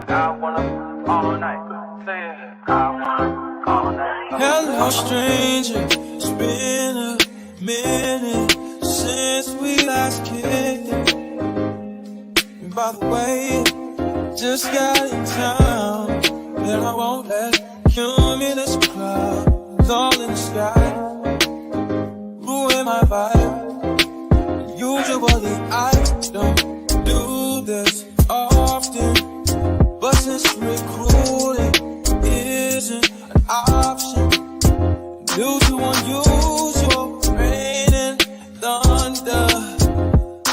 Hello, stranger. It's been a minute since we last kicked it. And by the way, just got in town, and I won't let cumulus clouds all in the sky ruin my vibe. Usually I don't do this often, but since recruiting isn't an option due to unusual rain and thunder,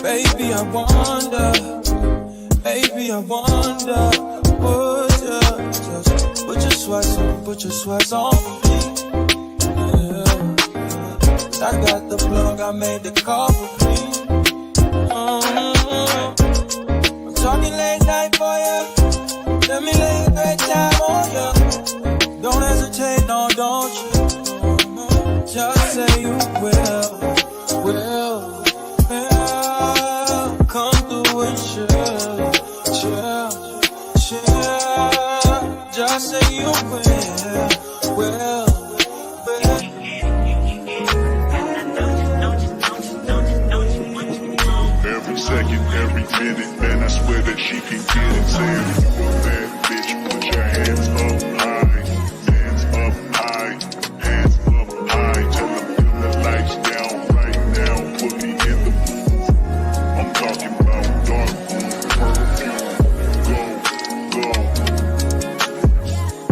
baby I wonder, would you just put your sweats on me? Yeah. I got the plug, I made the call for me. I'm talking late night for ya. Let me lay a great time on ya. Don't hesitate, no, don't you? Just say you will. Come through and chill. Just say you will. Every second, every minute, man, I swear that she can get it. Saying, bad bitch, put your hands up high. Hands up high. Hands up high. Tell them turn the lights down right now. Put me in the mood. I'm talking about dark perfume. Go.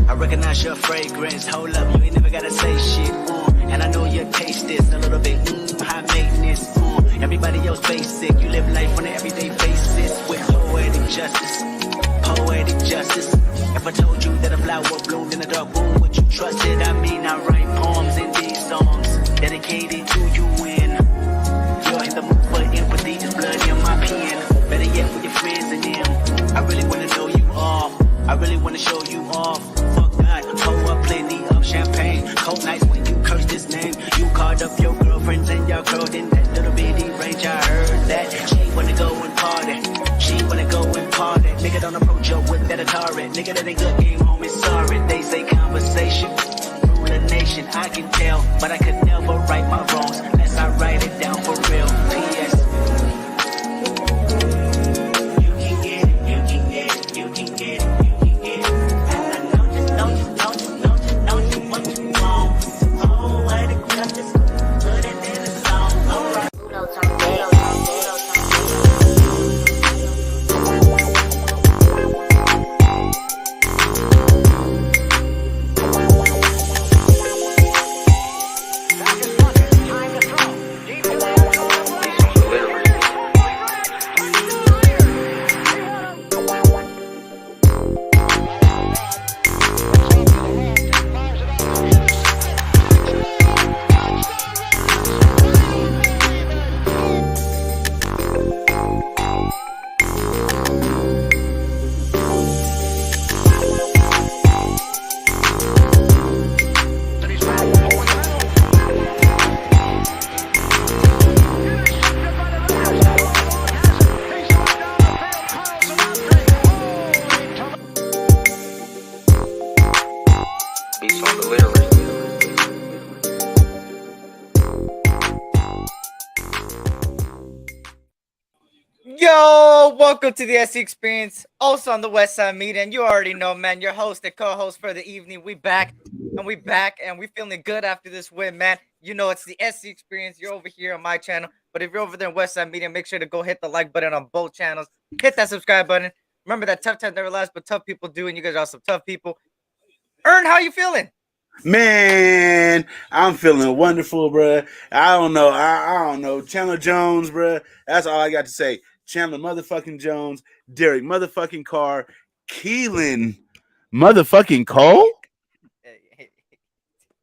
I recognize your fragrance. Hold up, you ain't never gotta say shit. And I know your taste is a little bit high maintenance. Everybody else basic. You live life on an everyday basis with poetic justice. If I told you that a flower bloomed in a dark room, would you trust it? I mean, I write poems in these songs dedicated to you when you're in the mood for empathy. There's blood in my pen. Better yet, with your friends and them. I really wanna know you off. I really wanna show you off. Fuck that, pour up plenty of champagne. Cold nights when you curse this name. You called up your girlfriends and your girl in that little bitty range. I heard that she wanna go and party. Nigga, don't approach her with that Atari. Nigga, that ain't good game, homie, sorry. They say conversation rule the nation. I can tell, but I could never right my wrongs unless I write it down for real. P.S. You can get it. Know you what you want. Oh, what it just put it in a song. Alright. Yo, welcome to the SC Experience, also on the West Side Media. And you already know, man, your host and co-host for the evening. We back, and we feeling good after this win, man. You know it's the SC Experience. You're over here on my channel, but if you're over there on West Side Media, make sure to go hit the like button on both channels. Hit that subscribe button. Remember that tough times never last, but tough people do, and you guys are some tough people. Ern, how you feeling? Man, I'm feeling wonderful, bruh. I don't know. Chandler Jones, bruh. That's all I got to say. Chandler motherfucking Jones, Derek motherfucking Carr, Keelan motherfucking Cole.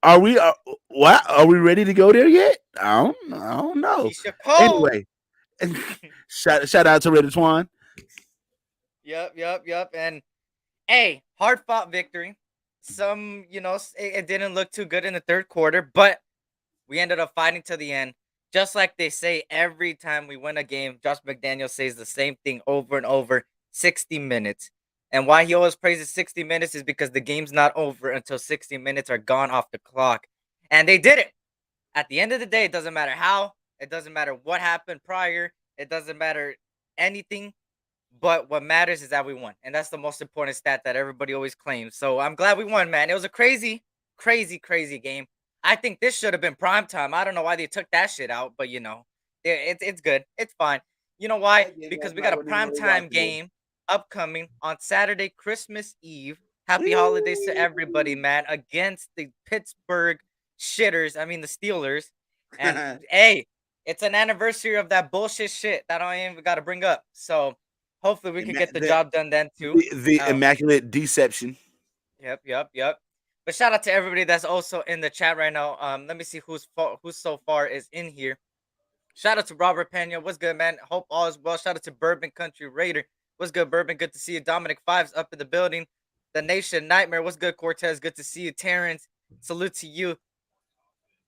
Are we ready to go there yet? I don't know. Anyway, shout out to Red Twan. Yep. And hey, hard fought victory. Some, it didn't look too good in the third quarter, but we ended up fighting to the end. Just like they say every time we win a game, Josh McDaniels says the same thing over and over, 60 minutes. And why he always praises 60 minutes is because the game's not over until 60 minutes are gone off the clock. And they did it. At the end of the day, it doesn't matter how, it doesn't matter what happened prior, it doesn't matter anything. But what matters is that we won. And that's the most important stat that everybody always claims. So I'm glad we won, man. It was a crazy, crazy, crazy game. I think this should have been prime time. I don't know why they took that shit out, but it's good. It's fine. You know why? That game Because last we night got a wasn't even prime really time watchable. game upcoming on Saturday, Christmas Eve. Happy holidays to everybody, man. Against the Pittsburgh shitters. I mean the Steelers. And hey, it's an anniversary of that bullshit shit that I ain't even got to bring up. So hopefully we can get the job done then too. The immaculate deception. Yep. But shout out to everybody that's also in the chat right now. Let me see who's so far is in here. Shout out to Robert Pena. What's good, man? Hope all is well. Shout out to Bourbon Country Raider. What's good, Bourbon? Good to see you. Dominic Fives up in the building. The Nation Nightmare. What's good, Cortez? Good to see you. Terrence. Salute to you.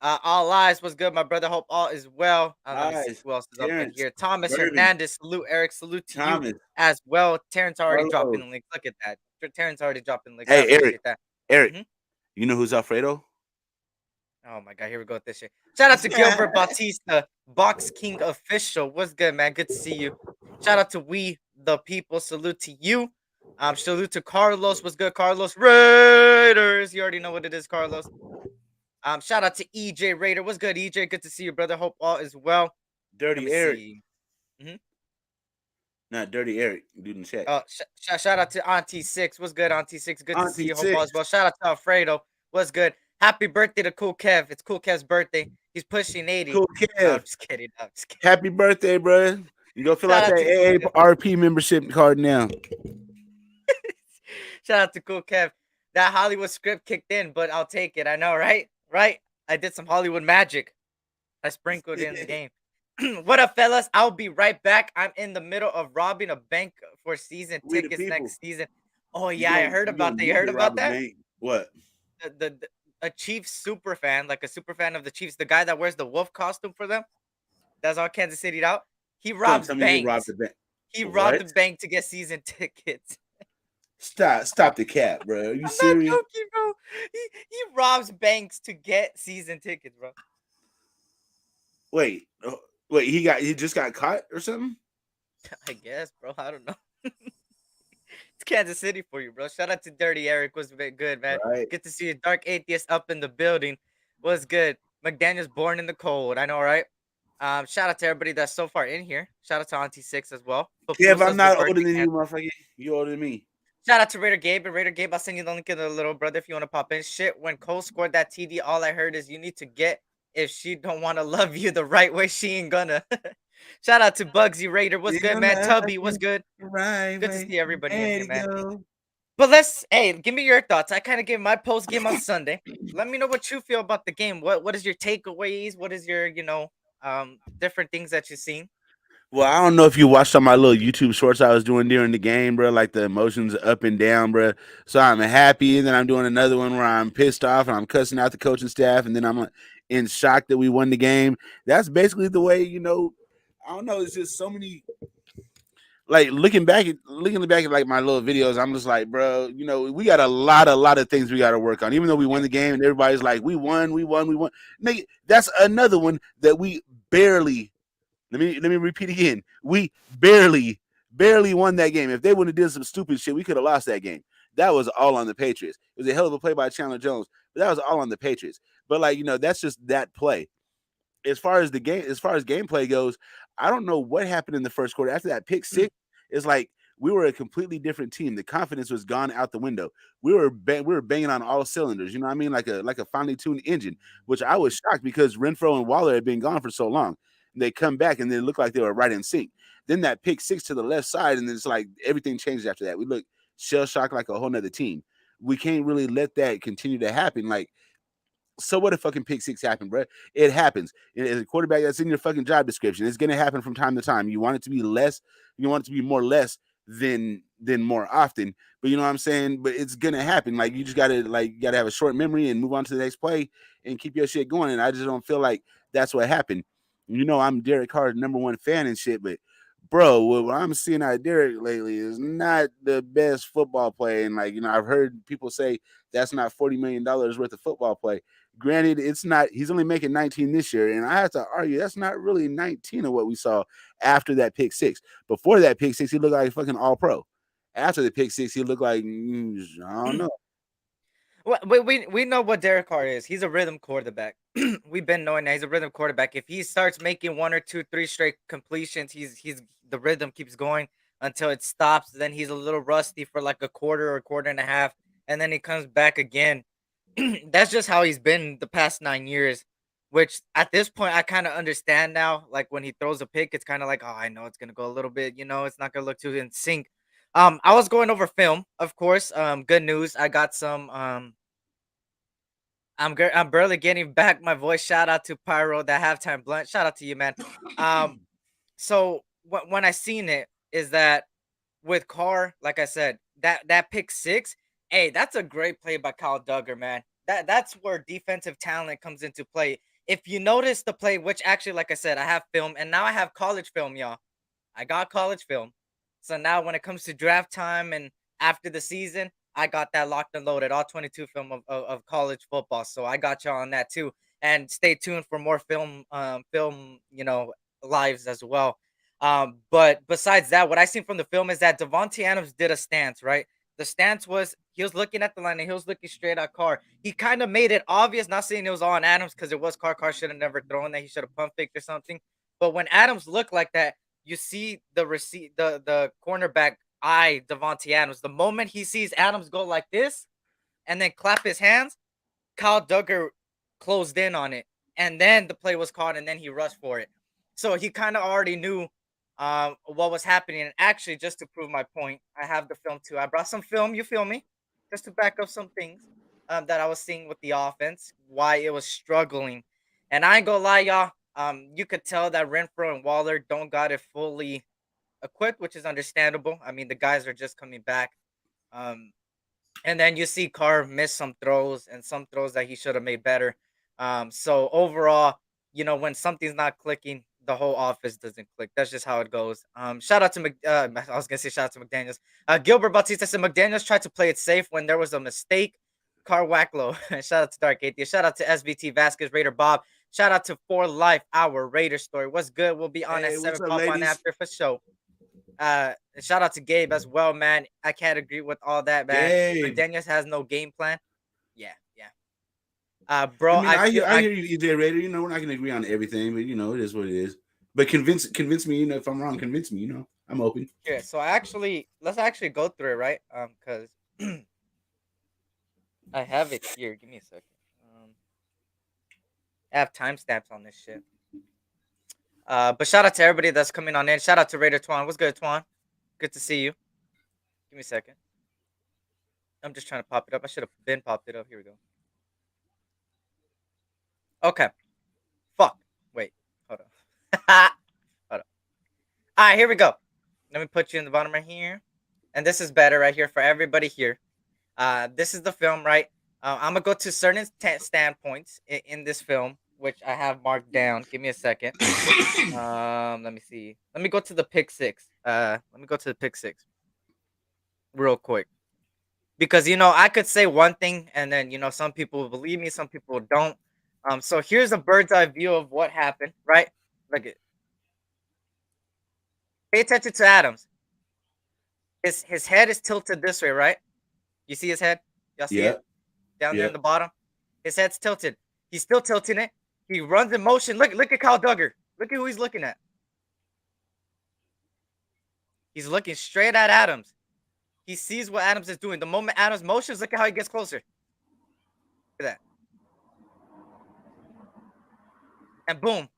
All eyes. What's good, my brother? Hope all is well. Let me see Eyes, who else is up in Terrence, here. Thomas Bourbon, Hernandez. Salute, Eric. Salute to you Thomas, as well. Terrence already dropping Carlos. the link. Look at that. Terrence already dropping links. I Hey, Eric. appreciate that. Eric, Mhm. you know who's Alfredo? Oh my god, here we go with this shit. Shout out to Gilbert Bautista, Box King official. What's good, man? Good to see you. Shout out to We the People. Salute to you. Salute to Carlos. What's good, Carlos? Raiders. You already know what it is, Carlos. Shout out to EJ Raider. What's good, EJ? Good to see you, brother. Hope all is well. Let Dirty me Eric. see. Mhm. Not Dirty Eric. Dude in chat. Shout out to Auntie Six. What's good, Auntie Six? Good to see Auntie you. Hope all is Six. well. Shout out to Alfredo. What's good? Happy birthday to Cool Kev. It's Cool Kev's birthday. He's pushing 80. Cool No, I'm Kev. just kidding. No, I'm just kidding. Happy birthday, bro. You go fill Shout out out that to Cool Kev. AARP membership card now. Shout out to Cool Kev. That Hollywood script kicked in, but I'll take it. I know, right? Right? I did some Hollywood magic. I sprinkled in the game. What up, fellas? I'll be right back. I'm in the middle of robbing a bank for season We the tickets people. next season. Oh yeah, I heard about that. You need heard to about rob a that? bank. What? The a Chiefs super fan, like a super fan of the Chiefs, the guy that wears the wolf costume for them, that's all Kansas City out. He Don't robs tell me you robbed banks. the bank. He robbed What? the bank to get season tickets. Stop the cap, bro. Are you I'm not serious? joking, bro. He robs banks to get season tickets, bro. Wait, he just got caught or something? I guess, bro. I don't know. It's Kansas City for you, bro. Shout out to Dirty Eric. Was good, man. Right. Good to see you. Dark Atheist up in the building. Was good. McDaniel's born in the cold. I know, right? Shout out to everybody that's so far in here. Shout out to Auntie Six as well. Kev, I'm not older birthday than you, cancer. motherfucker. You older than me. Shout out to Raider Gabe. And Raider Gabe, I'll send you the link in the little brother if you want to pop in. Shit, when Cole scored that TD, all I heard is you need to get if she don't want to love you the right way, she ain't gonna. Shout out to Bugsy Raider. What's good, man? Tubby, what's good? Right. Good to see everybody in There here, you man. go. But give me your thoughts. I kind of gave my post game on Sunday. Let me know what you feel about the game. What is your takeaways? What is your, different things that you've seen? Well, I don't know if you watched on my little YouTube shorts I was doing during the game, bro. Like the emotions up and down, bro. So I'm happy, and then I'm doing another one where I'm pissed off and I'm cussing out the coaching staff, and then I'm in shock that we won the game. That's basically the way, I don't know. It's just so many. Like looking back at like my little videos, I'm just like, bro, we got a lot of things we got to work on. Even though we won the game, and everybody's like, we won. Nigga, that's another one that we barely. Let me repeat again. We barely won that game. If they wouldn't have did some stupid shit, we could have lost that game. That was all on the Patriots. It was a hell of a play by Chandler Jones, but that was all on the Patriots. But that's just that play. As far as gameplay goes, I don't know what happened in the first quarter. After that pick six, it's like we were a completely different team. The confidence was gone out the window. We were banging on all cylinders. You know what I mean? Like a finely tuned engine, which I was shocked because Renfro and Waller had been gone for so long. And they come back and they look like they were right in sync. Then that pick six to the left side, and it's like everything changed after that. We look shell shocked like a whole nother team. We can't really let that continue to happen. Like, so what if fucking pick six happened, bro? It happens. As a quarterback, that's in your fucking job description. It's gonna happen from time to time. You want it to be less. You want it to be more less than more often. But you know what I'm saying? But it's gonna happen. Like you just gotta have a short memory and move on to the next play and keep your shit going. And I just don't feel like that's what happened. I'm Derek Carr's #1 fan and shit, but bro, what I'm seeing out of Derek lately is not the best football play. And like, I've heard people say that's not $40 million worth of football play. Granted, it's not. He's only making 19 this year, and I have to argue that's not really 19 of what we saw after that pick six. Before that pick six, he looked like a fucking all pro. After the pick six, he looked like I don't know. Well, we know what Derek Carr is. He's a rhythm quarterback. We've been knowing that he's a rhythm quarterback. If he starts making one or two, three straight completions, he's the rhythm keeps going until it stops. Then he's a little rusty for like a quarter or quarter and a half, and then he comes back again. That's just how he's been the past 9 years. Which at this point I kind of understand now. Like when he throws a pick, it's kind of like, oh, I know it's gonna go a little bit. It's not gonna look too in sync. I was going over film, of course. Good news. I got some. I'm barely getting back my voice. Shout out to Pyro, that halftime blunt. Shout out to you, man. Um, so when I seen it, is that with Carr, like I said, that pick six. Hey, that's a great play by Kyle Duggar, man. That's where defensive talent comes into play. If you notice the play, which actually, like I said, I have film, and now I have college film, y'all. I got college film. So now when it comes to draft time and after the season, I got that locked and loaded, all 22 film of college football. So I got y'all on that too. And stay tuned for more film, lives as well. But besides that, what I seen from the film is that Devontae Adams did a stance, right? The stance was he was looking at the line and he was looking straight at Carr. He kind of made it obvious, not saying it was all on Adams because it was Carr. Carr should have never thrown that. He should have pump faked or something. But when Adams looked like that, you see the cornerback eye Devontae Adams. The moment he sees Adams go like this and then clap his hands, Kyle Duggar closed in on it, and then the play was caught, and then he rushed for it. So he kind of already knew what was happening. And actually, just to prove my point, I have the film too. I brought some film. You feel me? Just to back up some things that I was seeing with the offense, why it was struggling. And I ain't gonna lie, y'all. You could tell that Renfro and Waller don't got it fully equipped, which is understandable. I mean, the guys are just coming back. Um, and then you see Carr miss some throws and some throws that he should have made better. So overall, when something's not clicking, the whole office doesn't click. That's just how it goes. Shout out to I was gonna say shout out to McDaniels. Gilbert Bautista said McDaniels tried to play it safe when there was a mistake. Carr Wacklow. Shout out to Dark Atheist. Shout out to SVT Vasquez Raider Bob. Shout out to For Life, our Raider story. What's good? We'll be on Hey, at what's 7 up, pop on ladies? after for show. Shout out to Gabe as well, man. I can't agree with all that, man. Gabe. McDaniels has no game plan. Yeah, yeah. I Bro, mean, I feel I hear you, EJ Raider. We're not gonna agree on everything, but it is what it is. But convince me. If I'm wrong, convince me. I'm open. yeah. So let's actually go through it, right? Because I have it here. Give me a second. I have timestamps on this shit. But shout out to everybody that's coming on in. Shout out to Raider Twan. What's good, Twan? Good to see you. Give me a second. I'm just trying to pop it up. I should have been popped it up. Here we go. Okay. Fuck. Wait. Hold on. Hold on. All right, here we go. Let me put you in the bottom right here. And this is better right here for everybody here. This is the film, right? I'm gonna go to certain standpoints in this film, which I have marked down. Give me a second. Let me see. Let me go to the pick six. Real quick, because I could say one thing, and then some people will believe me, some people don't. So here's a bird's eye view of what happened. Right? Look at. Pay attention to Adams. His head is tilted this way, right? You see his head? Y'all see Yeah. it down there Yeah. in the bottom? His head's tilted. He's still tilting it. He runs in motion. Look at Kyle Duggar. Look at who he's looking at. He's looking straight at Adams. He sees what Adams is doing. The moment Adams motions, look at how he gets closer. Look at that. And boom.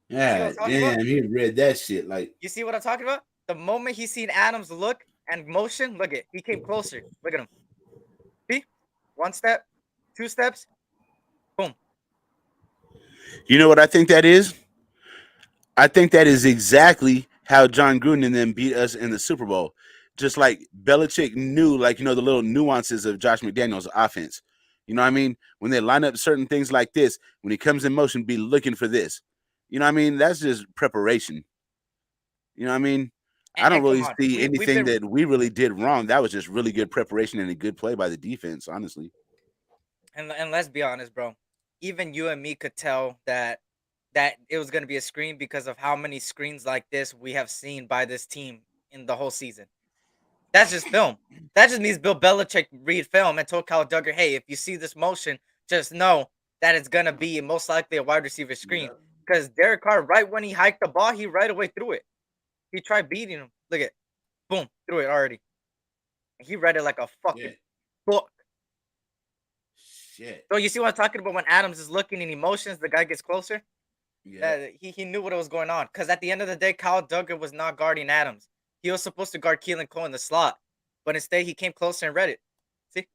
See what Yeah. I'm talking about? Damn, he read that shit. Like, You see what I'm talking about? The moment he seen Adams look and motion, look at he came closer. Look at him. See? One step, two steps, boom. you know what I think that is? I think that is exactly how John Gruden and them beat us in the Super Bowl. Just like Belichick knew, the little nuances of Josh McDaniels' offense. You know what I mean? When they line up certain things like this, when he comes in motion, be looking for this. You know what I mean? That's just preparation. You know what I mean? I don't And come really on, see we've anything been that we really did wrong. That was just really good preparation and a good play by the defense, honestly. and let's be honest, bro. Even you and me could tell that it was going to be a screen because of how many screens like this we have seen by this team in the whole season. That's just film. That just means Bill Belichick read film and told Kyle Duggar, "Hey, if you see this motion, just know that it's gonna be most likely a wide receiver screen." Yeah. Because Derek Carr, right when he hiked the ball, he right away threw it. He tried beating him. Look at, boom, threw it already. He read it like a fucking Shit. book. Shit. So you see what I'm talking about when Adams is looking in emotions, the guy gets closer. Yep. He knew what was going on. Because at the end of the day, Kyle Duggar was not guarding Adams. He was supposed to guard Keelan Cole in the slot, but instead he came closer and read it. See,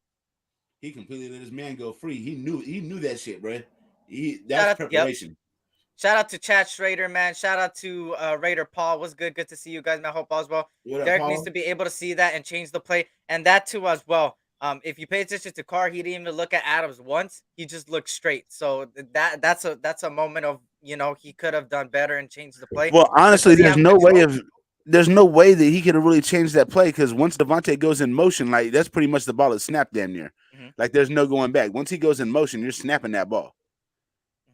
He completely let his man go free. He knew that shit, bro. shout That's out. Yep. preparation. Shout out to Chad Schrader, man. Shout out to Raider Paul. What's good? Good to see you guys, man. Hope all's well. What up, Derek needs Paul? to be able to see that and change the play, and that too as well. If you pay attention to Carr, he didn't even look at Adams once. He just looked straight. So that's a moment of he could have done better and changed the play. Well, But honestly, does he have control? there's no way that he could have really changed that play because once Devontae goes in motion, like that's pretty much the ball is snapped damn near. Hmm. Like there's no going back. Once he goes in motion, you're snapping that ball.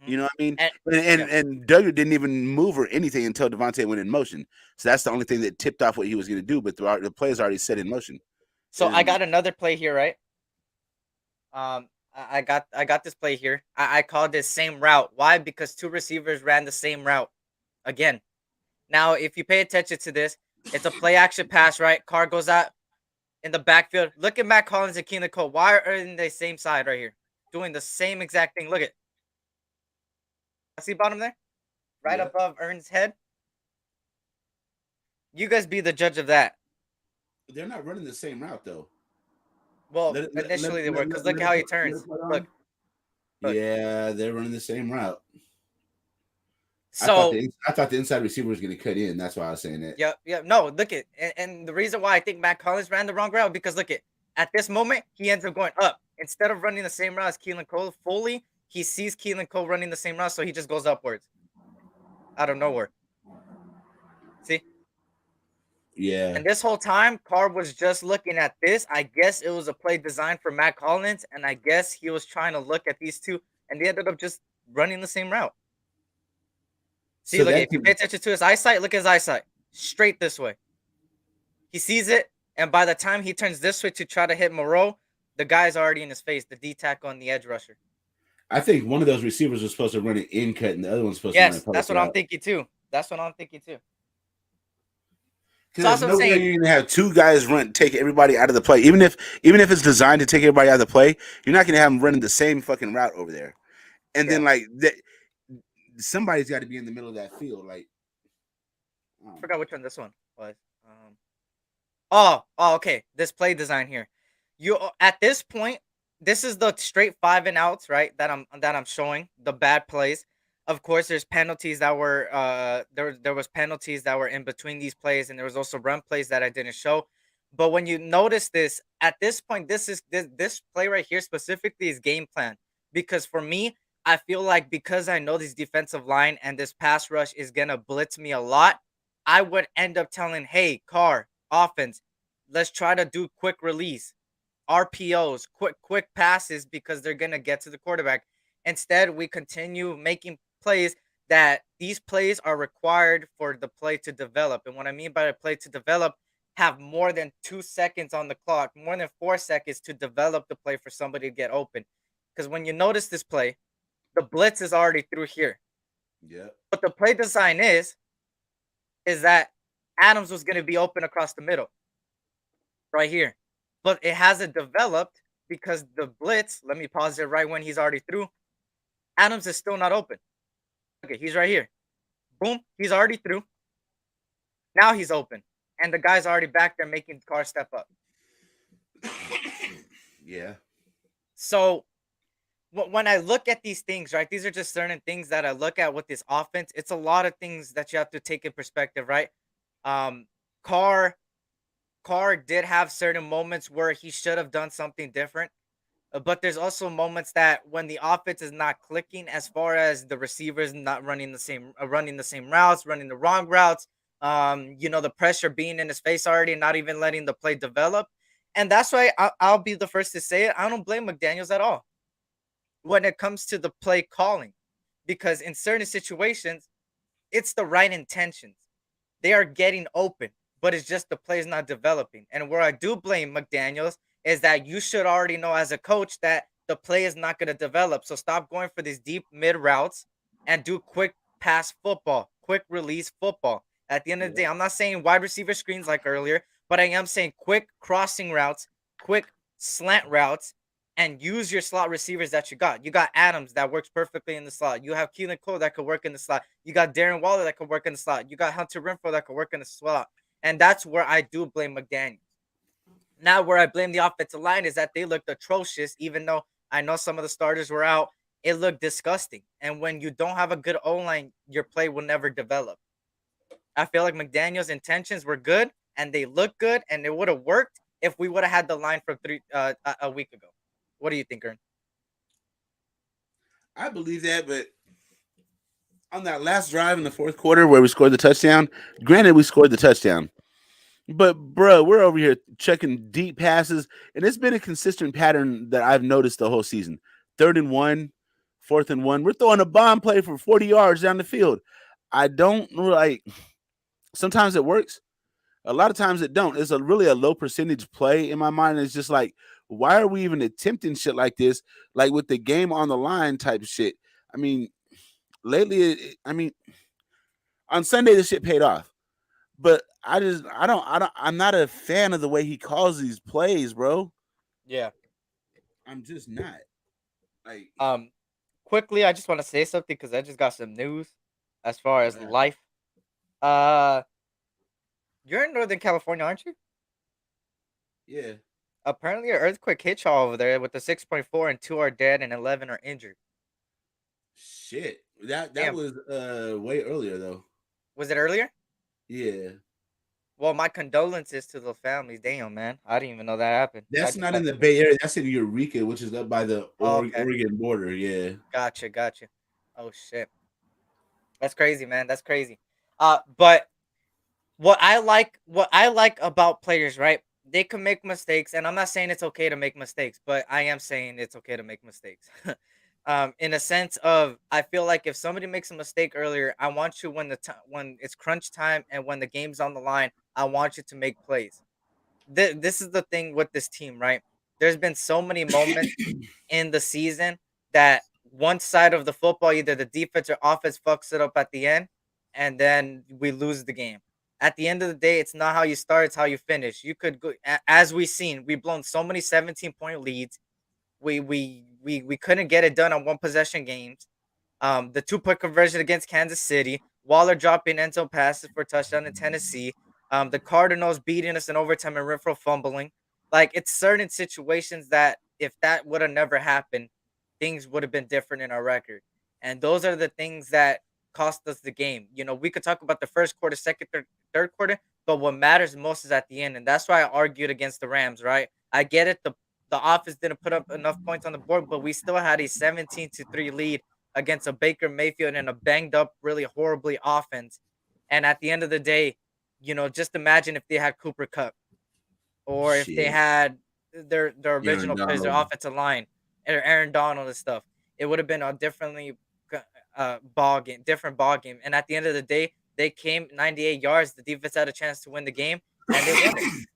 Hmm. You know what I mean? And And yeah. and Duggar didn't even move or anything until Devontae went in motion. So that's the only thing that tipped off what he was going to do. But the play is already set in motion. So I And got another play here, right? I got this play here. I called this same route. Why? Because two receivers ran the same route again. Now, if you pay attention to this, it's a play action pass, right? Carr goes out in the backfield. Look at Matt Collins and Keenan Cole. Why are in the same side right here? Doing the same exact thing. Look at. See bottom there? Right yeah, above Ern's head. You guys be the judge of that. they're not running the same route though. Well, Let it let let initially they were, let, because let, look let at it how he put, let turns. it put Look, on. look. Yeah, they're running the same route. So I thought the inside receiver was going to cut in. That's why I was saying that. yeah. No, look at and the reason why I think Matt Collins ran the wrong route because look at this moment he ends up going up instead of running the same route as Keelan Cole fully. He sees Keelan Cole running the same route, so he just goes upwards out of nowhere. See, Yeah. and this whole time Carr was just looking at this. I guess it was a play designed for Matt Collins, and I guess he was trying to look at these two, and they ended up just running the same route. See, So look, that if you pay could, attention to his eyesight, look at his eyesight. Straight this way. He sees it, and by the time he turns this way to try to hit Moreau, the guy's already in his face, the D tackle on the edge rusher. I think one of those receivers was supposed to run an in cut, and the other one's supposed to run a Yes, post that's what I'm route. thinking too. That's what I'm thinking too. Because So that's there's what I'm no way saying. you're gonna have two guys take everybody out of the play. Even if it's designed to take everybody out of the play, you're not gonna have them running the same fucking route over there. And Yeah, then like that, somebody's got to be in the middle of that field. Like, I forgot which one this one was. Oh, okay. This play design here. You at this point, this is the straight 5 and outs, right? That I'm showing the bad plays. Of course, there's penalties that were there was penalties that were in between these plays, and there was also run plays that I didn't show. But when you notice this, at this point, this play right here specifically is game plan because for me, I feel like because I know this defensive line and this pass rush is gonna blitz me a lot, I would end up telling, "Hey, Carr, offense, let's try to do quick release, RPOs, quick passes because they're gonna get to the quarterback." Instead, we continue making plays that these plays are required for the play to develop. And what I mean by the play to develop, have more than 2 seconds on the clock, more than 4 seconds to develop the play for somebody to get open. Because when you notice this play, the blitz is already through here. yeah. But the play design is that Adams was going to be open across the middle right here. But it hasn't developed because the blitz, let me pause it right when he's already through. Adams is still not open. Okay, he's right here. Boom, he's already through. Now he's open. And the guy's already back there making Carr step up. Yeah. So when I look at these things, right, these are just certain things that I look at with this offense. It's a lot of things that you have to take in perspective, right? Um, Carr Carr did have certain moments where he should have done something different. But there's also moments that when the offense is not clicking, as far as the receivers not running the same routes, running the wrong routes. The pressure being in his face already, and not even letting the play develop. And that's why I'll be the first to say it. I don't blame McDaniels at all when it comes to the play calling, because in certain situations, it's the right intentions. They are getting open, but it's just the play's not developing. And where I do blame McDaniels is that you should already know as a coach that the play is not going to develop. So stop going for these deep mid routes and do quick pass football, quick release football. At the end of the Yeah. day, I'm not saying wide receiver screens like earlier, but I am saying quick crossing routes, quick slant routes, and use your slot receivers that you got. You got Adams that works perfectly in the slot. You have Keelan Cole that could work in the slot. You got Darren Waller that could work in the slot. You got Hunter Renfro that could work in the slot. And that's where I do blame McDaniel. Now, where I blame the offensive line is that they looked atrocious, even though I know some of the starters were out. It looked disgusting. And when you don't have a good O line, your play will never develop. I feel like McDaniel's intentions were good and they look good, and it would have worked if we would have had the line from a week ago. What do you think, Ern? I believe that, but on that last drive in the fourth quarter where we scored the touchdown, granted we scored the touchdown, but bro, we're over here checking deep passes, and it's been a consistent pattern that I've noticed the whole season. 3rd and 1, 4th and 1, we're throwing a bomb play for 40 yards down the field. I don't like. Sometimes it works. A lot of times it don't. It's a really a low percentage play in my mind. It's just like, why are we even attempting shit like this? Like with the game on the line type of shit. I mean, lately, I mean, on Sunday this shit paid off. But I'm not a fan of the way he calls these plays, bro. Yeah. I'm just not. Like, Um, Quickly, I just want to say something because I just got some news as far as yeah. life. Uh, you're in Northern California, aren't you? Yeah. Apparently, an earthquake hit y'all over there with the 6.4, and 2 are dead and 11 are injured. Shit. That Damn, was way earlier though. was it earlier? Yeah. Well, my condolences to the families. Damn, man, I didn't even know that happened. I That's just not got in the the news. Bay Area. That's in Eureka, which is up by the Oh, okay, Oregon border. Yeah. gotcha. Oh shit, that's crazy, man. That's crazy. But what I like about players, right? They can make mistakes, and I'm not saying it's okay to make mistakes, but I am saying it's okay to make mistakes. In a sense of, I feel like if somebody makes a mistake earlier, I want you when it's crunch time and when the game's on the line, I want you to make plays. This is the thing with this team, right? There's been so many moments in the season that one side of the football, either the defense or offense, fucks it up at the end, and then we lose the game. At the end of the day, it's not how you start; it's how you finish. You could go, as we seen, we've blown so many 17-point leads. We couldn't get it done on one possession games. The 2-point conversion against Kansas City, Waller dropping end zone passes for touchdown in Tennessee, the Cardinals beating us in overtime and Renfro fumbling. Like, it's certain situations that if that would have never happened, things would have been different in our record. And those are the things that cost us the game. We could talk about the first quarter, second, third quarter, but what matters most is at the end. And that's why I argued against the Rams, right? I get it. The offense didn't put up enough points on the board, but we still had a 17-3 lead against a Baker Mayfield and a banged up, really horribly offense. And at the end of the day, just imagine if they had Cooper Cup, or if they Shit. had their Aaron original players, their Donald. offensive line, or Aaron Donald and stuff. It would have been a different ball game. And at the end of the day, they came 98 yards. The defense had a chance to win the game, and they won it.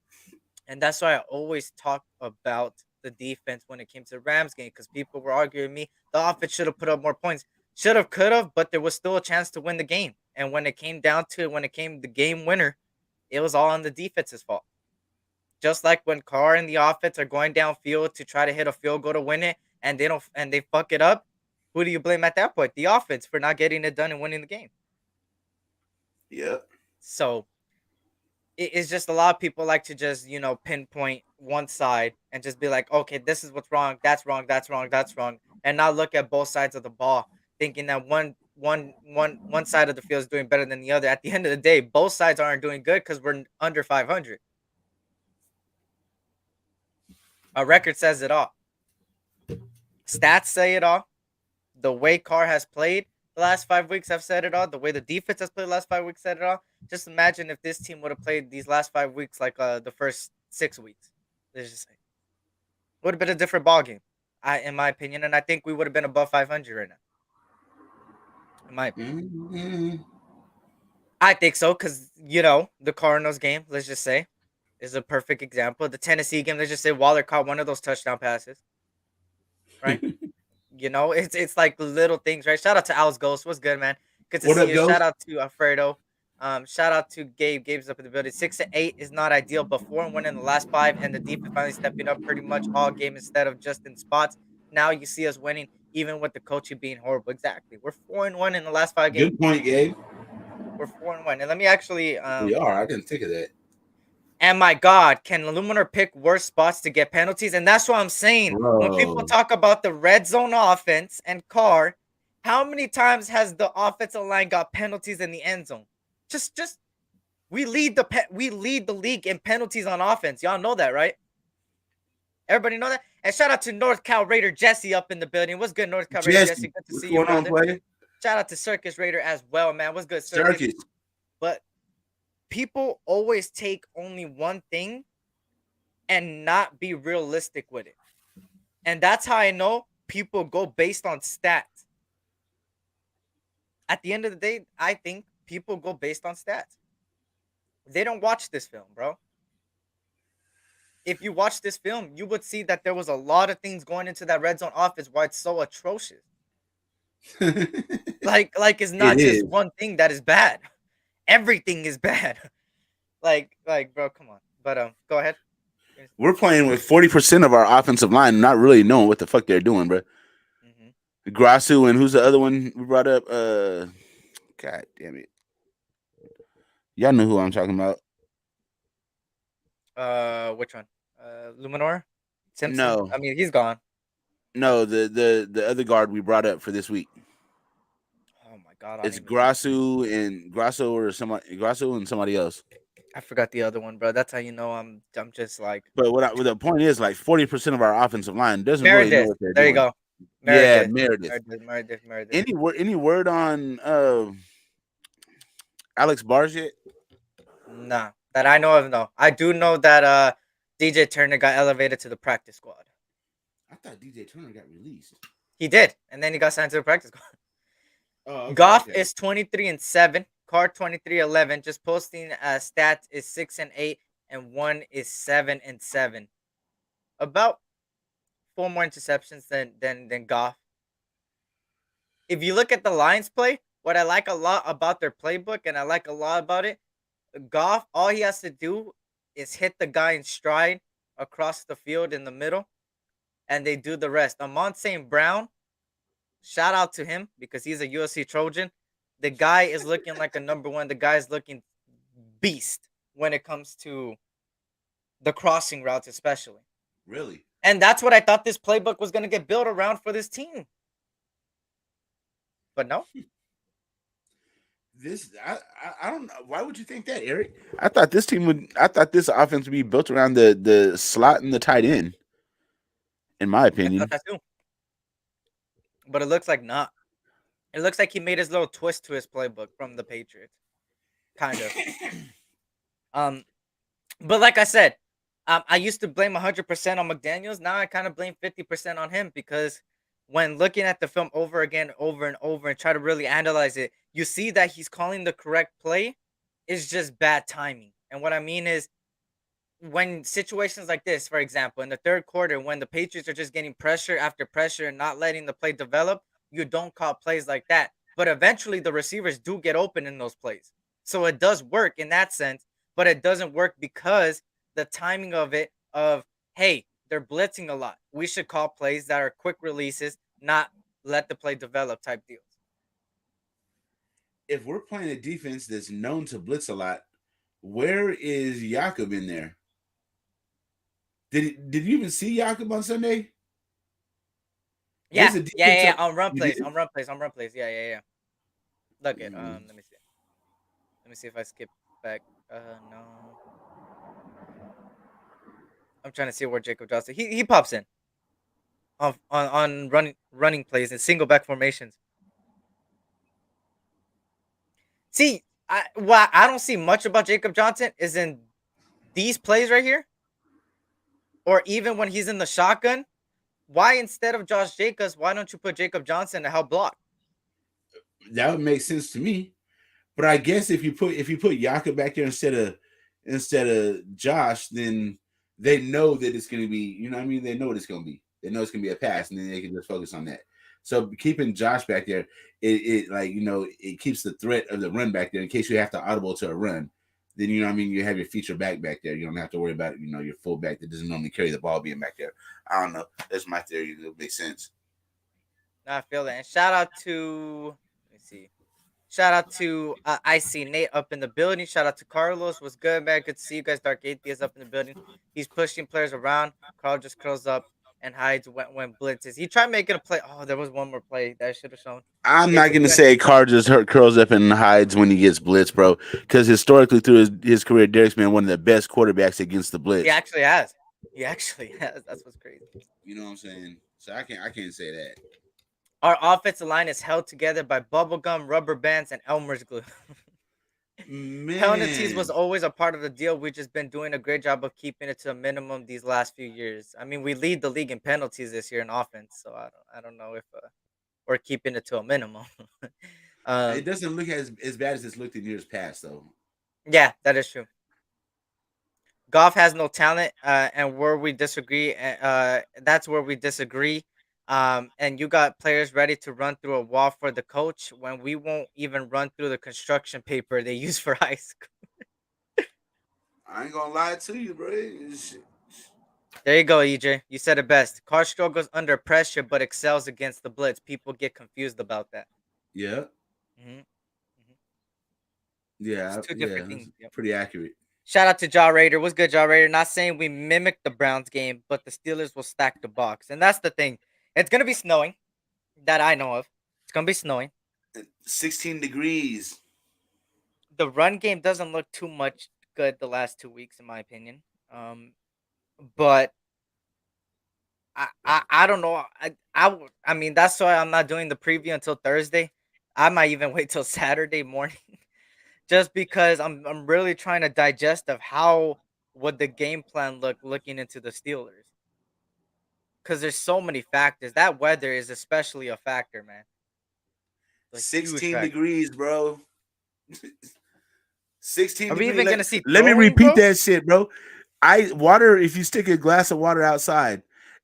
And that's why I always talk about the defense when it came to the Rams game, because people were arguing me the offense should have put up more points. Should have, could have, but there was still a chance to win the game. And when it came down to it, when it came the game winner, it was all on the defense's fault. Just like when Carr and the offense are going downfield to try to hit a field goal to win it, and they fuck it up, who do you blame at that point? The offense for not getting it done and winning the game. Yeah. So it's just a lot of people like to just pinpoint one side and just be like, okay, this is what's wrong, that's wrong, that's wrong, that's wrong, and not look at both sides of the ball, thinking that one side of the field is doing better than the other. At the end of the day, both sides aren't doing good because we're under 500. Our record says it all. Stats say it all. The way Carr has played the last 5 weeks have said it all. The way the defense has played the last 5 weeks said it all. Just imagine if this team would have played these last 5 weeks like the first 6 weeks. Let's just say would have been a different ball game, in my opinion, and I think we would have been above 500 right now. In my opinion, Mm-hmm. I think so because the Cardinals game. Let's just say is a perfect example. The Tennessee game. Let's just say Waller caught one of those touchdown passes. Right. It's like little things, right? Shout out to Al's Ghost. What's good, man? Good to What see up, you. Shout Ghost? out to Alfredo. Shout out to Gabe. Gabe's up in the building. 6-8 is not ideal, but 4-1 in the last five, and the defense finally stepping up pretty much all game instead of just in spots. Now you see us winning, even with the coaching being horrible. Exactly. We're 4-1 in the last 5 games. Good point, Gabe. We're 4-1. And let me actually We are. I didn't think of that. And my God, can Luminar pick worse spots to get penalties? And that's what I'm saying. When people Bro. talk about the red zone offense and Carr, how many times has the offensive line got penalties in the end zone? Just we lead the league in penalties on offense. Y'all know that, right? Everybody know that. And shout out to North Cal Raider Jesse up in the building. What's good, North Cal Raider Jesse? Good to What's see you, going on, brother. player? Shout out to Circus Raider as well, man. What's good, Circus? Circus. But people always take only one thing and not be realistic with it. And that's how I know people go based on stats. At the end of the day, I think people go based on stats. They don't watch this film, bro. If you watch this film, you would see that there was a lot of things going into that red zone offense why it's so atrocious. Like it's not It just is. one thing that is bad. Everything is bad. like bro, come on. But go ahead. We're playing with 40% of our offensive line, not really knowing what the fuck they're doing, bro. Mm-hmm. Grasu and who's the other one we brought up? God damn it. Y'all know who I'm talking about. Which one? Luminor? Simpson? No. I mean, he's gone. No, the other guard we brought up for this week. Oh my God. It's Grasu and somebody else. I forgot the other one, bro. That's how you know I'm just like But the point is, like 40% of our offensive line doesn't Meredith. really know what they're There doing. you go. Yeah, Meredith. Meredith. Meredith. Any word on Alex Bars yet? Nah, that I know of. No, I do know that DJ Turner got elevated to the practice squad. I thought DJ Turner got released. He did, and then he got signed to the practice squad. Oh, okay, Goff okay. is 23-7. Carr 23-11. Just posting stats is 6-8, and one is 7-7. About 4 more interceptions than Goff. If you look at the Lions play, what I like a lot about their playbook, and I like a lot about it, Goff, all he has to do is hit the guy in stride across the field in the middle, and they do the rest. Amon St. Brown, shout out to him because he's a USC Trojan. The guy is looking like a number one. The guy is looking beast when it comes to the crossing routes, especially. Really? And that's what I thought this playbook was going to get built around for this team. But no. I don't know. Why would you think that, Eric? I thought this offense would be built around the slot and the tight end. In my I opinion. thought that too. But it looks like not. It looks like he made his little twist to his playbook from the Patriots. Kind of. But like I said, I used to blame 100% on McDaniels. Now I kind of blame 50% on him because when looking at the film over again, over and over, and try to really analyze it, you see that he's calling the correct play. It's just bad timing. And what I mean is, when situations like this, for example, in the third quarter, when the Patriots are just getting pressure after pressure and not letting the play develop, you don't call plays like that. But eventually, the receivers do get open in those plays. So it does work in that sense, but it doesn't work because the timing of it, hey, they're blitzing a lot. We should call plays that are quick releases, not let the play develop type deals. If we're playing a defense that's known to blitz a lot, where is Jakob in there? Did you even see Jakob on Sunday? Yeah. On run plays. Yeah. Look at let me see. Let me see if I skip back. No. I'm trying to see where Jacob Johnson. He pops in. on running plays and single back formations. See, what I don't see much about Jacob Johnson is in these plays right here, or even when he's in the shotgun. Why instead of Josh Jacobs, why don't you put Jacob Johnson to help block? That would make sense to me. But I guess if you put Yaka back there instead of Josh, then they know that it's gonna be, you know what I mean? They know what it's gonna be. They know it's gonna be a pass, and then they can just focus on that. So keeping Josh back there, it like it keeps the threat of the run back there in case you have to audible to a run. Then you know what I mean, you have your feature back there. You don't have to worry about your fullback that doesn't normally carry the ball being back there. I don't know. That's my theory. It'll make sense. I feel that. And shout out to let me see. Shout out to I see Nate up in the building. Shout out to Carlos. What's good, man? Good to see you guys. Dark Atheist up in the building. He's pushing players around. Carl just curls up and hides when blitzes. He tried making a play. Oh, there was one more play that I should have shown. I'm not It's gonna when say Carr just curls up and hides when he gets blitzed, bro. Because historically through his career, Derek's been one of the best quarterbacks against the he blitz. actually has. He actually has. That's what's crazy. You know what I'm saying? So I can't say that. Our offensive line is held together by bubblegum, rubber bands, and Elmer's glue. Penalties Man, was always a part of the deal. We've just been doing a great job of keeping it to a minimum these last few years. I mean, we lead the league in penalties this year in offense, so I don't know if we're keeping it to a minimum. it um, doesn't look as bad as it's looked in years past, though. yeah, that is true. Goff has no talent, and where we disagree, that's where we disagree. And you got players ready to run through a wall for the coach when we won't even run through the construction paper they use for high school. I ain't gonna lie to you, bro. There you go, EJ. You said it best. Carr struggles under pressure but excels against the blitz. People get confused about that. Yeah, hmm It's yeah, two yeah. different That's things. Yep. pretty accurate. Shout out to Jaw Raider. What's good, Jaw Raider? Not saying we mimicked the Browns game, but the Steelers will stack the box. And that's the thing. It's going to be snowing that I know of. It's going to be snowing. 16 degrees. The run game doesn't look too much good the last 2 weeks, in my opinion. But I don't know. I mean, that's why I'm not doing the preview until Thursday. I might even wait till Saturday morning just because I'm really trying to digest of how would the game plan look looking into the Steelers, because there's so many factors. That weather is especially a factor, man. It's a huge 16 factor. degrees, bro. 16 Are we degrees. even gonna see Let me throwing, repeat bro? that shit, bro. Water, if you stick a glass of water outside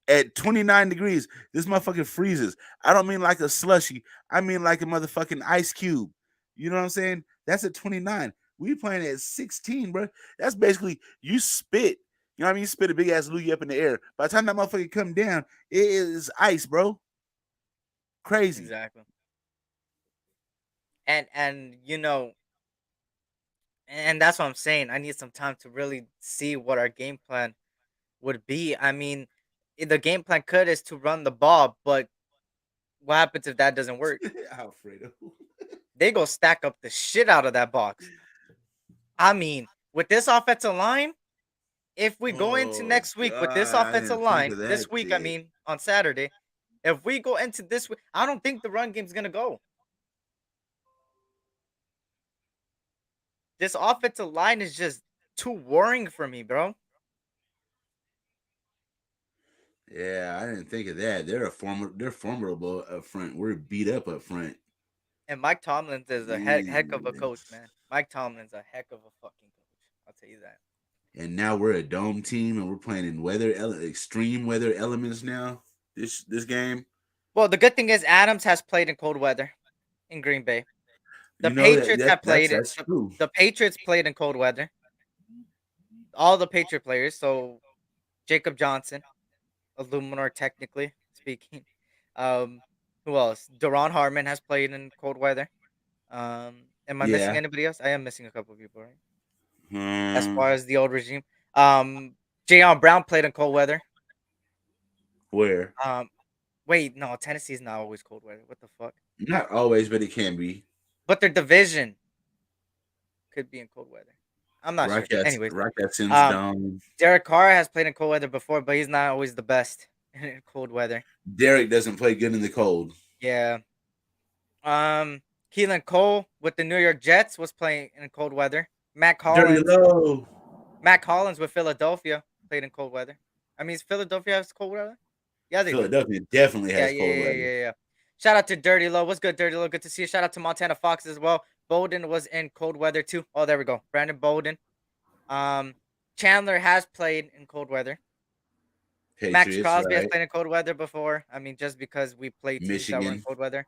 at 29 degrees, this motherfucker freezes. I don't mean like a slushy. I mean like a motherfucking ice cube. You know what I'm saying? That's at 29. We playing at 16, bro. That's basically you spit. You know what I mean? You spit a big ass loogie up in the air. By the time that motherfucker come down, it is ice, bro. Crazy. Exactly. And and that's what I'm saying. I need some time to really see what our game plan would be. I mean, the game plan could is to run the ball, but what happens if that doesn't work? Alfredo. They go stack up the shit out of that box. I mean, with this offensive line, if we go into Oh next week with this God, I offensive didn't think line, of that this week, I shit. mean, on Saturday, if we go into this week, I don't think the run game's gonna go. This offensive line is just too worrying for me, bro. Yeah, I didn't think of that. They're formidable up front. We're beat up front. And Mike Tomlin is a heck of a coach, Yes. man. Mike Tomlin's a heck of a fucking coach. I'll tell you that. And now we're a dome team, and we're playing in extreme weather elements now. This game, Well, the good thing is Adams has played in cold weather in Green Bay. The you know that, Patriots that have that's played it. that's true. The Patriots played in cold weather. All the Patriot players. So Jacob Johnson, Illuminor, technically speaking. Um, who else? Deron Harmon has played in cold weather. Am I missing Yeah. anybody else? I am missing a couple of people, right? As Um, far as the old regime. Jayon Brown played in cold weather. where? Um, wait, no, Tennessee's not always cold weather. What the fuck? Not always, but it can be. But their division could be in cold weather. I'm not sure. Anyways, Rockets in um, dome. Derek Carr has played in cold weather before, but he's not always the best. in cold weather. Derek doesn't play good in the cold. Yeah. Keelan Cole with the New York Jets was playing in cold weather. Dirty low. Matt Collins with Philadelphia played in cold weather. I mean, is Philadelphia has cold weather? Yeah, they do. Philadelphia definitely Yeah, has yeah, cold yeah, weather. yeah, yeah. Shout out to Dirty Low. What's good, Dirty Low? Good to see you. Shout out to Montana Fox as well. Bolden was in cold weather too. Oh, there we go. Brandon Bolden. Um, Chandler has played in cold weather. Max Patriots, Crosby has right? played in cold weather before. I mean, just because we play teams that were in Michigan. cold weather.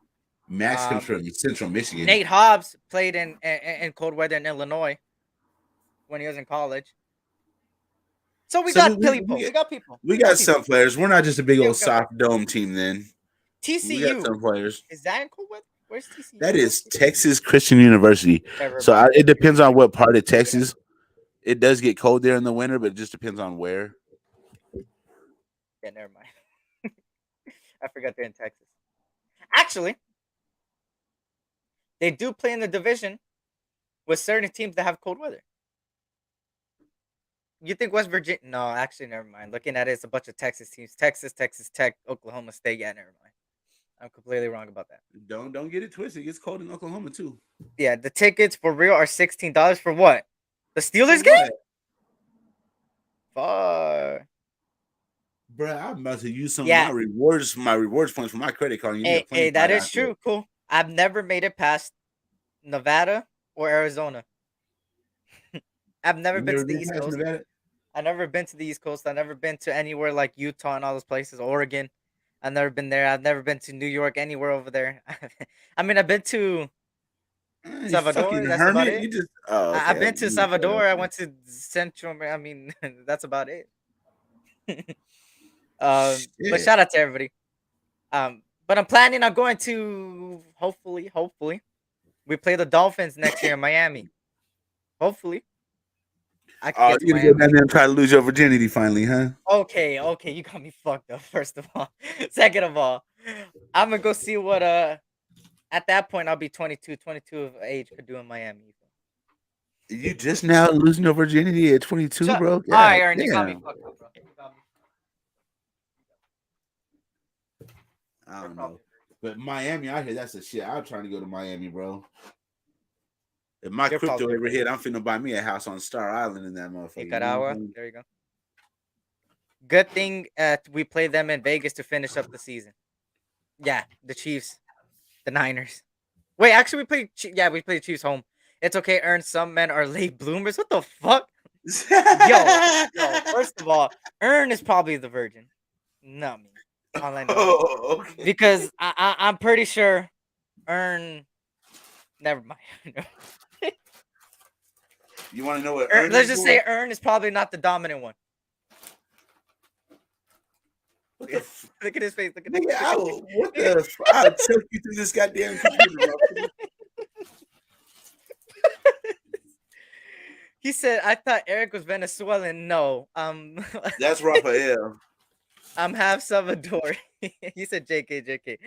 Max comes Um, from Central Michigan. Nate Hobbs played in cold weather in Illinois when he was in college. So we So got people. We got people. we We got got people. some players. We're not just a big Yeah, old we got people. soft dome team. Then we got TCU some players. is that in cold weather? Where's TCU? That Where's is TCU? Texas Christian University. Never So mind. it depends on what part of Look it up. Texas. It does get cold there in the winter, but it just depends on where. Yeah, never mind. I forgot they're in Texas. Actually, they do play in the division with certain teams that have cold weather. You think West Virginia? No, actually, never mind. Looking at it, it's a bunch of Texas teams: Texas, Texas Tech, Oklahoma State. Yeah, never mind. I'm completely wrong about that. Don't get it twisted. It gets cold in Oklahoma too. Yeah, the tickets for real are $16 for what? The For Steelers game? what? Fuck. Bruh, I'm about to use some of Yeah. my rewards points for my credit card. And you need a Hey, plane that flight is after true. it. Cool. I've never made it past Nevada or Arizona. I've never You been never to the been East past Coast. Nevada? I've never been to the East Coast. I've never been to anywhere like Utah and all those places, Oregon. I've never been there. I've never been to New York, anywhere over there. I mean, I've been to You Salvador. fucking That's about hermit. it. You just I've okay. been to Salvador. I went to Central. I mean, that's about it. But Shit. shout out to everybody. But I'm planning on going to hopefully, we play the Dolphins next year in Miami. Hopefully, I could Oh, get to you gonna go Miami. down there and try to lose your virginity finally, huh? Okay, you got me fucked up. First of all, second of all, I'm gonna go see what at that point I'll be 22 of age could do in Miami. You just now losing your virginity at 22, Shut. bro? All right, God Aaron, you got me damn. fucked up, bro. You got me. I You're don't probably know. But Miami out here, that's the shit. I'm trying to go to Miami, bro. If my you're crypto probably ever right. hit, I'm finna buy me a house on Star Island in that motherfucker. You know what I'm Nicaragua. saying? There you go. Good thing we play them in Vegas to finish up the season. Yeah, the Chiefs, the Niners. Wait, actually, we play Chiefs home. It's okay. Earn some men are late bloomers. What the fuck? Yo. First of all, Earn is probably the virgin, not me. All I know Oh, okay. because I'm pretty sure Earn. Never mind. You want to know what Let's earnings just for? say Earn is probably not the dominant one. What the f- Look at his face. Look at Nigga, what his the f- I'll choke you through this goddamn computer, bro. He said, "I thought Eric was Venezuelan." No, That's Raphael. I'm half Salvador. He said, "JK."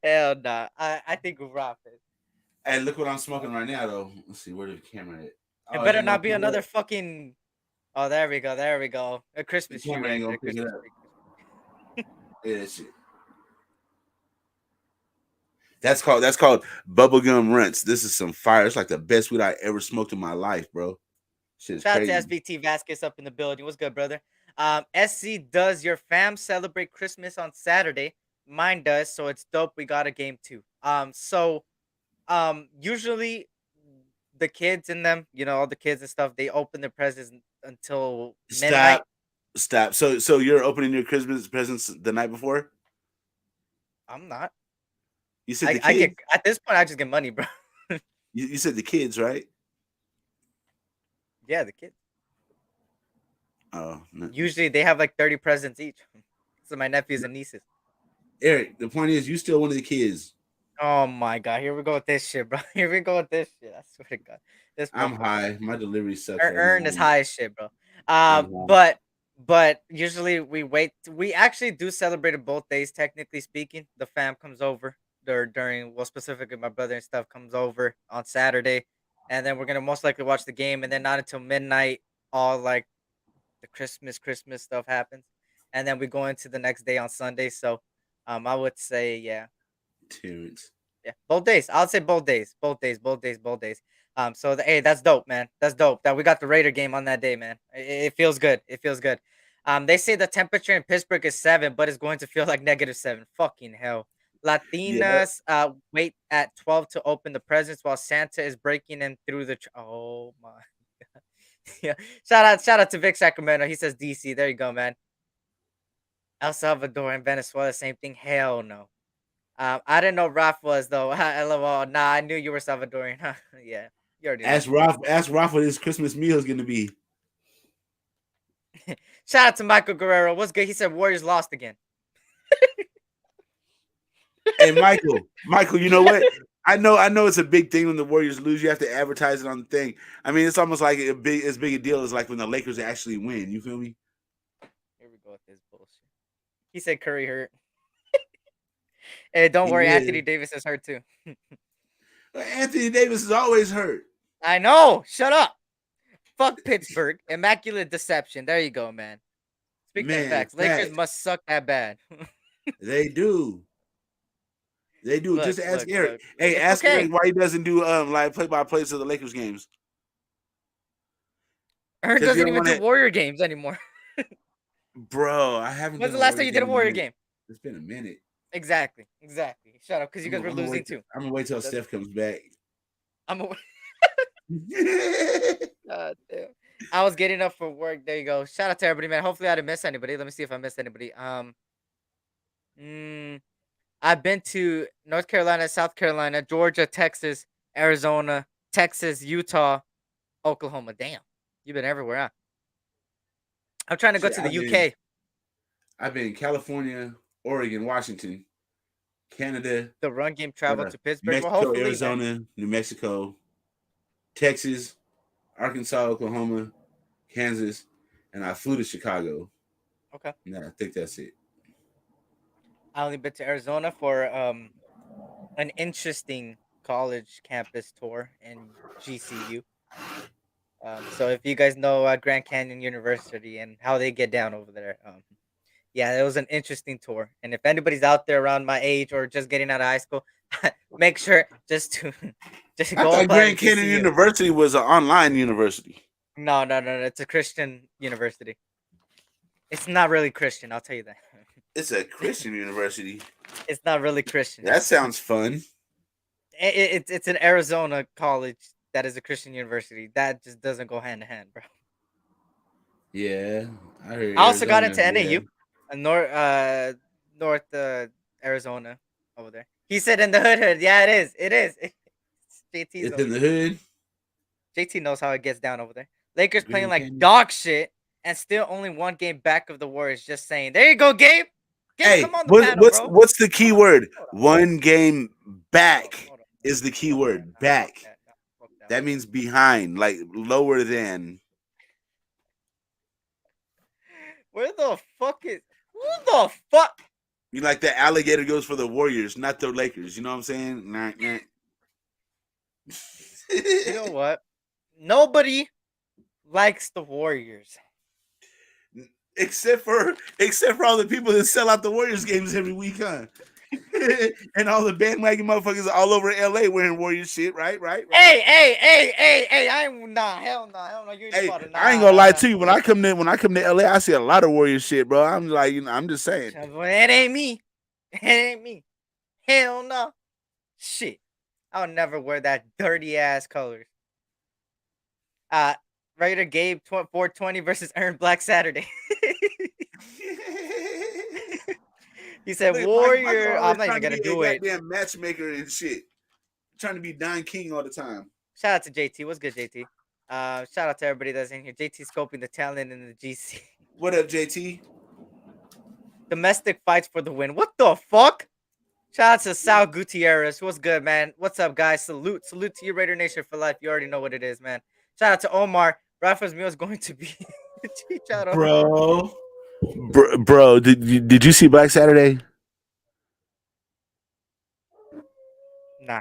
Hell nah. I think Rap is. Hey, look what I'm smoking right now, though. Let's see, where the camera at? It Oh, it better ain't gonna not be pick it another up. fucking. Oh, there we go. There we go. A The Christmas tree camera ain't right gonna there. pick it Christmas up. tree. Yeah, that shit. That's called bubblegum rinse. This is some fire. It's like the best weed I ever smoked in my life, bro. Shit is Shout out to crazy. SVT Vasquez up in the building. What's good, brother? SC, does your fam celebrate Christmas on Saturday? Mine does, so it's dope. We got a game too. Usually the kids in them, all the kids and stuff, they open their presents until midnight. Stop. So you're opening your Christmas presents the night before? I'm not. You said the I kids. get at this point. I just get money, bro. You said the kids, right? Yeah, the kids. Oh, no. Usually they have like 30 presents each. So my nephews and nieces. Eric, the point is, you still one of the kids. Oh my god, here we go with this shit, bro. Here we go with this shit. I swear to God, this I'm motherfucker. high. My delivery sucks right Earn is now. high as shit, bro. I'm high. But usually we wait. We actually do celebrate it both days. Technically speaking, the fam comes over specifically my brother and stuff comes over on Saturday, and then we're gonna most likely watch the game, and then not until midnight, all like the Christmas stuff happens, and then we go into the next day on Sunday. So, I would say yeah, Terrence. yeah, both days. I'll say both days, both days, both days, both days. So hey, that's dope, man. That's dope. That we got the Raider game on that day, man. It feels good. It feels good. They say the temperature in Pittsburgh is 7, but it's going to feel like -7. Fucking hell. Yeah. Latinas wait at 12 to open the presents while Santa is breaking in through the. Oh my. Yeah. Shout out to Vic Sacramento. He says DC. There you go, man. El Salvador and Venezuela, same thing. Hell no. I didn't know Raf was though. LOL. Nah, I knew you were Salvadorian. Huh? Yeah, you already know. Ask Ralph what his Christmas meal is gonna be. Shout out to Michael Guerrero. What's good? He said Warriors lost again. Hey, Michael, you know what? I know it's a big thing when the Warriors lose. You have to advertise it on the thing. I mean, it's almost like as big a deal as like when the Lakers actually win. You feel me? Here we go with this bullshit. He said Curry hurt. Hey, don't He worry, is. Anthony Davis is hurt too. Anthony Davis is always hurt. I know. Shut up. Fuck Pittsburgh. Immaculate deception. There you go, man. Speaking of Man, facts, Lakers facts. must suck that bad. They do. They do. Just ask Eric. Look. Hey, It's ask okay. Eric why he doesn't do like play by plays of the Lakers games. Ern 'Cause you doesn't don't even do wanna- Warrior games anymore. Bro, I haven't When's done the a last time Warrior you game did a in Warrior minute. game? It's been a minute. Exactly. Shut up, because you guys were I'm gonna losing wait, too. I'm gonna wait till That's- Steph comes back. I'm a. God damn. I was getting up for work. There you go. Shout out to everybody, man. Hopefully, I didn't miss anybody. Let me see if I missed anybody. I've been to North Carolina, South Carolina, Georgia, Texas, Arizona, Texas, Utah, Oklahoma. Damn, you've been everywhere, huh? I'm trying to go Shit, to the UK. I've been in California, Oregon, Washington, Canada, The run game travel to Pittsburgh. Well, Mexico, hopefully, man. Arizona, New Mexico, Texas, Arkansas, Oklahoma, Kansas, and I flew to Chicago. Okay. Yeah, I think that's it. I only been to Arizona for an interesting college campus tour in GCU. So if you guys know Grand Canyon University and how they get down over there, yeah, it was an interesting tour. And if anybody's out there around my age or just getting out of high school, make sure just to just I go thought apply Grand to Canyon GCU. University was an online university. No, it's a Christian university. It's not really Christian, I'll tell you that. It's a Christian university. It's not really Christian. That sounds fun. It's an Arizona college that is a Christian university. That just doesn't go hand in hand, bro. Yeah, I heard. I also got into Arizona, NAU, yeah. North Arizona over there. He said in the hood. Yeah, it is. It is. JT's It's in the hood. JT knows how it gets down over there. Lakers playing Grand like Canyon. dog shit and still only one game back of the Warriors. Just saying. There you go, Gabe. Gabe, Hey, come on the panel, bro. what's the key word? One game back Hold on. is the key No, word. no, Back. fuck that. No, fuck that. That means behind, like lower than. Where the fuck is? Who the fuck? You like the alligator goes for the Warriors, not the Lakers. You know what I'm saying? Nah. You know what? Nobody likes the Warriors. except for all the people that sell out the Warriors games every week, huh? And all the bandwagon motherfuckers all over LA wearing Warriors shit, right? Hey! I ain't hell no. You Hey, about to, I ain't gonna lie to you. When I come to LA, I see a lot of Warriors shit, bro. I'm like, I'm just saying. It ain't me. It ain't me. Hell no. Shit. I'll never wear that dirty ass colors. Raider Gabe 420 versus Earn Black Saturday. He said Look, Warrior. Michael I'm not always even trying gonna to be do a it. goddamn matchmaker and shit. Trying to be Don King all the time. Shout out to JT. What's good, JT? Shout out to everybody that's in here. JT scoping the talent in the GC. What up, JT? Domestic fights for the win. What the fuck? Shout out to Sal Gutierrez. What's good, man? What's up, guys? Salute to you, Raider Nation for life. You already know what it is, man. Shout out to Omar. Rafa's meal is going to be Bro, did you see Black Saturday? Nah,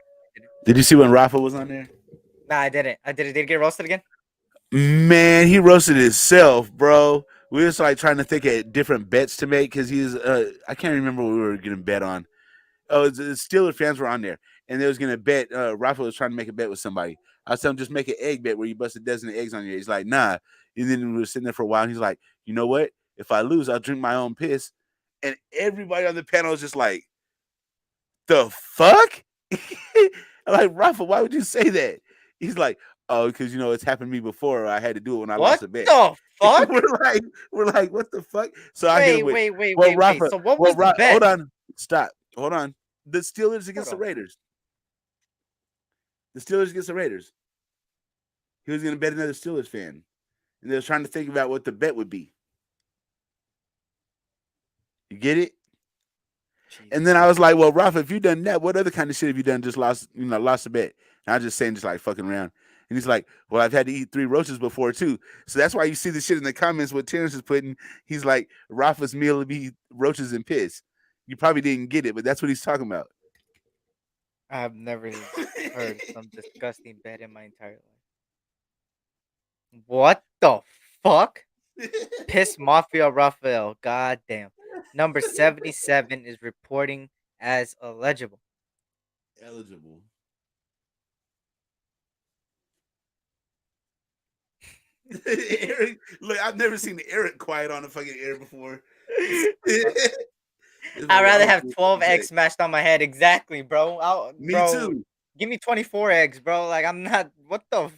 Did you see when Rafa was on there? I didn't. Did it get roasted again? Man, he roasted himself, bro. we was like trying to think of different bets to make because he's I can't remember what we were gonna bet on. Oh, the Steelers fans were on there, and they was gonna bet. Rafa was trying to make a bet with somebody. I was telling him just make an egg bet where you bust a dozen eggs on your. He's like, nah. And then we were sitting there for a while. And he's like, you know what? If I lose, I'll drink my own piss. And everybody on the panel was just like, the fuck? I'm like, Rafa, why would you say that? He's like, oh, because it's happened to me before. I had to do it when I What lost a bet. the fuck? we're like, what the fuck? So I hit Wait, him with, wait, wait, well, wait, wait. Rafa, So what well, was the bet? hold on, stop, hold on. The Steelers against the Hold on. Raiders. The Steelers against the Raiders. He was gonna bet another Steelers fan, and they was trying to think about what the bet would be. You get it? And then I was like, well, Rafa, if you done that, what other kind of shit have you done? Just lost a bet. And I was just saying, just like fucking around. And he's like, well, I've had to eat 3 roaches before too. So that's why you see the shit in the comments what Terrence is putting. He's like, Rafa's meal would be roaches and piss. You probably didn't get it, but that's what he's talking about. I've never heard some disgusting bet in my entire life. What the fuck? Piss Mafia Raphael. God damn. Number 77 is reporting as illegible. Eligible. Eric, look, I've never seen Eric quiet on the fucking air before. I'd rather have 12 eggs smashed on my head. Exactly, bro. Me bro, too. give me 24 eggs, bro. Like, I'm not. What the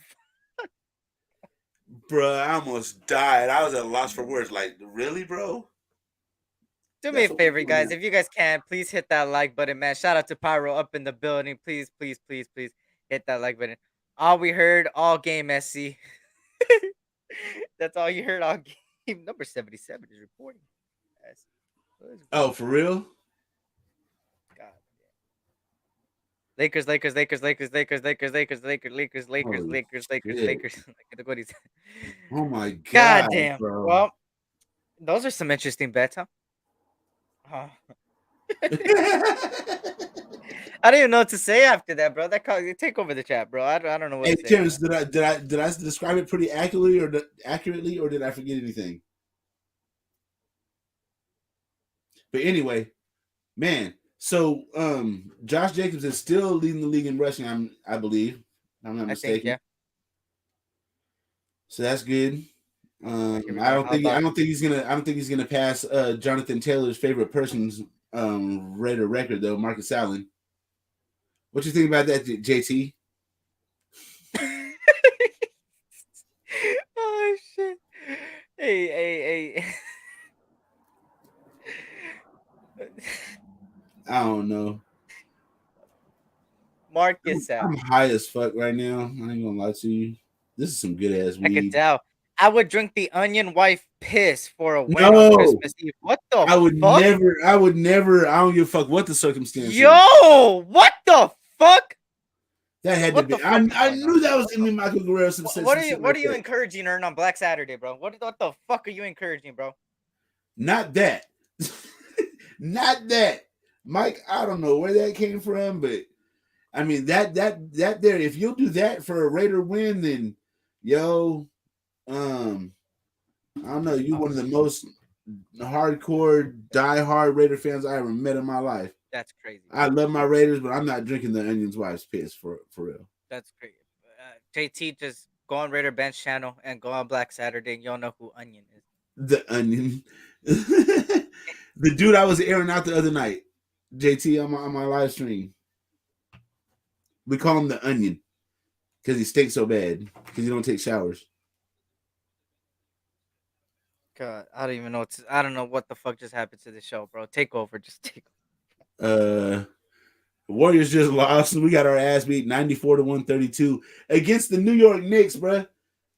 Bruh, I almost died. I was at a loss for words. Like, really, bro? Do me a That's what we're favor, doing guys. now. If you guys can, please hit that like button, man. Shout out to Pyro up in the building. Please, please, please, please hit that like button. All we heard all game, SC. That's all you heard all game. Number 77 is reporting. Oh, for real? God. Lakers, Lakers, Lakers, Lakers, Lakers, Lakers, Lakers, Lakers, Lakers, Lakers, Holy Lakers, Lakers, shit. Lakers. Look what he's. Oh my god. God damn. Bro. Well, those are some interesting bets, huh? Oh. I don't even know what to say after that, bro. Take over the chat, bro. I don't know what Hey, to say. Terrence, did I describe it pretty accurately, or did I forget anything? But anyway, man. So Josh Jacobs is still leading the league in rushing. I believe. If I'm not mistaken. Think, yeah. So that's good. I Here we don't go. think he's gonna pass Jonathan Taylor's favorite person's Raider record though, Marcus Allen. What you think about that, JT? Oh shit! Hey. I don't know. Marcus I'm Allen. high as fuck right now. I ain't gonna lie to you. This is some good ass I could weed. tell. I would drink the onion wife piss for a win No. on Christmas Eve. What the I would fuck? never. I don't give a fuck what the circumstances. Yo, what the fuck? That had What to be. the fuck is I going knew on? that was gonna be Michael Guerrero. What are you encouraging her on Black Saturday, bro? What the fuck are you encouraging, bro? Not that. Not that. Mike, I don't know where that came from, but I mean that there. If you'll do that for a Raider win, then I don't know. You're one of the most hardcore, die-hard Raider fans I ever met in my life. That's crazy. I love my Raiders, but I'm not drinking the Onion's wife's piss for real. That's crazy. JT, just go on Raider Bench channel and go on Black Saturday, and you'll know who Onion is. The Onion, the dude I was airing out the other night, JT on my live stream. We call him the Onion because he stinks so bad because he don't take showers. God, I don't even know. I don't know what the fuck just happened to the show, bro. Take over. Just take over. Warriors just lost. We got our ass beat 94-132 against the New York Knicks, bro.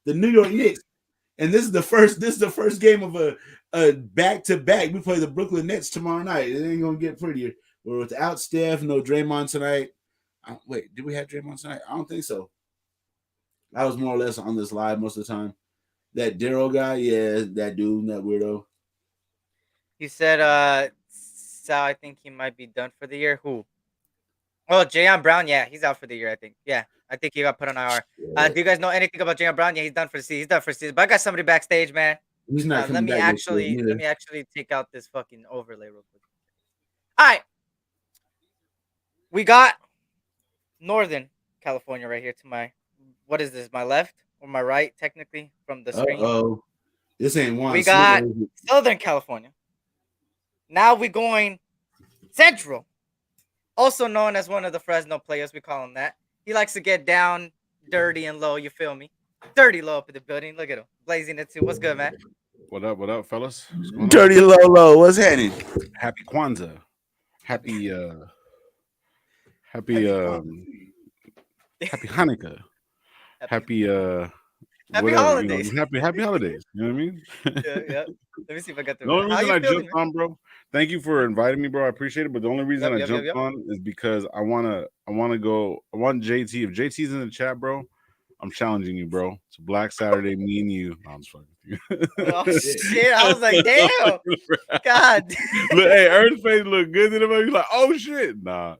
The New York Knicks. And this is the first game of a back-to-back. We play the Brooklyn Nets tomorrow night. It ain't gonna get prettier. We're without Steph, no Draymond tonight. Wait, did we have Draymond tonight? I don't think so. I was more or less on this live most of the time. That Daryl guy, yeah, that dude, that weirdo. He said, Sal, I think he might be done for the year. Who? Oh, Jayon Brown, yeah, he's out for the year, I think. Yeah, I think he got put on IR. Do you guys know anything about Jayon Brown? Yeah, he's done for the season. But I got somebody backstage, man. He's not Let coming me back next year actually neither. take out this fucking overlay real quick. All right, we got Northern California right here to my, what is this? My left or my right, technically, from the screen. Uh-oh. This ain't Juan We Smith. got Southern California. Now we're going Central, also known as one of the Fresno players. We call him that. He likes to get down, dirty and low. You feel me? Dirty low up in the building. Look at him, blazing it too. What's good, man? What up, fellas? What's going on? Dirty Lolo. What's happening? Happy Kwanzaa. Happy Happy happy Hanukkah. Happy Happy whatever, you know, holidays. happy holidays. You know what I mean? Yeah. Let me see if I got the The only How reason you I feeling, jumped man? on, bro. Thank you for inviting me, bro. I appreciate it. But the only reason I jumped Yep. on is because I want JT. If JT's in the chat, bro, I'm challenging you, bro. It's a Black Saturday, me and you. No, I'm just fucking with you. Oh shit! I was like, damn. God. Look, hey, Earth's face look good to him. He's like, oh shit, nah.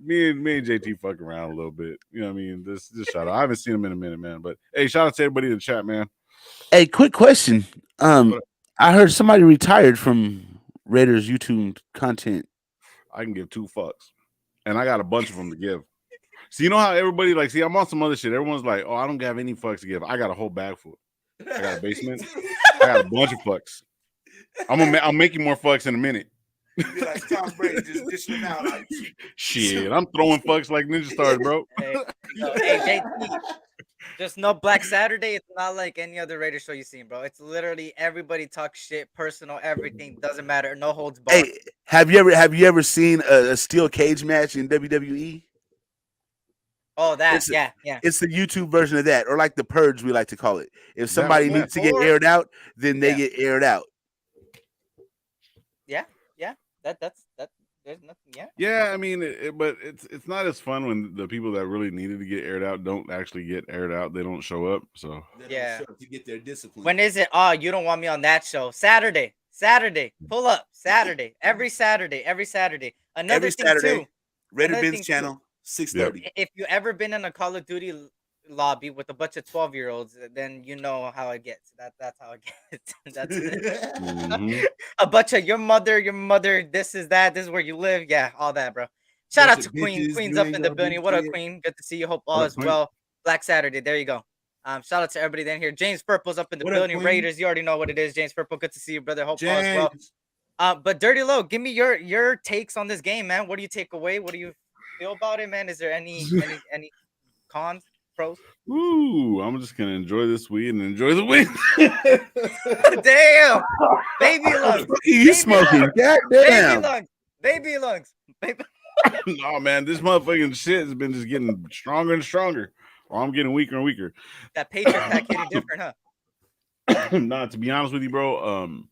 Me and JT fuck around a little bit. You know what I mean? This shout out. I haven't seen him in a minute, man. But hey, shout out to everybody in the chat, man. Hey, quick question. What- I heard somebody retired from Raiders YouTube content. I can give two fucks, and I got a bunch of them to give. So you know how everybody like, see, I'm on some other shit. Everyone's like, oh, I don't have any fucks to give. I got a whole bag full. I got a basement. I got a bunch of fucks. I'm making more fucks in a minute. Be like Tom Brady, just dishing them out. Like, Shit, I'm throwing fucks like Ninja Stars, bro. Hey, JT. Just no Black Saturday. It's not like any other Raider show you've seen, bro. It's literally everybody talks shit, personal, everything doesn't matter. No holds barred. hey, have you ever seen a steel cage match in WWE? Oh, that It's yeah. It's the YouTube version of that, or like the purge, we like to call it. If Is that somebody what needs to get Or- aired out, then they Yeah. get aired out. Yeah. That's there's nothing. Yeah. Yeah, I mean, but it's not as fun when the people that really needed to get aired out don't actually get aired out. They don't show up. So Yeah. To get their discipline. When is it? Oh, you don't want me on that show. Saturday. Pull up. Saturday. Every Saturday. Another Every thing Saturday, too. Raider another Ben's thing, too. channel, 6:30. If you ever been in a Call of Duty lobby with a bunch of 12-year-olds, then you know how it gets. That's how it gets. That's mhm. a bunch of your mother. This is where you live. Yeah, all that, bro. Shout out Bunch to of Queen. bitches, Queen's you up ain't in the gonna building. do What up, shit. Queen? Good to see you. Hope all What up, is Queen? well. Black Saturday. There you go. Shout out to everybody then here. James Purple's up in the What up, building. Queen? Raiders, you already know what it is. James Purple, good to see you, brother. Hope all is well. James. But Dirty Low, give me your takes on this game, man. What do you take away? What do you feel about it, man? Is there any cons, pros? Ooh, I'm just gonna enjoy this weed and enjoy the win. Damn, baby lungs, You baby smoking? lungs, God baby damn. lungs, baby lungs. Baby. No, man, this motherfucking shit has been just getting stronger and stronger. Or I'm getting weaker and weaker. That Patriot pack hitting different, huh? Nah, to be honest with you, bro.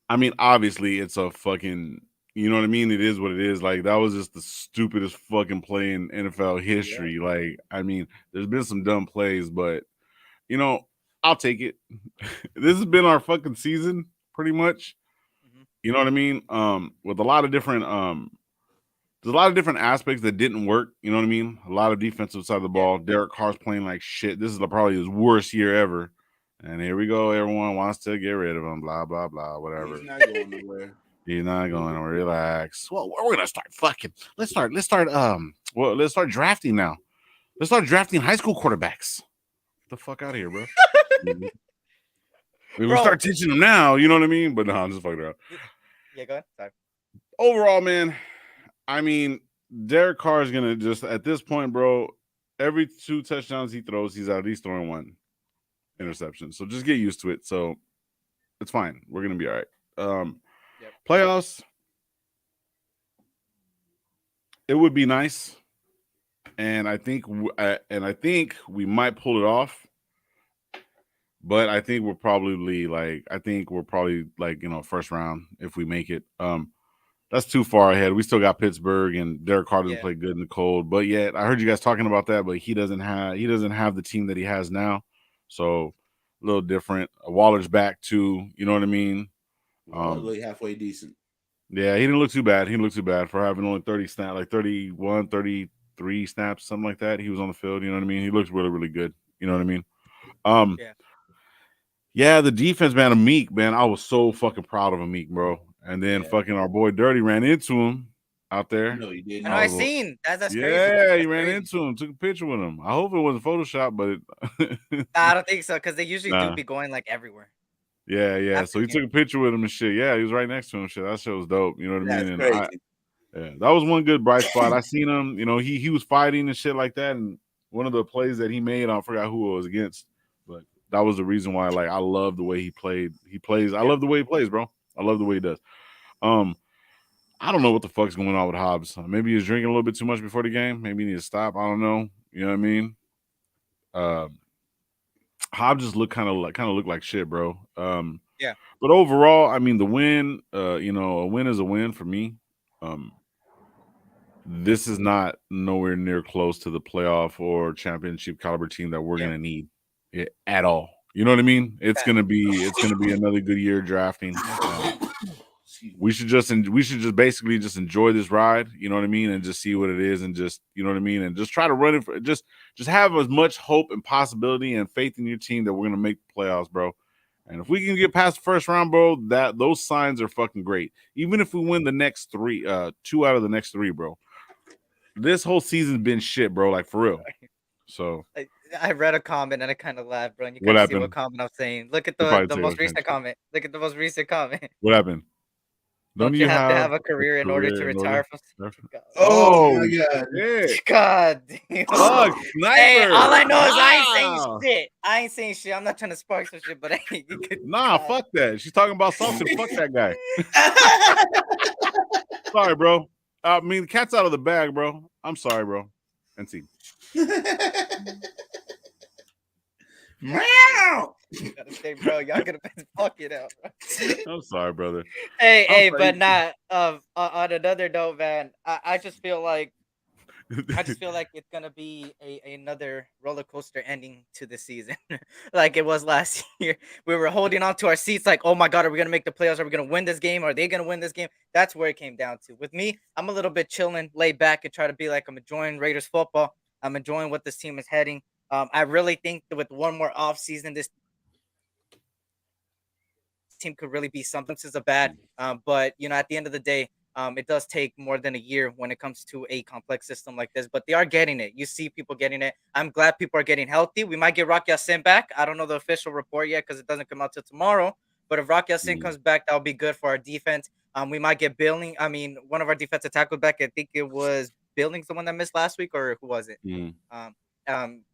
I mean, obviously, it's a fucking. You know what I mean? It is what it is. Like, that was just the stupidest fucking play in NFL history. Yeah. Like, I mean, there's been some dumb plays, but, you know, I'll take it. This has been our fucking season, pretty much. Mm-hmm. You know what I mean? With a lot of different, there's a lot of different aspects that didn't work. You know what I mean? A lot of defensive side of the ball. Yeah. Derek Carr's playing like shit. This is probably his worst year ever. And here we go. Everyone wants to get rid of him. Blah, blah, blah, whatever. He's not going nowhere. He's not going to relax. Well, we're gonna start fucking. Let's start drafting now. Let's start drafting high school quarterbacks. Get the fuck out of here, bro. We start teaching them now. You know what I mean? But no, I'm just fucking around. Yeah, go ahead. Sorry. Overall, man, I mean, Derek Carr is gonna just at this point, bro. Every 2 touchdowns he throws, he's at least throwing 1 interception. So just get used to it. So it's fine. We're gonna be all right. Playoffs, it would be nice, and I think we might pull it off. But I think we're probably like first round if we make it. That's too far ahead. We still got Pittsburgh, and Derek Carr doesn't play good in the cold. But yet, I heard you guys talking about that. But he doesn't have the team that he has now, so a little different. Waller's back too. You know what I mean? Look halfway decent. Yeah, he didn't look too bad. He didn't look too bad for having only 30 snaps, like 31, 33 snaps, something like that. He was on the field. You know what I mean? He looks really, really good. You know what I mean? Yeah, the defense, man, of Meek, man. I was so fucking proud of Meek, bro. And then Yeah. fucking our boy Dirty ran into him out there. No, he didn't. I know I I was like, seen that's crazy. yeah, he That's ran crazy. into him, took a picture with him. I hope it wasn't Photoshop, but Nah, I don't think so because they usually do nah. be going like everywhere Yeah. after So he the game. took a picture with him and shit. Yeah, he was right next to him. Shit, that shit was dope. You know what I mean? That's And crazy. yeah, that was one good bright spot. I seen him. You know, he was fighting and shit like that. And one of the plays that he made, I forgot who it was against, but that was the reason why. Like, I love the way he played. He plays. I love the way he plays, bro. I love the way he does. Um, I don't know what the fuck's going on with Hobbs. Maybe he's drinking a little bit too much before the game. Maybe he need to stop. I don't know. You know what I mean? Uh, Hobbs just looked like shit, bro. Yeah. But overall, I mean, the win. You know, a win is a win for me. Um, this is not nowhere near close to the playoff or championship caliber team that we're Yeah. gonna need at all. You know what I mean? It's Fact. gonna be another good year drafting. We should just basically just enjoy this ride. You know what I mean, and just see what it is, and just you know what I mean, and just try to run it for just have as much hope and possibility and faith in your team that we're gonna make the playoffs, bro. And if we can get past the first round, bro, that those signs are fucking great. Even if we win the next three, 2 out of the next 3, bro. This whole season's been shit, bro. Like for real. So I read a comment and I kind of laughed, bro. And you what kind of see what happened? comment I'm saying. Look at You'll probably the say most what kind of recent shit. comment. Look at the most recent comment. What happened? Don't Don't you you have to have have a career in order to in retire from? God, Oh Oh my god. shit! God damn. Fuck, Hey, sniper! all I know is I ain't saying Wow. shit. I ain't saying shit. I'm not trying to spark some shit, but hey, you could. Nah, God. fuck that. She's talking about something. Fuck that guy. Sorry, bro. I mean, the cat's out of the bag, bro. I'm sorry, bro. And see. Meow. Gotta say, bro, y'all gonna fuck it out. I'm sorry, brother. Hey, I'm but not on another note, man. I just feel like sorry. it's gonna be another roller coaster ending to the season, like it was last year. We were holding on to our seats, like, oh my god, are we gonna make the playoffs? Are we gonna win this game? Are they gonna win this game? That's where it came down to. With me, I'm a little bit chilling, laid back, and try to be like I'm enjoying Raiders football. I'm enjoying what this team is heading. I really think that with one more off season, this team could really be something. This is a bad, but at the end of the day, it does take more than a year when it comes to a complex system like this. But they are getting it. You see people getting it. I'm glad people are getting healthy. We might get Rocky Sin back. I don't know the official report yet because it doesn't come out till tomorrow. But if Rocky Sin comes back, that'll be good for our defense. We might get Billing. I mean, one of our defensive tackles back. I think it was Billings, the one that missed last week, or who was it?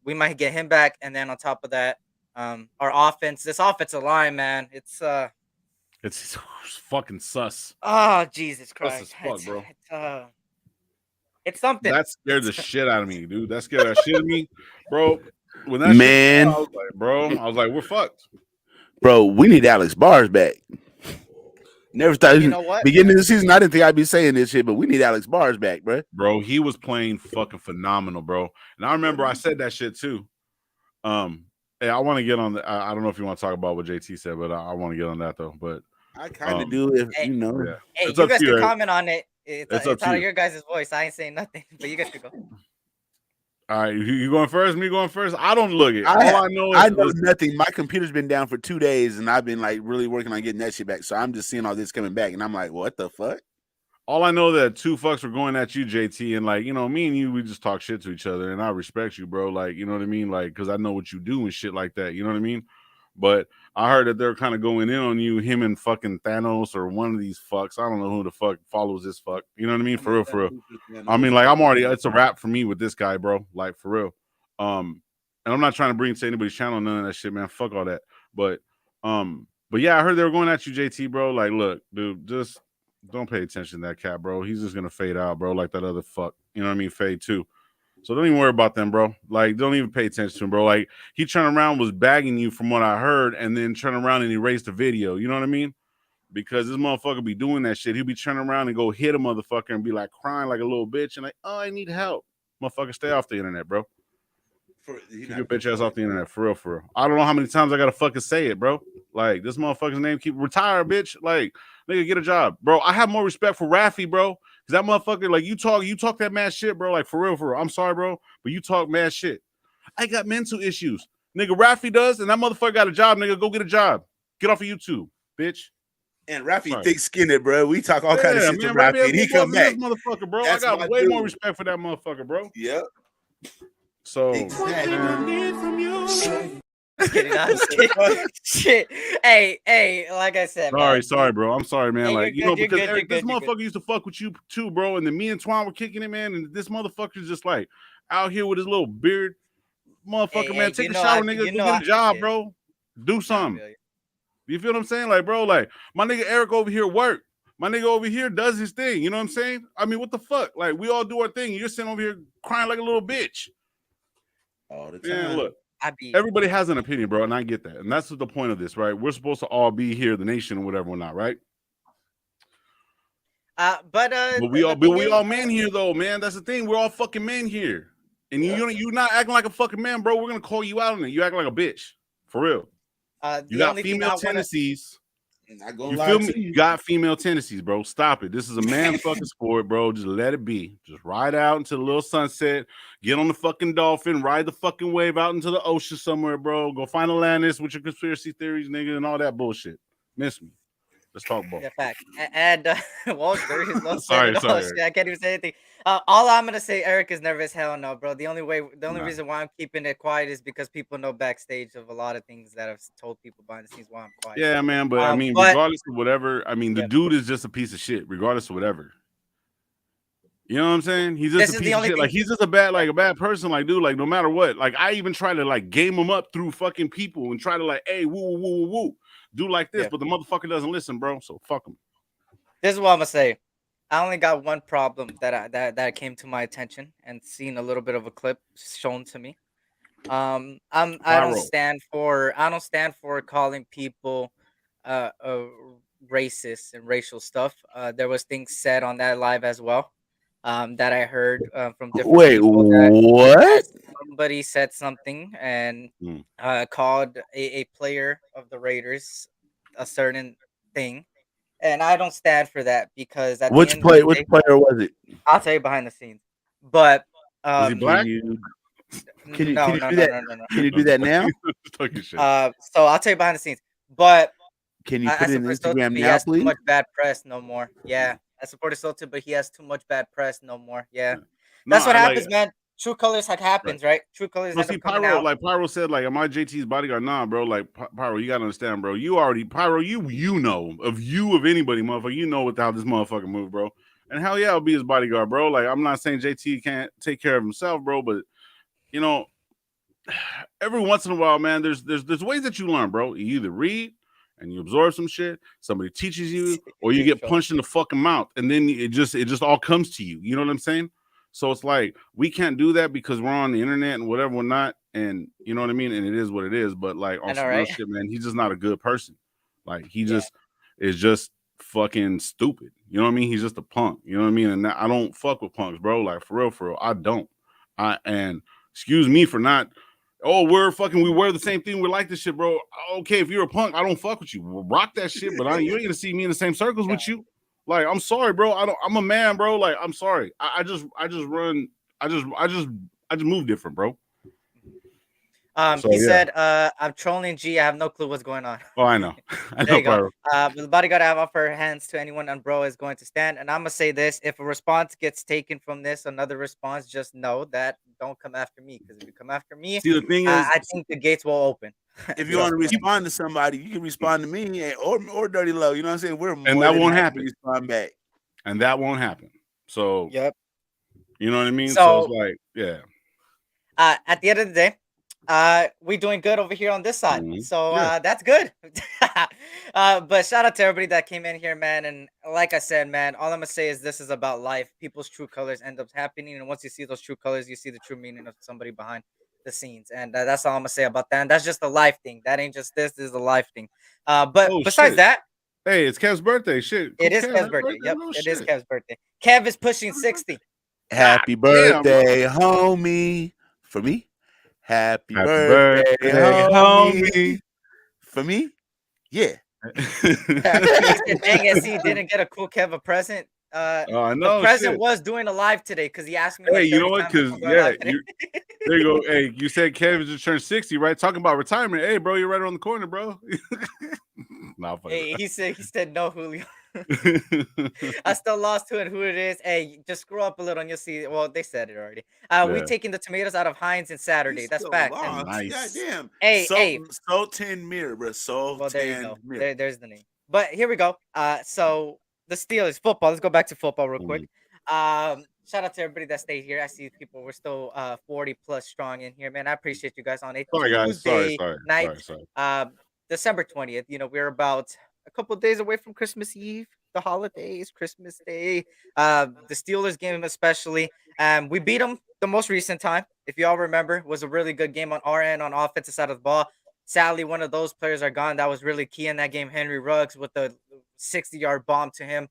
We might get him back, and then on top of that, our offense, this offensive line, man, It's fucking sus. oh Jesus Sus Christ, as fuck, bro. it's something. That scared the shit out of me, dude. That scared that shit out of me, bro. When that Man. shit, I was like, we're fucked. Bro, we need Alex Bars back. Never thought. You know what? Beginning of the season, I didn't think I'd be saying this shit, but we need Alex Bars back, bro. Bro, he was playing fucking phenomenal, bro. And I remember I said that shit too. Hey, I want to get on the. I don't know if you want to talk about what JT said, but I want to get on that though. But I kind of do, if Hey, you know. yeah, Hey, it's you up guys to you, can right? comment on it. It's It's up to out you. of your guys' voice. I ain't saying nothing, but you guys can go. All right, you going first? Me going first? I don't look it. I All I know I is know listen, nothing. My computer's been down for 2 days, and I've been like really working on getting that shit back. So I'm just seeing all this coming back, and I'm like, what the fuck? all I know that 2 fucks were going at you, JT, and like me and you, we just talk shit to each other, and I respect you, bro. Like, you know what I mean? Like, because I know what you do and shit like that. You know what I mean? But I heard that they're kind of going in on you, him and fucking Thanos or one of these fucks. I don't know who the fuck follows this fuck. You know what I mean? For real, for real. I mean, like, it's a wrap for me with this guy, bro. Like, for real. And I'm not trying to bring to anybody's channel none of that shit, man. Fuck all that. But yeah, I heard they were going at you, JT, bro. Like, look, dude, just don't pay attention to that cat, bro. He's just gonna fade out, bro, like that other fuck. You know what I mean? Fade too. So don't even worry about them, bro. Like, don't even pay attention to him, bro. Like, he turned around, was bagging you from what I heard, and then turned around and erased the video. You know what I mean? Because this motherfucker be doing that shit. He'll be turning around and go hit a motherfucker and be like crying like a little bitch and like, oh, I need help. Motherfucker, stay off the internet, bro. Keep your bitch ass off the internet, for real, for real. I don't know how many times I gotta fucking say it, bro. Like, this motherfucker's name keep retire, bitch. Like, nigga, get a job, bro. I have more respect for Raffy, bro. Cause that motherfucker, like, you talk that mad shit, bro. Like, for real, for real. I'm sorry, bro, but you talk mad shit. I got mental issues. Nigga, Rafi does, and that motherfucker got a job, nigga. Go get a job. Get off of YouTube, bitch. And Rafi Sorry. thick-skinned, bro. We talk all kind of shit to man, Rafi, and he has more come love back. than this motherfucker, bro. That's I got my way dude. more respect for that motherfucker, bro. Yep. So, Exactly. Just kidding. I'm just kidding. Shit. Hey, like I said, man. sorry, bro. I'm sorry, man. Hey, Like, you're good, because you're Eric, good, this you're good. motherfucker used to fuck with you too, bro. And then me and Twan were kicking it, man. And this motherfucker's just like out here with his little beard. Motherfucker, Hey, man, take a know shower, I- nigga. you Go know get I a can job, shit. bro. Do Nah, I something. feel you. You feel what I'm saying? Like, bro, like my nigga Eric over here work. My nigga over here does his thing. You know what I'm saying? I mean, what the fuck? Like, we all do our thing. You're sitting over here crying like a little bitch. All the Man, time. look, I be. everybody has an opinion, bro, and I get that. And that's the point of this, right? We're supposed to all be here, the nation, or whatever, or not, right? But we the thing all is, men here, though, man. That's the thing. We're all fucking men here, and you're not acting like a fucking man, bro. We're gonna call you out on it. You act like a bitch, for real. You the got only thing female I want to. tendencies. Not gonna You lie feel to me? you. You got female tendencies, bro. Stop it. This is a man fucking sport, bro. Just let it be. Just ride out into the little sunset. Get on the fucking dolphin. Ride the fucking wave out into the ocean somewhere, bro. Go find Atlantis with your conspiracy theories, nigga, and all that bullshit. Miss me. Let's talk ball. Yeah, fact. And well, there is no Sorry, shit. sorry. I can't even say anything. All I'm gonna say, Eric is nervous. Hell no, bro. The only Nah. reason why I'm keeping it quiet is because people know backstage of a lot of things that I've told people behind the scenes why I'm quiet. Yeah, man, but I mean, but- regardless of whatever, I mean, the Yeah. dude is just a piece of shit, regardless of whatever. You know what I'm saying? He's This just a is the piece of only shit. Like thing- he's just a bad person. Like, dude, like no matter what. Like I even try to like game him up through fucking people and try to like, hey, woo, do like this, Yeah. but the motherfucker doesn't listen, bro. So fuck him. This is what I'm gonna say. I only got one problem that came to my attention and seen a little bit of a clip shown to me. I don't Viral. stand for calling people racist and racial stuff. There was things said on that live as well. That I heard from different Wait, people that what? somebody said something and Hmm. called a player of the Raiders a certain thing. And I don't stand for that because at the Which end of the day, player was it? I'll tell you behind the scenes. But Was he black? Can you no, do no, that? no. Can you do that now? Talking shit. So I'll tell you behind the scenes. But Can you I put it in support Soto, Instagram but he now, has too please? much bad press no more. Yeah, I supported Soto, but he has too much bad press no more. Yeah, that's what happens, man. True colors happens, right? True colors No, end see, up coming Pyro, out. like Pyro said, like, am I JT's bodyguard? Nah, bro. Like, Pyro, you gotta understand, bro. You already, Pyro, you know of anybody, motherfucker. You know how this motherfucker move, bro. And hell yeah, I'll be his bodyguard, bro. Like, I'm not saying JT can't take care of himself, bro, but you know, every once in a while, man, there's ways that you learn, bro. You either read and you absorb some shit, somebody teaches you, or you get punched in the fucking mouth, and then it just all comes to you. You know what I'm saying? So it's like we can't do that because we're on the internet and whatever we're not, and you know what I mean. And it is what it is. But like on some real shit, man, he's just not a good person. Like he just is just fucking stupid. You know what I mean? He's just a punk. You know what I mean? And I don't fuck with punks, bro. Like for real, I don't. And excuse me for not. Oh, we wear the same thing. We like this shit, bro. Okay, if you're a punk, I don't fuck with you. Rock that shit, but you ain't gonna see me in the same circles with you. Like, I'm sorry, bro. I'm a man, bro. Like, I'm sorry. I just move different, bro. He said, I'm trolling G. I have no clue what's going on. Oh, I know. There you go. The bodyguard have offer hands to anyone and bro is going to stand. And I'm gonna say this: if a response gets taken from this, another response, just know that don't come after me. Because if you come after me, see, the thing is, I think the gates will open. If you want to respond to somebody, you can respond to me or Dirty Low. You know what I'm saying? We're more and that than won't happy happen. to respond back. And that won't happen. So, Yep. You know what I mean? So it's like, yeah. At the end of the day, we doing good over here on this side. So that's good. But shout out to everybody that came in here, man. And like I said, man, all I'm gonna say is this is about life. People's true colors end up happening, and once you see those true colors, you see the true meaning of somebody behind the scenes. And that's all I'm gonna say about that. And that's just a life thing. That ain't just this. This is a life thing. But besides that, hey, it's Kev's birthday. Shit, it is Kev's birthday. Yep, it is Kev's birthday. Kev is pushing 60. Happy birthday, homie. For me? Happy birthday, homie. For me? Yeah. He said, dang it, he didn't get a cool Kev a present. I The know, president shit. was doing a live today because he asked me Hey, like you know 30 what? times if Because I'm going live today. there you go. Hey, you said Kev just turned 60, right? Talking about retirement. Hey, bro, you're right around the corner, bro. Nah, Hey, he said no, Julio. fuck I still lost to it. Who it is? Hey, just scroll up a little and you'll see. Well, they said it already. We Yeah, taking the tomatoes out of Heinz and You Saturday. That's still facts. And lost. nice. Goddamn. hey, Sultan Mir, bro. well, there you Sultan go. Mir. There's the name. But here we go. So the Steelers football. Let's go back to football real quick. Mm. Shout out to everybody that stayed here. I see people. We're still 40 plus strong in here, man. I appreciate you guys on a Sorry, guys. Tuesday Sorry. night, December 20th. You know, we're about a couple days away from Christmas Eve, the holidays, Christmas Day. The Steelers game especially. We beat them the most recent time. If you all remember, it was a really good game on our end on offensive side of the ball. Sadly, one of those players are gone. That was really key in that game. Henry Ruggs with the 60-yard bomb to him.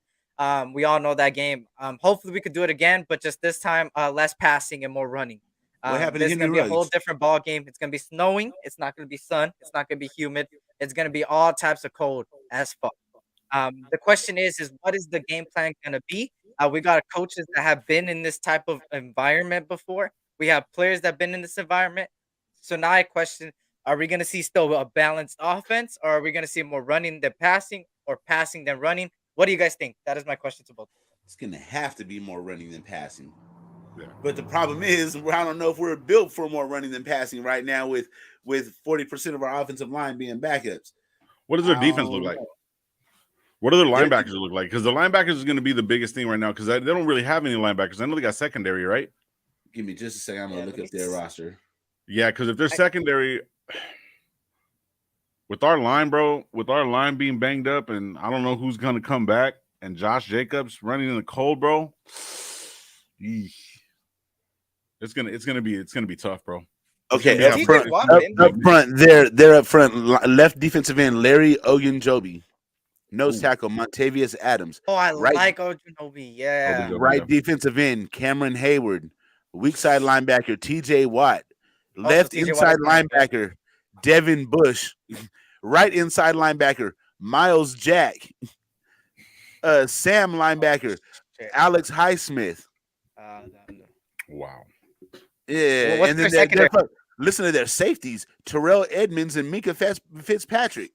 We all know that game. Hopefully, we could do it again, but just this time, less passing and more running. What happened to This is Henry gonna be a whole Ruggs? different ball game. It's gonna be snowing. It's not gonna be sun. It's not gonna be humid. It's gonna be all types of cold as fuck. The question is what is the game plan gonna be? We got coaches that have been in this type of environment before. We have players that have been in this environment. So now I question: are we gonna see still a balanced offense, or are we gonna see more running than passing, or passing than running? What do you guys think? That is my question to both. It's gonna have to be more running than passing. Yeah. But the problem is, I don't know if we're built for more running than passing right now with 40% of our offensive line being backups. What does their defense look like? What do their linebackers look like? Because the linebackers is going to be the biggest thing right now because they don't really have any linebackers. I know they got secondary, right? Give me just a second. I'm gonna look up their roster. Yeah, because if they're secondary, with our line, bro, with our line being banged up, and I don't know who's going to come back, and Josh Jacobs running in the cold, bro. Eesh. It's gonna be tough, bro. Okay, up front, up front, they're up front. Left defensive end Larry Ogunjobi. Nose tackle Montavious Adams. Oh, I like Ojunobi. Yeah. Right defensive end Cameron Hayward. Weak side linebacker TJ Watt. Left inside linebacker Devin Bush. Right inside linebacker Miles Jack. Sam linebacker Alex Highsmith. Wow. Yeah, well, and then listen to their safeties: Terrell Edmonds and Mika Fitzpatrick.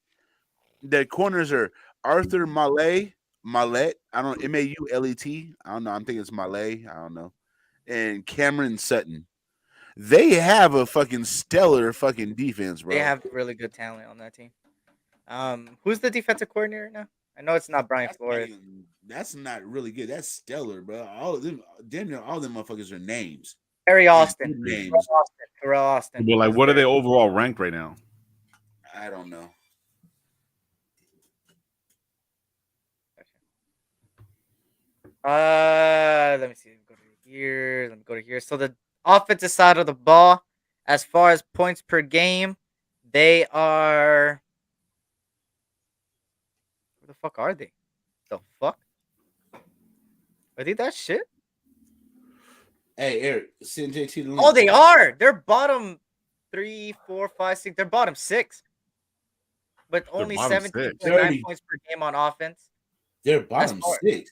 Their corners are Arthur Mallet. I don't know, Maulet. I don't know. I'm thinking it's Mallet. I don't know. And Cameron Sutton. They have a fucking stellar fucking defense, bro. They have really good talent on that team. Who's the defensive coordinator now? I know it's not Brian Flores. That's not really good. That's stellar, bro. All of them, damn near all of them motherfuckers are names. Terry Austin. Names. Terrell Austin. Well, like, what are they overall ranked right now? I don't know. Let me see. Let me go to here. So the offensive side of the ball, as far as points per game, they are. Where the fuck are they? The fuck? Are they that shit? Hey, Eric, send JT the link. Oh, they are. They're bottom 3, 4, 5, 6. They're bottom 6. But only 17.9 points per game on offense. They're bottom 6.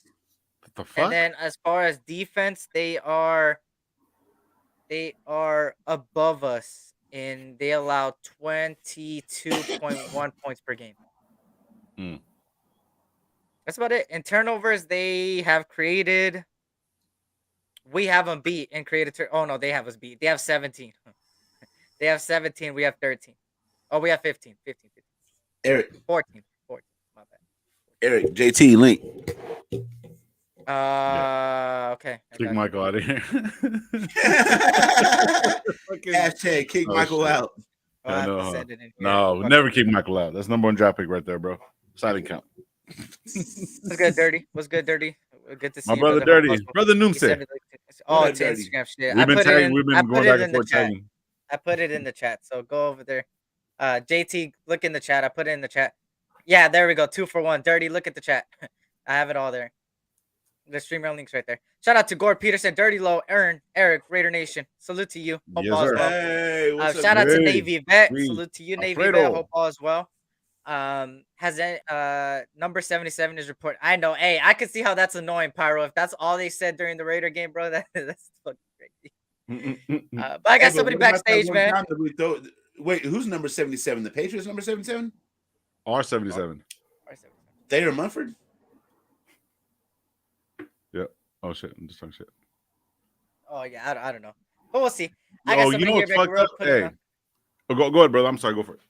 What the fuck? And then as far as defense, they are above us, and they allow 22.1 points per game. That's about it. In turnovers, they have created. We have them beat and created. Oh no, they have us beat. They have 17. They have 17. We have 13. Oh, we have 15. 15. Eric. 14. My bad. Eric, JT link. Okay. Kick Michael out of here. Hashtag kick Michael out. I know. No, never kick Michael out. That's number 1 draft pick right there, bro. Silent count. What's good, Dirty? What's good, Dirty? Good to see my you, brother Dirty. Brother Noomse. Oh, it's Instagram shit. We've been going back and forth tagging. I put it in the chat, so go over there. JT, look in the chat. I put it in the chat. Yeah, there we go. 2 for 1. Dirty, look at the chat. I have it all there. The streamer links right there. Shout out to Gord Peterson, Dirty Low, Aaron, Eric, Raider Nation. Salute to you. Hope all is well. Hey, shout out to Navy Vet. Salute to you, Navy Vet. Hope all is well. Has number 77 is report. I know. Hey, I can see how that's annoying, Pyro. If that's all they said during the Raider game, bro, that's fucking crazy. But I Hey, got but somebody what about that backstage, one man. time that we throw? Wait, who's number 77? The Patriots number 77? R77. Thayer Munford? Yep. Oh shit. I'm just talking shit. Oh yeah, I don't know, but we'll see. I got Yo, you somebody know here, what's Becky fucked Rowe, up? putting Hey, on. go ahead, brother. I'm sorry. Go for it.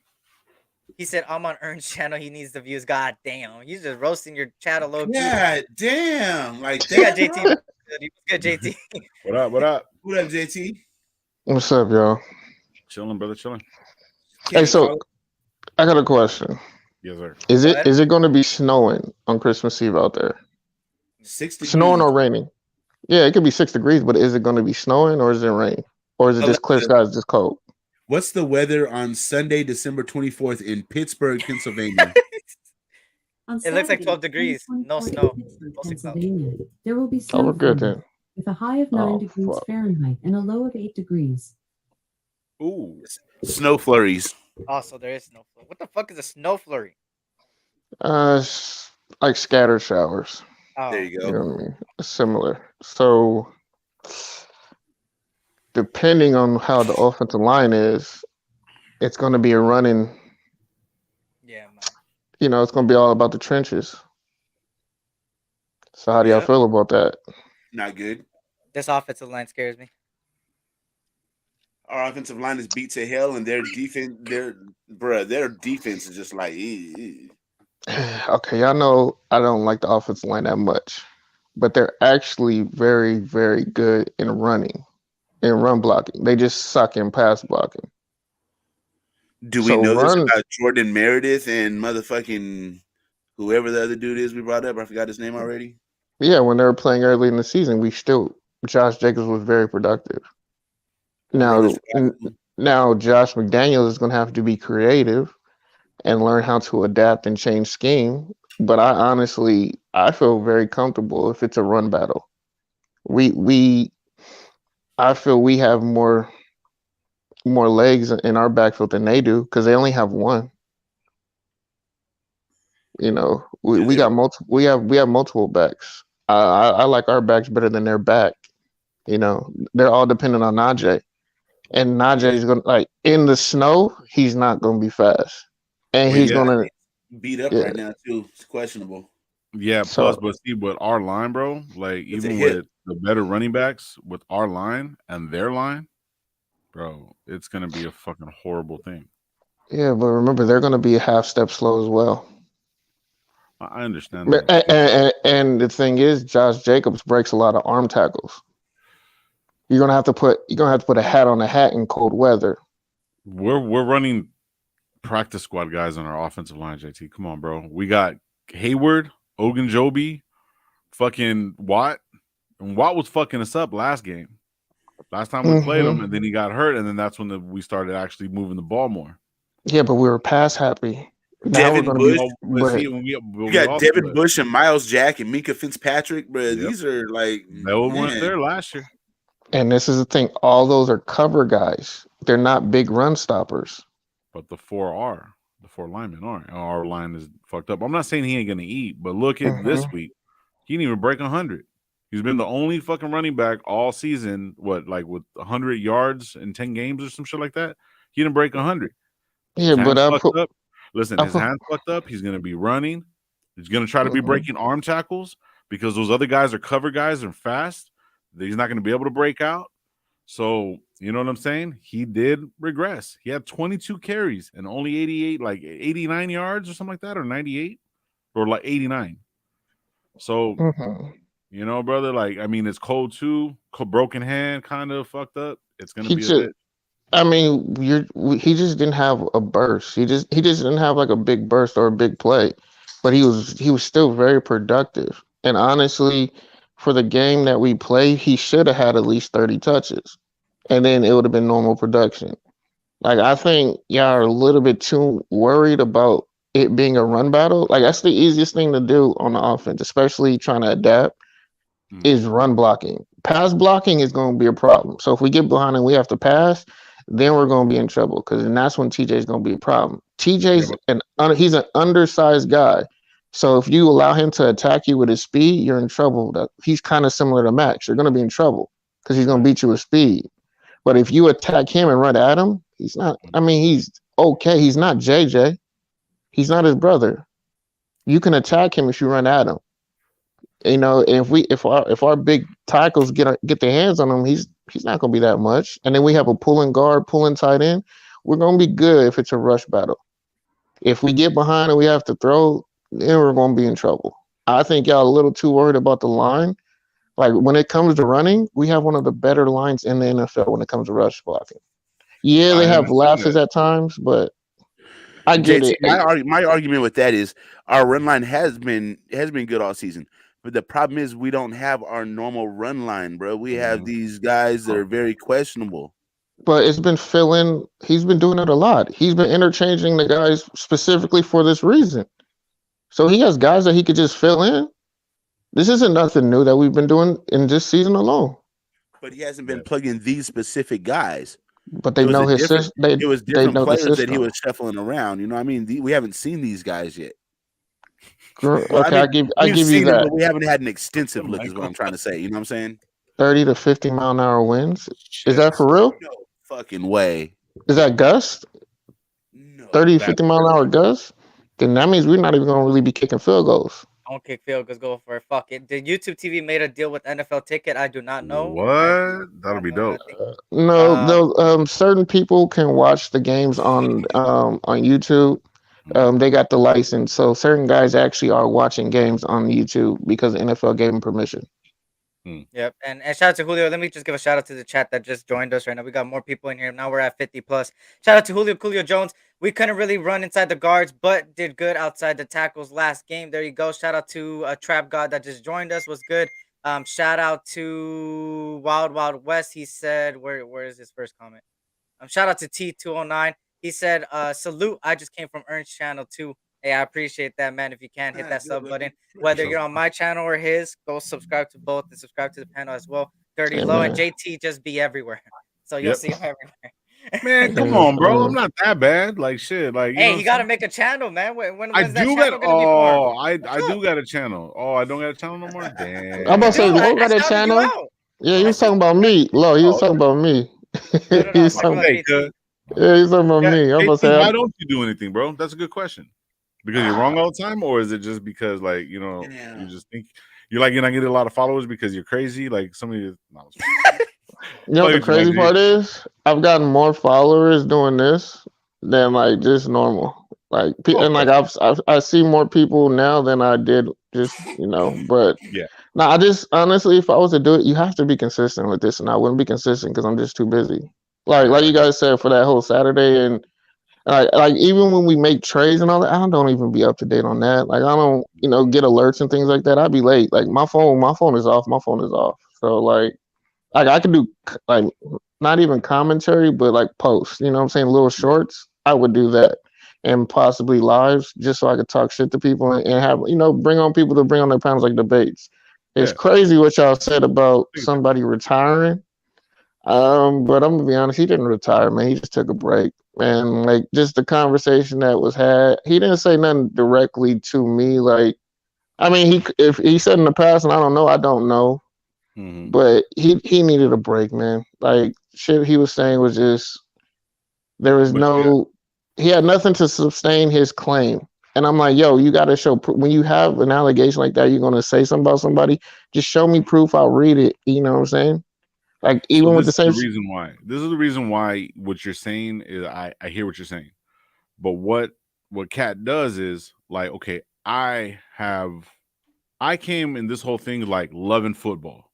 He said, "I'm on Ern's channel. He needs the views." God damn, he's just roasting your channel low key. Yeah, damn. Like We got that. JT. He was good, JT. What up? What up? What up, JT? What's up, y'all? Chilling, brother. Chilling. Hey, Can't so call it. I got a question. Yes, sir. Is Go it ahead. is it going to be snowing on Christmas Eve out there? 6 Snowing degrees. or raining? Yeah, it could be 6 degrees, but is it going to be snowing or is it rain? Or is it just clear skies, just cold? What's the weather on Sunday, December 24th in Pittsburgh, Pennsylvania? It looks like 12 degrees. No snow. Mostly clouds. Pennsylvania. There will be Oh, we're snow good falling then. with a high of 9 Oh, degrees fuck. Fahrenheit and a low of 8 degrees. Ooh. Snow flurries. Also, there is snow flurry. What the fuck is a snow flurry? Like scattered showers. Oh, There you You go. know what I mean? Similar. So, depending on how the offensive line is, it's going to be a running. yeah, man. You know, it's going to be all about the trenches. So, how do y'all Yeah. feel about that? Not good. This offensive line scares me. Our offensive line is beat to hell, and their defense is just like, Okay, y'all know I don't like the offensive line that much, but they're actually very, very good in running, in run blocking. They just suck in pass blocking. Do we So know this run, about Jordan Meredith and motherfucking whoever the other dude is we brought up? I forgot his name already. yeah, when they were playing early in the season, Josh Jacobs was very productive. Runners Now Josh McDaniels is going to have to be creative and learn how to adapt and change scheme. But I feel very comfortable if it's a run battle. We I feel we have more legs in our backfield than they do because they only have one. You know, we got multiple. We have multiple backs. I like our backs better than their back. You know, they're all dependent on Najee, and Najee is gonna like in the snow. He's not gonna be fast, and Well, he's yeah, gonna beat up yeah. right now too. It's questionable. Yeah. Plus, So but see, with our line, bro, like It's a even hit. with the better running backs, with our line and their line, bro, it's gonna be a fucking horrible thing. yeah, but remember they're gonna be a half step slow as well. I understand But- that. And the thing is, Josh Jacobs breaks a lot of arm tackles. You're gonna have to put a hat on a hat in cold weather. We're running practice squad guys on our offensive line, JT. Come on, bro. We got Hayward, Ogunjobi, fucking Watt. And Watt was fucking us up last game. Last time we played him, and then he got hurt, and then that's when we started actually moving the ball more. Yeah, but we were pass happy. Now Devin we're gonna Bush. be. But But see, You got Devin Bush and Miles Jack and Mika Fitzpatrick, bro. Yep. These are like Melo went man. there last year. and this is the thing. All those are cover guys. They're not big run stoppers. But the four linemen are. Our line is fucked up. I'm not saying he ain't gonna eat, but look at this week. He didn't even break 100. He's been the only fucking running back all season. What, like with 100 yards in 10 games or some shit like that? He didn't break 100. Yeah, His but hands I fucked put. up. Listen, his hands fucked up. He's gonna be running. He's gonna try to be breaking arm tackles because those other guys are cover guys and fast. He's not gonna be able to break out. So you know what I'm saying? He did regress. He had 22 carries and only 88, like 89 yards or something like that, or 98, or like 89. So you know, brother, like I mean, it's cold too. Broken hand, kind of fucked up. It's gonna He be a just. bit. I mean, he just didn't have a burst. He just didn't have like a big burst or a big play, but he was still very productive. And honestly, for the game that we played, he should have had at least 30 touches, and then it would have been normal production. Like I think y'all are a little bit too worried about it being a run battle. Like that's the easiest thing to do on the offense, especially trying to adapt, is run blocking. Pass blocking is going to be a problem. So if we get behind and we have to pass, then we're going to be in trouble because and that's when TJ's going to be a problem. Yeah, TJ's but he's an undersized guy. So if you allow him to attack you with his speed, you're in trouble. He's kind of similar to Max. You're going to be in trouble because he's going to beat you with speed. But if you attack him and run at him, he's not. I mean, he's okay. He's not JJ. He's not his brother. You can attack him if you run at him. You know, if our big tackles get their hands on him, he's not going to be that much. And then we have a pulling guard, pulling tight end. We're going to be good if it's a rush battle. If we get behind and we have to throw, then we're going to be in trouble. I think y'all a little too worried about the line. Like when it comes to running, we have one of the better lines in the NFL when it comes to rush blocking. Yeah, I they have understand lapses that. at times, but I get JT, it. my argument with that is our run line has been good all season. But the problem is we don't have our normal run line, bro. We have these guys that are very questionable. But it's been filling. He's been doing it a lot. He's been interchanging the guys specifically for this reason. So he has guys that he could just fill in. This isn't nothing new that we've been doing in this season alone. But he hasn't been plugging these specific guys. But they know his system. It was They different know the players that he system. was shuffling around. You know what I mean? We haven't seen these guys yet. Well, Okay, I we've give you seen them, that. but we haven't had an extensive look, is what I'm trying to say. You know what I'm saying? 30 to 50 mile an hour winds. Is that Shit. for real? No fucking way. Is that gust? No. 30, That's 50 mile an hour gust? Then that means we're not even going to really be kicking field goals. Don't kick field goals, go for it. Fuck it. Did YouTube TV made a deal with NFL Ticket? I do not know. what? That'll be dope. No, certain people can watch the games on YouTube. They got the license, so certain guys actually are watching games on YouTube because the NFL gave them permission. Yep. And shout out to Julio. Let me just give a shout out to the chat that just joined us right now. We got more people in here. Now we're at 50 plus. Shout out to Julio Jones. We couldn't really run inside the guards, but did good outside the tackles last game. There you go. Shout out to Trap God that just joined us. Was good. Shout out to Wild West. He said, where is his first comment? Shout out to T209. He said, salute. I just came from Ern's channel too. Hey, I appreciate that, man. If you can, hit that sub button. Whether you're on my channel or his, go subscribe to both and subscribe to the panel as well. Dirty Hey, Low man. and JT just be everywhere. So you'll Yep. see him everywhere. Man, come on, bro. I'm not that bad. Like shit. Like Hey, you gotta make a channel, man. When's I that do channel got. gonna be formed? Oh, I do got a channel. Oh, I don't got a channel no more. Damn. I'm about to say, Dude, Lo got I a shouted you channel. out. Yeah, he was talking about me. Lo, he was talking about me. No, He was talking talking, about Hey, JT. cuz. yeah, he's talking about Yeah, me. I'm about to JT, say, why don't you do anything, bro? That's a good question. Because you're wrong all the time, or is it just because, like, you know, you just think you're not getting a lot of followers because you're crazy? Like some of you. No, you know what the crazy part is? I've gotten more followers doing this than like just normal. Like, and like I see more people now than I did just But Yeah. no, I just honestly, if I was to do it, you have to be consistent with this, and I wouldn't be consistent because I'm just too busy. Like you guys said for that whole Saturday and. Like even when we make trades and all that, I don't even be up to date on that. Like I don't, get alerts and things like that. I'd be late. Like my phone is off. My phone is off. So like I could do like not even commentary, but like posts. You know what I'm saying? Little shorts. I would do that and possibly lives just so I could talk shit to people and have bring on people to bring on their panels like debates. It's Yeah. crazy what y'all said about somebody retiring. But I'm gonna be honest, he didn't retire, man. He just took a break. And like just the conversation that was had, he didn't say nothing directly to me. Like, I mean, if he said in the past, and I don't know, but he needed a break, man. Like shit, he was saying was just there was he had nothing to sustain his claim. And I'm like, yo, you got to show when you have an allegation like that, you're gonna say something about somebody. Just show me proof. I'll read it. You know what I'm saying? Like even with the same. This is the reason why what you're saying is I hear what you're saying, but what Cat does is like, okay, I came in this whole thing like loving football.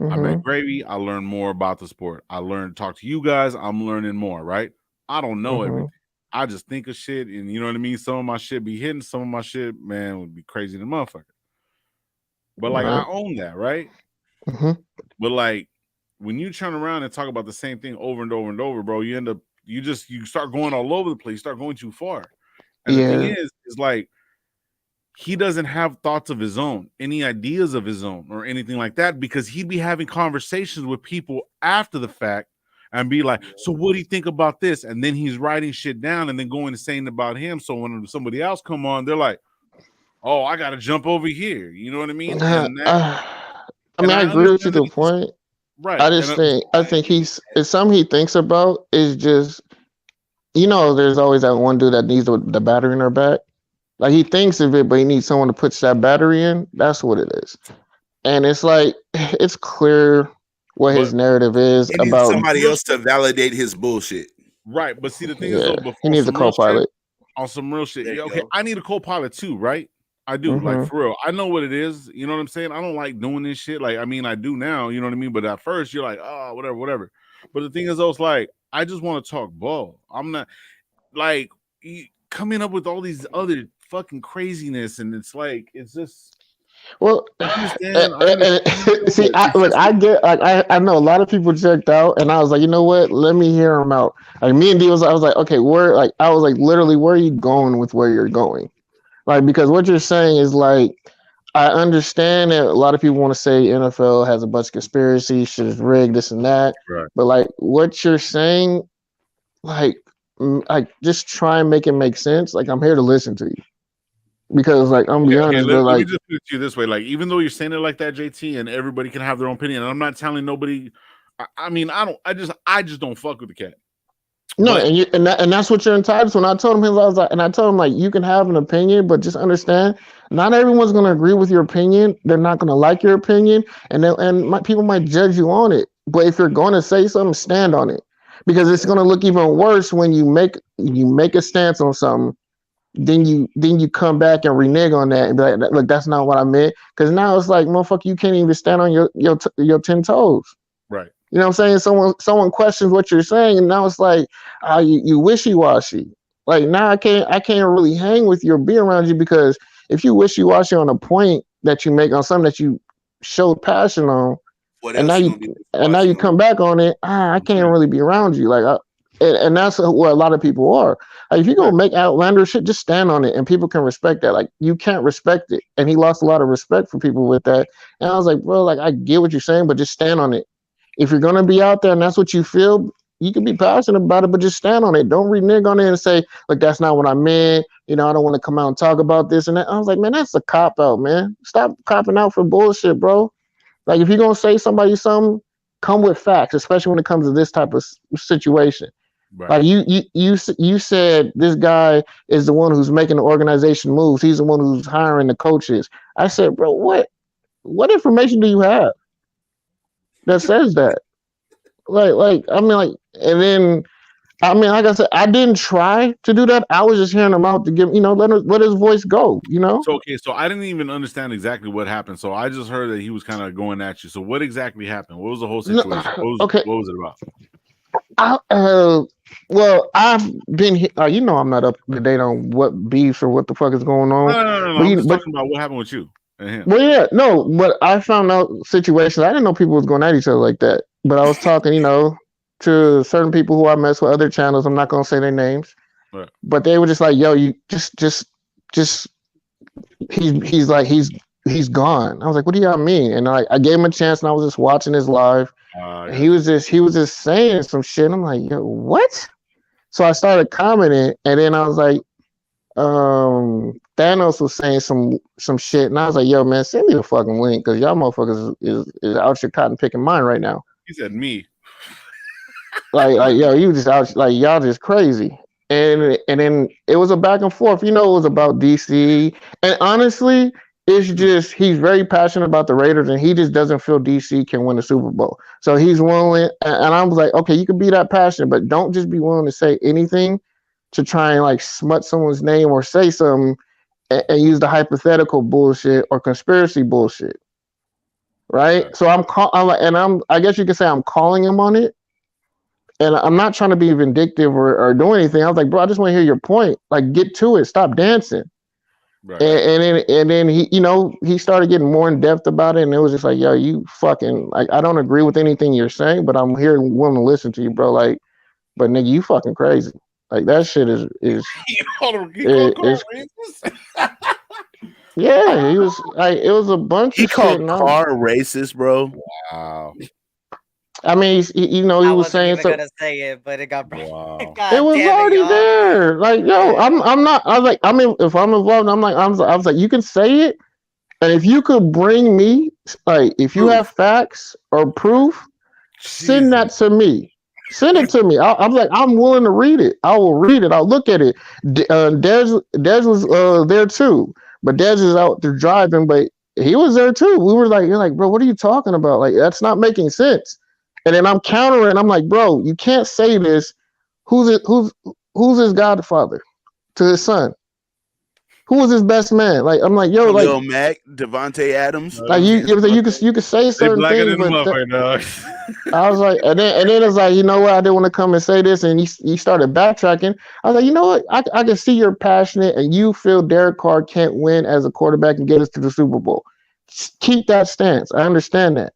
I met Gravy. I learned more about the sport. I learned to talk to you guys. I'm learning more. Right? I don't know everything. I just think of shit, and you know what I mean. Some of my shit be hitting. Some of my shit, man, would be crazy than motherfucker. But like I own that, right? But like. When you turn around and talk about the same thing over and over and over, bro, you end up you start going all over the place, you start going too far. And the thing is like he doesn't have thoughts of his own, any ideas of his own or anything like that, because he'd be having conversations with people after the fact and be like, so what do you think about this? And then he's writing shit down and then going and saying about him. So when somebody else come on, they're like, oh, I gotta jump over here. You know what I mean? Uh, And that, uh, I mean, and I I agree with you understand to that a he's point. right. I just think I think it's something he thinks about is just there's always that one dude that needs the battery in their back. Like he thinks of it, but he needs someone to put that battery in. That's what it is. And it's like it's clear what his but narrative is He needs about. on some somebody real else shit, to validate his bullshit. right? But see, the thing is Yeah, though, but he needs a co-pilot. on some real shit, There yeah, you okay, go. I need a co-pilot too, right? I do, like Hmm. for real. I know what it is. You know what I'm saying? I don't like doing this shit. Like, I mean, I do now. You know what I mean? But at first, you're like, oh, whatever, whatever. But the thing is, though, it's like I just want to talk ball. I'm not like coming up with all these other fucking craziness, and it's like it's just. Well, I understand, bro, see, but it's just I get like I know a lot of people checked out, and I was like, you know what? Let me hear them out. Like me and D I was like, okay, where? Like I was like, literally, where are you going with where you're going? Like because what you're saying is like, I understand that a lot of people want to say NFL has a bunch of conspiracies, shit is rigged, this and that. right. But like what you're saying, like, like just try and make it make sense. Like I'm here to listen to you because like I'm gonna Okay, be okay. honest, but Let me like just put it to you this way: like, even though you're saying it like that, JT, and everybody can have their own opinion, and I'm not telling nobody. I mean, I don't. I just don't fuck with the cat. no, But and that's what you're entitled to. And I told him, I was like, and I told him like you can have an opinion, but just understand, not everyone's gonna agree with your opinion. They're not gonna like your opinion, and people might judge you on it. But if you're gonna say something, stand on it, because it's gonna look even worse when you make a stance on something, then you come back and renege on that and be like, look, that's not what I meant. Because now it's like, motherfucker, you can't even stand on your 10 toes. right, You know what I'm saying? Someone questions what you're saying, and now it's like, you wishy washy. Like now I can't really hang with you or be around you because if you wishy washy on a point that you make on something that you showed passion on, What and now else you you gonna be and now watching you on? come back on it. I can't really be around you. Like, and that's what a lot of people are. Like, if you right, gonna make outlander shit, just stand on it, and people can respect that. Like, you can't respect it, and he lost a lot of respect for people with that. And I was like, bro, like I get what you're saying, but just stand on it. If you're gonna be out there and that's what you feel, you can be passionate about it, but just stand on it. Don't renege on it and say, like, that's not what I meant. I don't want to come out and talk about this and that. I was like, man, that's a cop out, man. Stop copping out for bullshit, bro. Like if you're gonna say somebody something, come with facts, especially when it comes to this type of situation. right. Like you said, this guy is the one who's making the organization moves. He's the one who's hiring the coaches. I said, bro, what information do you have that says that? Like I mean, like, and then I mean, like I said, I didn't try to do that. I was just hearing him out to give, let his voice go. So okay, so I didn't even understand exactly what happened. So I just heard that he was kind of going at you. So what exactly happened? What was the whole No, situation? okay. What was it about? I, well, I've been here. I'm not up to date on what beefs or what the fuck is going on. No. But I'm you, just but talking about what happened with you and him. well, yeah, no. But I found out situations. I didn't know people was going at each other like that. But I was talking, to certain people who I mess with other channels. I'm not gonna say their names, Right. but they were just like, "Yo, you just he's gone." I was like, "What do y'all mean?" And I gave him a chance, and I was just watching his live. I And got you. he was just saying some shit. I'm like, "Yo, what?" So I started commenting, and then I was like, Thanos was saying some shit, and I was like, "Yo, man, send me the fucking link because y'all motherfuckers is out your cotton picking mine right now." He said me. Like yo, you just out like y'all just crazy. And then it was a back and forth. It was about DC. And honestly, it's just he's very passionate about the Raiders, and he just doesn't feel DC can win the Super Bowl. So he's willing, and I was like, okay, you can be that passionate, but don't just be willing to say anything to try and like smut someone's name or say something and use the hypothetical bullshit or conspiracy bullshit, right? Right. So I guess you could say I'm calling him on it, and I'm not trying to be vindictive or do anything. I was like, bro, I just want to hear your point. Like, get to it. Stop dancing. Right. And then he started getting more in depth about it, and it was just like, yo, you fucking like I don't agree with anything you're saying, but I'm here willing to listen to you, bro. Like, but nigga, you fucking crazy. Like that shit He called Carl is racist. yeah. He was like it was a bunch He of shit, called and Carr racist, bro. Wow. I mean, he I was wasn't saying even so. gonna say it, but it got brought. Wow. It God was damn it, already y'all. there. Like, yo, Yeah. I'm not. I was like, I mean, if I'm involved, I was like, you can say it, and if you could bring me, like, if you have Proof. facts or proof, send that Jesus. to me. Send it to me. I'm like, I'm willing to read it. I will read it. I'll look at it. Dez was there too, but Dez is out there driving, but he was there too. We were like, you're like, bro, what are you talking about? Like, that's not making sense. And then I'm countering. I'm like, bro, you can't say this. Who's it? Who's his godfather to his son? Who was his best man? Like, I'm like, yo, Khalil Mack, Devontae Adams. like You can't say you could say They certain blacker things, than the but motherfucker, dog. I was like, and then it's like, you know what? I didn't want to come and say this, and he started backtracking. I was like, you know what? I can see you're passionate, and you feel Derek Carr can't win as a quarterback and get us to the Super Bowl. Keep that stance. I understand that,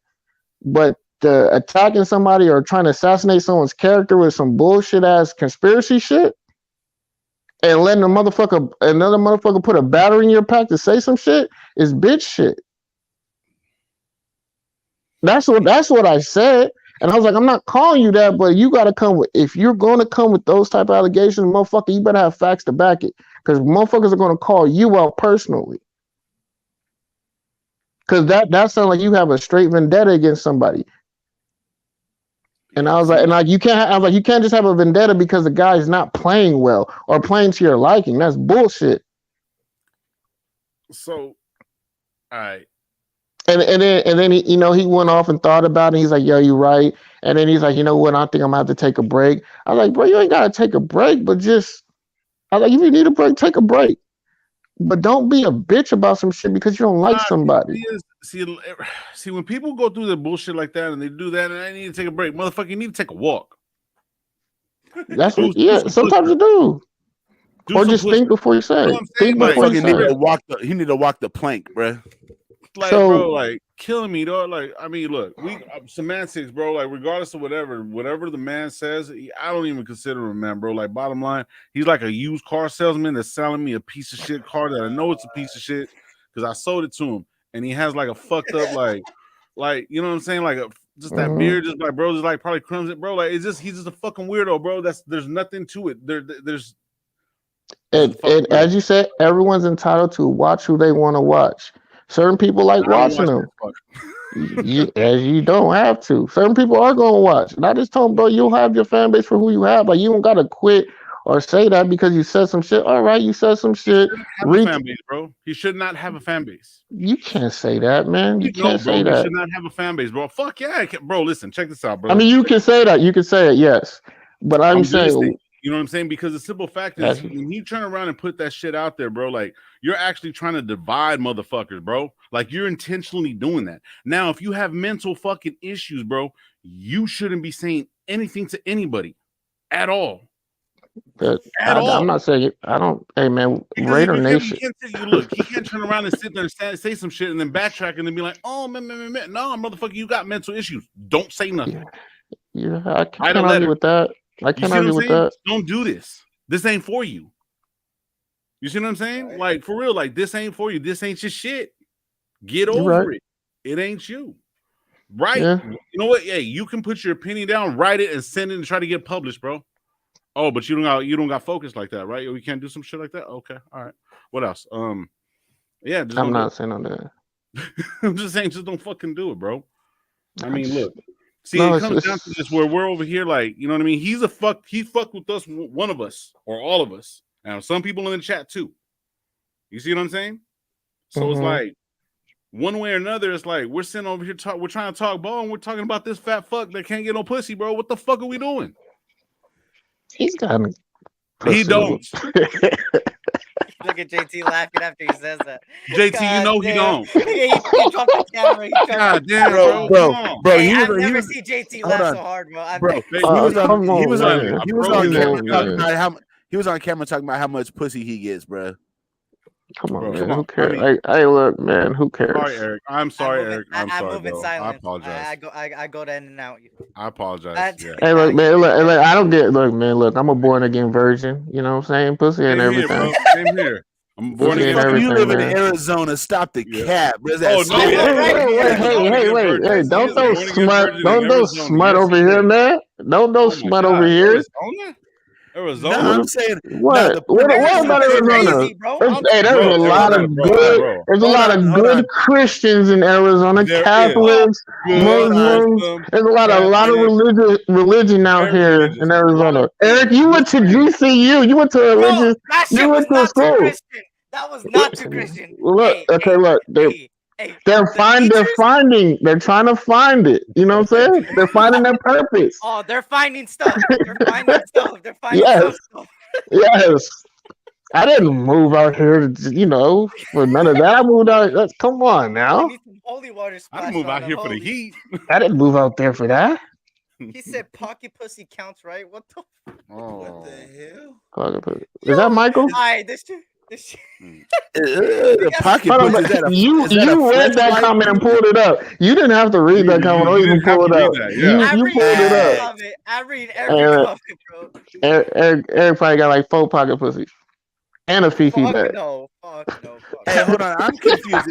but attacking somebody or trying to assassinate someone's character with some bullshit ass conspiracy shit, and letting another motherfucker put a battery in your pack to say some shit is bitch shit. That's what I said. And I was like, I'm not calling you that, but you gotta come with if you're gonna come with those type of allegations, motherfucker, you better have facts to back it. Because motherfuckers are gonna call you out personally. Cause that sounds like you have a straight vendetta against somebody. And I was like, you can't just have a vendetta because the guy's not playing well or playing to your liking. That's bullshit. So, all right. And then he, he went off and thought about it. He's like, "Yo, you right." And then he's like, "You know what? I think I'm gonna have to take a break." I was like, "Bro, you ain't gotta take a break, but just," I was like, "If you need a break, take a break, but don't be a bitch about some shit because you don't like somebody." See, when people go through the bullshit like that and they do that, and I need to take a break, motherfucker, you need to take a walk. That's Do what, yeah. some Sometimes you push-ups. do, Do or some just push-ups. think before you You say know it. what I'm saying? Think Like, before you motherfucker say need it. to walk the. He need to walk the plank, bro. like, bro, So, like killing me, though. Like, I mean, look, we semantics, bro. Like, regardless of whatever the man says, I don't even consider him, man, bro. Like, bottom line, he's like a used car salesman that's selling me a piece of shit car that I know it's a piece of shit because I sold it to him, and he has like a fucked up like you know what I'm saying, like just that mhm. beard, just like bro, just like probably crumbs it, bro. Like, it's just he's just a fucking weirdo, bro. There's nothing to it. There's And, just a fucking and weirdo. as you said, everyone's entitled to watch who they want to watch. Certain people like I don't watching watch them. that fuck. You don't have to. Certain people are gonna watch. And I just told him, bro, you'll have your fan base for who you have. Like you don't gotta quit or say that because you said some shit. All right, you said some He shit. shouldn't have a fan base, bro. He should not have a fan base. You can't say that, man. You No, can't bro, say he that. should not have a fan base, bro. Fuck yeah, bro. Listen, check this out, I bro. mean, you can say that. You can say it, yes. But I'm I'm listening. saying You know what I'm saying? Because the simple fact is, that's when you turn around and put that shit out there, bro, like you're actually trying to divide motherfuckers, bro. Like you're intentionally doing that. Now, if you have mental fucking issues, bro, you shouldn't be saying anything to anybody at all. that At I'm all. not saying I don't. Hey, man, Because if Raider you're him, you Nation. can't say, you look, he can't turn around and sit there and say some shit and then backtrack and then be like, oh, man. No, motherfucker, you got mental issues. Don't say nothing. Yeah, I Write a can't argue letter. with that. I You can't see what I'm argue with saying? that. Don't do this. This ain't for you. You see what I'm saying? Like, for real, like, this ain't for you. This ain't your shit. Get You're right. over it. It ain't you. Right? Yeah, You know what? Hey, you can put your opinion down, write it, and send it and try to get published, bro. Oh, but you don't got focus like that, right? We can't do some shit like that. Okay, all right. What else? Yeah, just I'm don't do not saying on that. it. I'm just saying, just don't fucking do it, bro. I I mean, just look. See, no. it It's comes down to it's this where we're over here, like, you know what I mean? He fucked with us, one of us, or all of us. Now, some people in the chat too. You see what I'm saying? So it's mhm. like one way or another, it's like we're sitting over here we're trying to talk ball and we're talking about this fat fuck that can't get no pussy, bro. What the fuck are we doing? He's got a He pussy. don't. Look at JT laughing after he says that. JT, you God know he damn. don't. He dropped the camera. God damn, bro, bro. Come bro, on. bro. Hey, He was I've he never was. seen JT Hold laugh so on, hard, bro. bro. Hey, He was on. Come He on, was look, on. man. I He was bro, on Come you camera on, talking man. about he was on camera talking about how much pussy he gets, bro. Come on, bro, man. come on. Who I cares? mean, Hey, look, man. Who sorry, cares? Eric. I'm I sorry, move in. Eric. I'm I sorry, move in bro. I silence. apologize. I go to in and out. I apologize. Yeah. Hey, Nah, look, you man. good. I don't get. Look, man. Look, I'm a born again virgin. You know what I'm saying? Pussy and Same here, bro. everything. Same here. I'm born Pussy again. and Motherfucker, you everything, live in man. Arizona. Stop the Yeah. cap. Where's Oh that no, Oh, yeah, right, he right. is a Hey, born again virgin. hey! He Don't is a throw born again smut. virgin in Don't throw Arizona. smut Yes, over he here, is. man. Don't throw Oh my smut over God, here. Arizona, What? Arizona. Now What? the point What is, about Arizona's Arizona? crazy, bro. Hey, there's a Bro, lot Arizona, of bro, hold on, good. bro. There's a lot of hold on, good Christians in Arizona. There is hold Catholics, good, hold on. Muslims. wholesome, There's a lot of Catholic, religion out very here religious. in A lot of Arizona. Eric, things. you Good went to things. GCU. You went to a Bro, religious. that You shit was went to a not too school. Christian. That was not too Christian. Look, Hey, okay, hey, look. hey, hey. They're The teachers, finding. They're trying to find it. You know what I'm saying? They're finding their purpose. oh, they're finding stuff. They're finding stuff. They're finding Yes, stuff. yes. I didn't move out here, for none of that. I moved out. Come on They now. need some holy water I didn't splashed move on out them. here for the Holy. heat. I didn't move out there for that. He said pocket pussy counts, right? What the? What the Oh, hell? Is that Michael? Alright, this shit. This shit. The Yes. pocket Hold on, pussy. but Is that a you read that fleshlight? comment and pulled it up. You didn't have to read that comment or you even didn't have pull to it read up. that. You Yeah. I you read pulled it every up. comment. I read every Uh, comment, bro. Eric probably got like 4 pocket pussies and a fifi Fuck bag. no. Fuck no. Fuck Hey, no. hold on. I'm confused.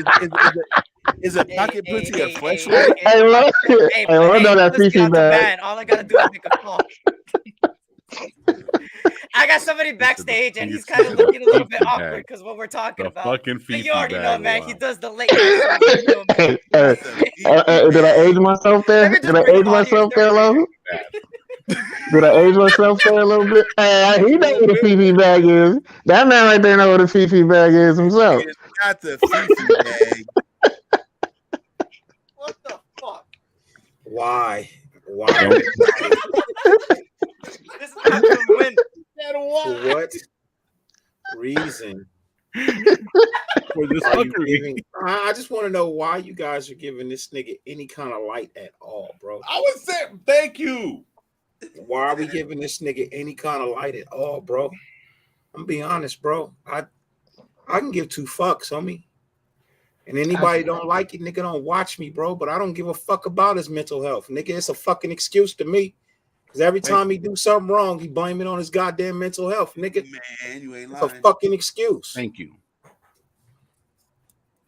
Is a pocket pussy a fleshlight? Hey, look, Hey, hey, but look hey, at that pussy fifi on bag. demand. All I gotta do is make a call. I got somebody backstage, and he's kind of looking a little bit awkward because what we're talking The about. fucking But you fifi already know, bag. man. He Wow. does the late night shows. You feel me? Hey, Not the did I age myself there? Let me Did just I bring age him on here. myself there a 30 little? Did I age myself there a little bit? Hey, he know what a fifi bag is. That man right there know what a fifi bag is himself. It's not the fifi bag. What the fuck? Why? This is how we win. For what reason For this are you fuckery. giving? I just want to know why you guys are giving this nigga any kind of light at all, bro. I would say thank you. Why are we giving this nigga any kind of light at all, bro? I'm being honest, bro. I can give 2 fucks, homie. And anybody don't like it, nigga, don't watch me, bro. But I don't give a fuck about his mental health, nigga. It's a fucking excuse to me. Because every time he do something wrong, he blame it on his goddamn mental health, nigga. Man, you ain't It's a lying. fucking excuse. Thank you.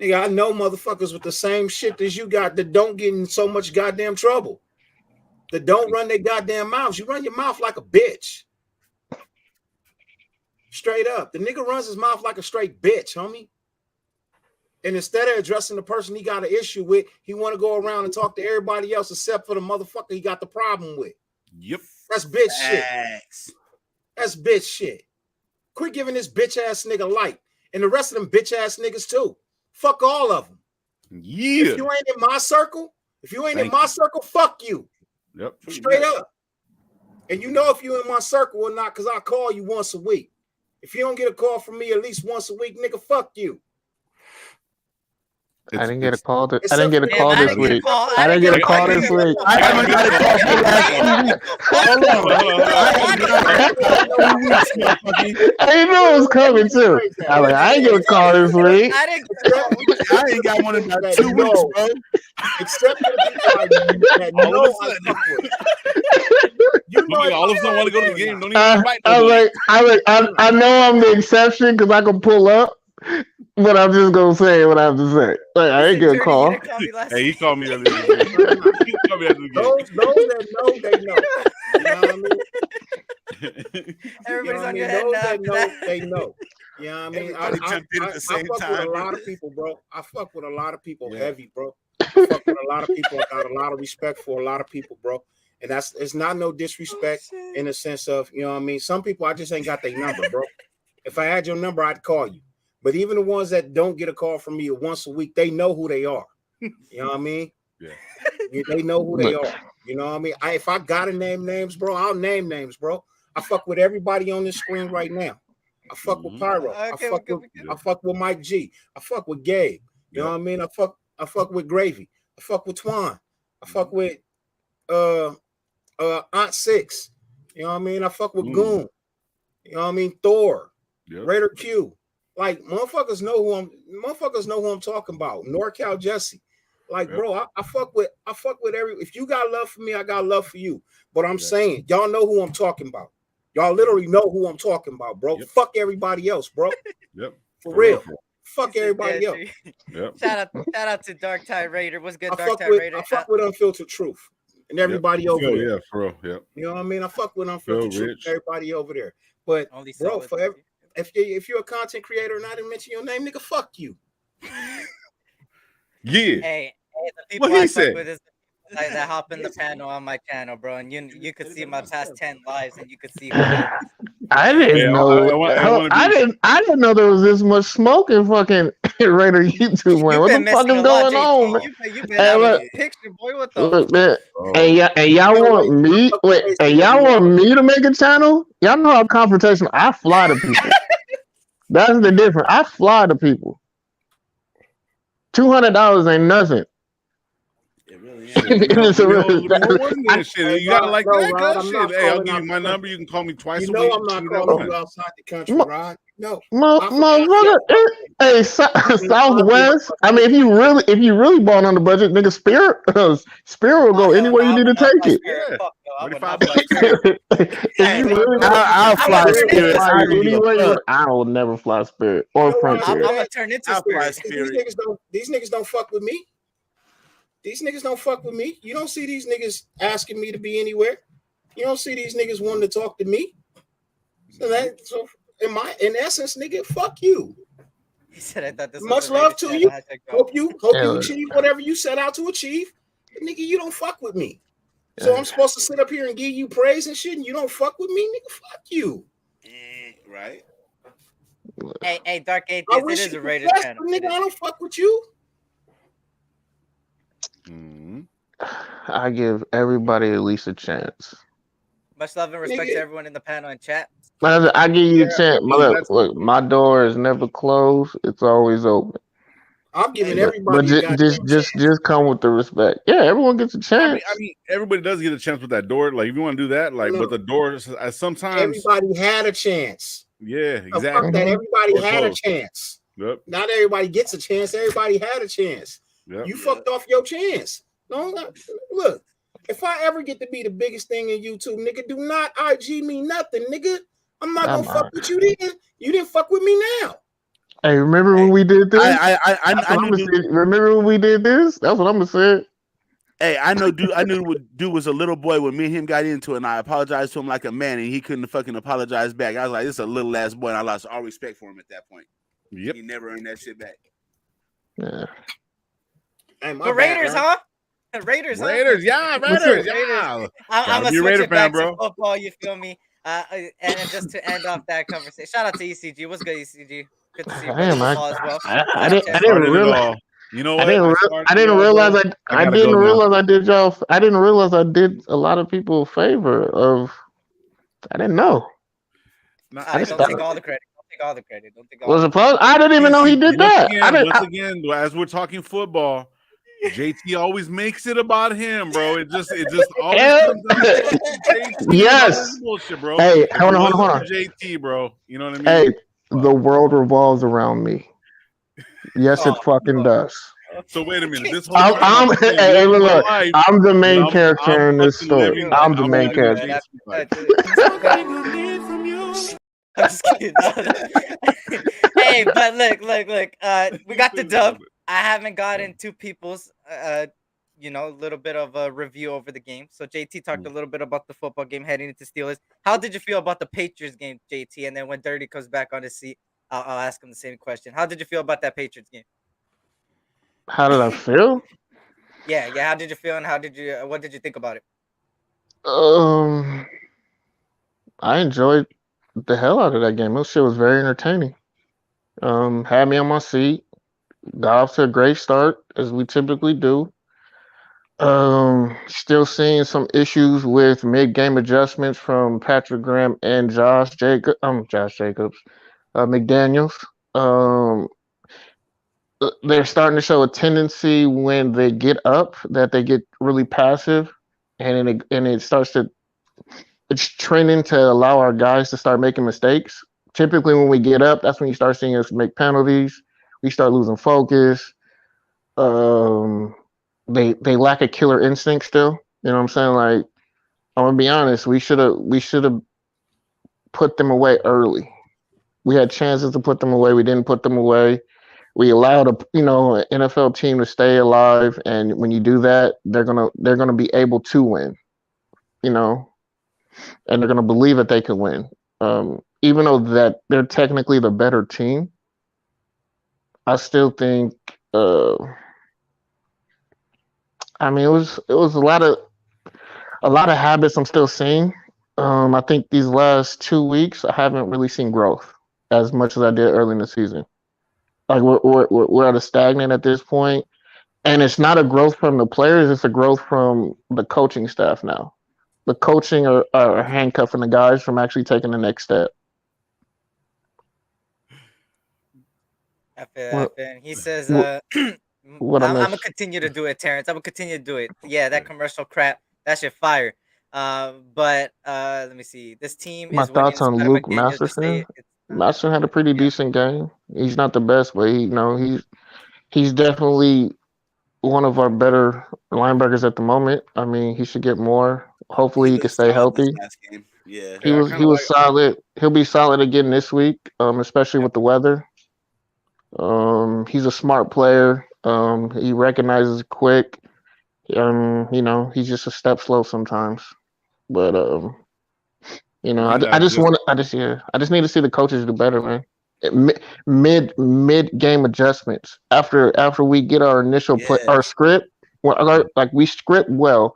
Nigga, I know motherfuckers with the same shit as you got that don't get in so much goddamn trouble. That don't run their goddamn mouths. You run your mouth like a bitch. Straight up. The nigga runs his mouth like a straight bitch, homie. And instead of addressing the person he got an issue with, he want to go around and talk to everybody else except for the motherfucker he got the problem with. Yep. That's bitch shit. Facts. That's bitch shit. Quit giving this bitch ass nigga light. And the rest of them bitch ass niggas too. Fuck all of them. Yeah. If you ain't in my circle, fuck you. Yep. Straight up. And you know if you in my circle or not, because I call you once a week. If you don't get a call from me at least once a week, nigga, fuck you. I didn't get a call. I Except didn't get a for- Damn, call I this didn't get a week. call. I didn't get a call either. this What week. the I fuck? haven't got a call for last 2 weeks. I didn't know it was coming too. I was like, I ain't get a call this week. I didn't get a call. I ain't got one in about 2 weeks, bro. Except for the people like you that All of a know I sudden. fuck with. You know, All of a sudden want to go to the game. Don't even invite I was nobody. like, I know I'm the exception because I can pull up, but I'm just gonna say what I have to say. Like, I ain't get a call. You didn't call me last Hey, he week. called me earlier this week. He called me after the those that know, they know. You know what I mean? game. Everybody's on You your know head what now I after mean? Those that. that know, they know. You know what I mean? Everybody jumped in at the same I fuck time, with a bro. lot of people, bro. I fuck with a lot of people Yeah. heavy, bro. I fuck with a lot of people. I got a lot of respect for a lot of people, bro. And it's not no disrespect in the sense of, you know what I mean? Some people, I just ain't got their number, bro. If I had your number, I'd call you. But even the ones that don't get a call from me once a week, they know who they are. You know what I mean? Yeah. They know who they are. You know what I mean? If I gotta name names, bro, I'll name names, bro. I fuck with everybody on this screen right now. I fuck with Pyro. Okay, I fuck with Mike G. I fuck with Gabe. You know what I mean? I fuck with Gravy. I fuck with Twan. I fuck with Aunt Six. You know what I mean? I fuck with Goon. You know what I mean? Thor. Raider Q. Like motherfuckers know who I'm talking about. NorCal Jesse. Like, bro, I fuck with every. If you got love for me, I got love for you. But I'm saying, y'all know who I'm talking about. Y'all literally know who I'm talking about, bro. Fuck everybody else, bro. For For real. real. Fuck He said everybody else. Deadry. Yep. Shout out to Dark Tide Raider. What's good, I Dark fuck Tide with Raider? Unfiltered Truth and everybody over Phil, there. yeah, for real. Yep. You know what I mean? I fuck with Phil, Unfiltered Truth Rich. and everybody over there. But Only bro, solid. for if you're a content creator and I didn't mention your name, nigga, fuck you. Yeah. Hey, the people What he I fuck said? with is the guys that hop in the panel on my channel, bro, and you could see my past 10 lives, and you could see who it is. I Hey, didn't know. I want to be. I didn't know there was this much smoke in fucking Raider YouTube. Man. You've What been the fuck missing is a lot, going JT. on, man? You've been Hey, out of look, the picture, boy. What the look, man. Oh. And y'all Yo, want wait, me? fuck Wait, with and Facebook, y'all you want know? me to make a channel? Y'all know how confrontational. I fly to people. That's the difference. I fly to people. $200 ain't nothing. It really Shit, ain't. It's a really- no wouldn't it? Shit, Hey, you gotta Rod, like no, that, Rod, cuz I'm shit. not Hey, I'll calling give you out my the number. You can call me twice You a know week. I'm not Shoot me that calling line. you outside the country, Rod. No. I forgot Motherfucker, hey, Southwest. I mean, if you really bought on the budget, nigga, Spirit will Oh go hell anywhere no, you I need would to not fly take Spirit. Yeah. Fuck no, I would 25 not fly bucks. Spirit. it. If Hey, you Hey, really, bro, I'll I'm fly gonna turn into Spirit. I fly don't Spirit. give a anywhere fuck. I will never fly Spirit or You know why I Frontier. I'm gonna said? turn into I'll fly Spirit. Spirit. These niggas don't fuck with me. These niggas don't fuck with me. You don't see these niggas asking me to be anywhere. You don't see these niggas wanting to talk to me. So in essence, nigga, fuck you. He said I thought this was Much a rated love to channel. you. Hashtag Hope Yeah. you achieve whatever you set out to achieve. But nigga, you don't fuck with me. So I'm supposed to sit up here and give you praise and shit, and you don't fuck with me, nigga. Fuck you. Right? Hey, Dark I Atheist, it wish is you a the rated best, channel. but It nigga, I is. don't fuck with you. Mhm. I give everybody at least a chance. Much love and respect to Nigga, everyone in the panel and chat. I give you a chance. I mean, Look, my door is never closed. It's always open. I'm giving Hey, But everybody a goddamn chance. just come with the respect. Yeah, everyone gets a chance. I mean, everybody does get a chance with that door. Like, if you want to do that, like, No. but the door sometimes, Everybody had a chance. yeah, Oh, exactly. fuck that. Everybody Door had a closed. chance. Yep. Not everybody gets a chance. Everybody had a chance. Yep. You fucked off your chance. Look. If I ever get to be the biggest thing in YouTube, nigga, do not IG me nothing, nigga. I'm not gonna fuck with you then. You didn't fuck with me now. Hey, remember when we did this? I knew dude. Remember when we did this? That's what I'm gonna say. Hey, I know what dude was a little boy when me and him got into it, and I apologized to him like a man, and he couldn't fucking apologize back. I was like, this is a little ass boy, and I lost all respect for him at that point. Yep. He never earned that shit back. Yeah. Hey, but Raiders, huh? Raiders, huh? Raiders, yeah, Raiders, yeah. I'm Gotta gonna be a switch Raider it back fan, to bro. football. You feel me? And then just to end off that conversation, shout out to ECG. What's good, ECG? Good to see you, brother. Damn, Football as well. I didn't Started it realize. all. You know what? I didn't realize I gotta didn't go now. realize I did y'all. I didn't realize I did a lot of people a favor of. I didn't know. Don't take all the credit. Don't take all the credit. Don't take all. Was it plus? I didn't even know he did that. Once again, as we're talking football, JT always makes it about him, bro. It just always comes down to JT. Yes. All this bullshit, bro. Hey, If hold it wasn't on. for JT, bro. You know what I mean? Hey, the world revolves around me. Yes, it fucking does. So wait a minute. This whole time I'm Hey, living my look, life. I'm the main I'm character in this fucking story. living- I'm the I'm main living character. JT's life. I'm just kidding. Hey, but look. We got the dub. I haven't gotten to people's little bit of a review over the game. So JT talked a little bit about the football game heading into Steelers. How did you feel about the Patriots game, JT? And then when Dirty comes back on his seat, I'll ask him the same question. How did you feel about that Patriots game? How did I feel? Yeah. How did you feel, and what did you think about it? I enjoyed the hell out of that game. That shit was very entertaining. Had me on my seat. Got off to a great start, as we typically do. Still seeing some issues with mid-game adjustments from Patrick Graham and Josh Jacobs. McDaniels. They're starting to show a tendency when they get up that they get really passive, and it starts to it's trending to allow our guys to start making mistakes. Typically, when we get up, that's when you start seeing us make penalties. We start losing focus. They lack a killer instinct still. You know what I'm saying? Like, I'm gonna be honest. We should have put them away early. We had chances to put them away. We didn't put them away. We allowed an NFL team to stay alive, and when you do that, they're gonna be able to win. You know, and they're gonna believe that they can win. Even though that they're technically the better team, I still think. I mean, it was a lot of habits I'm still seeing. I think these last 2 weeks I haven't really seen growth as much as I did early in the season. Like we're at a stagnant at this point, and it's not a growth from the players; it's a growth from the coaching staff now. The coaching are handcuffing the guys from actually taking the next step. I feel that. I What feel. And he says, what, what I I'm gonna miss? continue to do it, Terrence. I'm gonna continue to do it. Yeah, that commercial crap, that shit fire. But let me see. This team My is winning thoughts on spite of Luke McDaniel. Just say Masterson. it. It's not. Masterson had a pretty Yeah. decent game. He's not the best, but he's definitely one of our better linebackers at the moment. I mean, he should get more. He Hopefully, he can looked stay solid this healthy. last game. Yeah. He Yeah, I was kind he of was like. solid. He'll be solid again this week, especially with the weather. He's a smart player. He recognizes quick. He's just a step slow sometimes. But I I, think ju- I that just just want I just need to see the coaches do better, man. Mid game adjustments after we get our initial play, Yeah. our script. Well, like we script well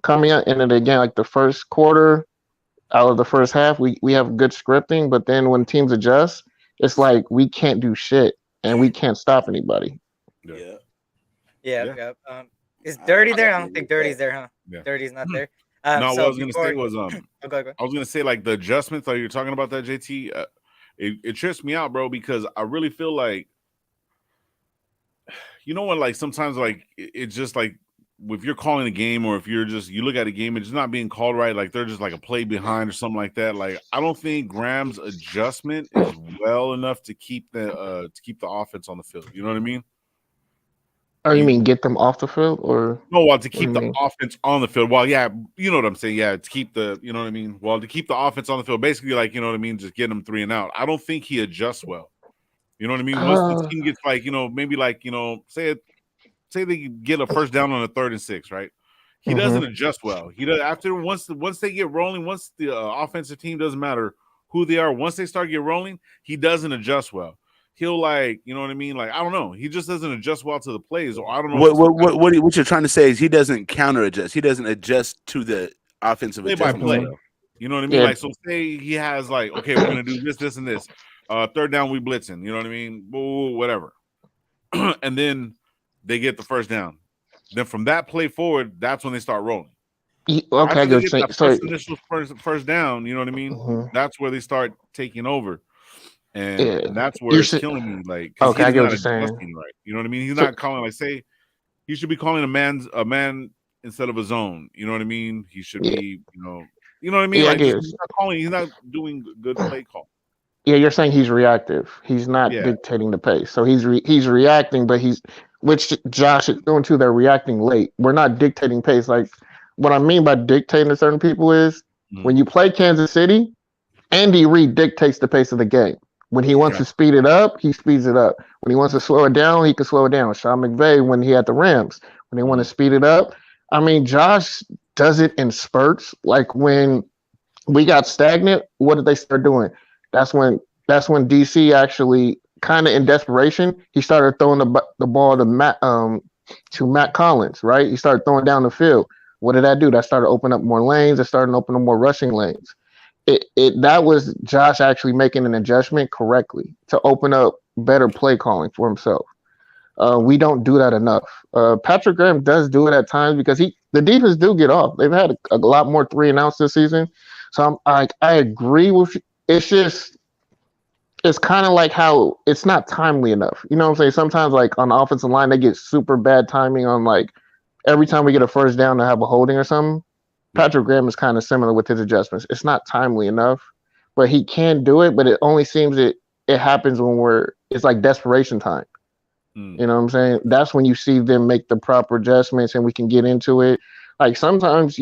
coming out into the game, like the first quarter out of the first half, we have good scripting, but then when teams adjust, it's like we can't do shit and we can't stop anybody. yeah, Yeah. Yeah. yeah, Yeah. Is I Dirty there? I definitely don't agree think with that. Dirty's there, huh? yeah. Dirty's not there. No, what I So was gonna say before, was oh, go. I was gonna say like the adjustments that you're talking about that JT. It trips me out, bro, because I really feel like when like sometimes like it's just like if you're calling a game or if you're just you look at a game and it's not being called right, like they're just like a play behind or something like that. Like I don't think Graham's adjustment is well enough to keep the offense on the field. You know what I mean? Oh, you You mean get them off the field, or No, well, to what do keep you the mean? offense on the field. Well, yeah, you know what I'm saying. Yeah, to keep you know what I mean. Well, to keep the offense on the field, basically, like you know what I mean, just get them 3 and out. I don't think he adjusts well. You know what I mean? Once the Uh, team gets like maybe like say they get a first down on a 3rd and 6, right? He doesn't hmm adjust well. He does after once they get rolling. Once the offensive team doesn't matter who they are. Once they start get rolling, he doesn't adjust well. He'll like you know what I mean. Like I don't know. He just doesn't adjust well to the plays, or I don't know if What it's what what what you're trying to say is he doesn't counter adjust. He doesn't adjust to the offensive play by adjustments play. though. You know what I mean? Yeah, Like, so say he has like, okay, we're gonna do this, this, and this. 3rd down, we blitzing. You know what I mean? Whatever. And then they get the first down. Then from that play forward, that's when they start rolling. okay, I After get they what you're get saying. that So, initial first down, you know what I mean? mhm, That's where they start taking over. And yeah, that's where you it's should. killing me, like, because Okay, I he's get what not you're saying. adjusting right. You know what I mean? He's So, not calling like say he should be calling a man instead of a zone. You know what I mean? He should yeah, be, you know what I mean? yeah, I Like get just it. he's not calling, he's not doing good play call. Yeah, you're saying he's reactive. He's not Yeah. dictating the pace. So he's reacting, but which Josh is doing too. They're reacting late. We're not dictating pace. Like what I mean by dictating to certain people is when Mhm. you play Kansas City, Andy Reid dictates the pace of the game. When he wants Yeah. to Gotcha. speed it up, he speeds it up. When he wants to slow it down, he can slow it down. Sean McVay, when he had the Rams, when they want to Mhm. speed it up, I mean, Josh does it in spurts. Like when we got stagnant, what did they start doing? That's when DC actually kind of in desperation, he started throwing the ball to Matt Collins, right? He started throwing down the field. What did that do? That started opening up more lanes. It started opening up more rushing lanes. That was Josh actually making an adjustment correctly to open up better play calling for himself. We don't do that enough. Patrick Graham does do it at times because the defense do get off. They've had a lot more 3-and-outs this season, so I agree with. It's just it's kind of like how it's not timely enough. You know what I'm saying? Sometimes like on the offensive line they get super bad timing on like every time we get a first down to have a holding or something. Yeah. Patrick Graham is kind of similar with his adjustments. It's not timely enough, but he can do it. But it only seems it happens when it's like desperation time. Mm. You know what I'm saying? That's when you see them make the proper adjustments and we can get into it. Like sometimes,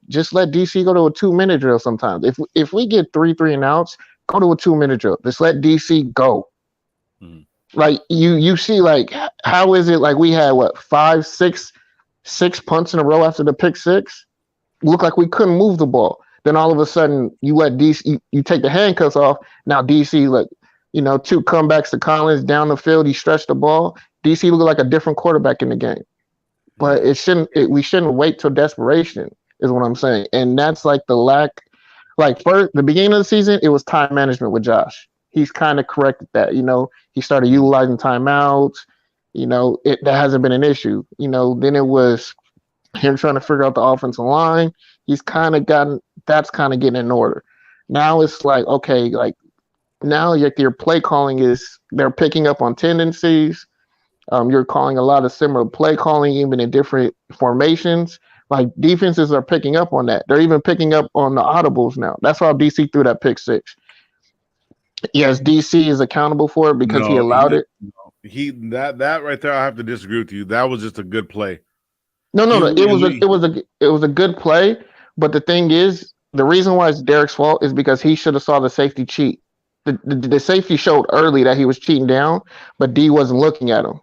just let DC go to a 2-minute drill sometimes. If we get three and outs, Go to a 2 minute drill. Just let DC go. Mhm. Like you see, like how is it like we had what 6 punts in a row after the pick six? Looked like we couldn't move the ball. Then all of a sudden you let DC you take the handcuffs off. Now DC like 2 comebacks to Collins down the field. He stretched the ball. DC looked like a different quarterback in the game. But Yeah. it shouldn't. We shouldn't wait till desperation. Is what I'm saying. And that's like the lack. Like first, the beginning of the season, it was time management with Josh. He's kind of corrected that. He started Mhm. utilizing timeouts. That hasn't been an issue. Then it was him trying to figure out the offensive line. He's kind of gotten that's kind of getting in order. Now it's like okay, like now your play calling is they're picking up on tendencies. You're calling a lot of similar play calling, even in different formations. Like defenses are picking up on that. They're even picking up on the audibles now. That's why DC threw that pick six. Yes, DC is accountable for it because he No, allowed it. that right there. I have to disagree with you. That was just a good play. No, no, He, no. he- It was a good play. But the thing is, the reason why it's Derek's fault is because he should have saw the safety cheat. The safety showed early that he was cheating down, but D wasn't looking at him.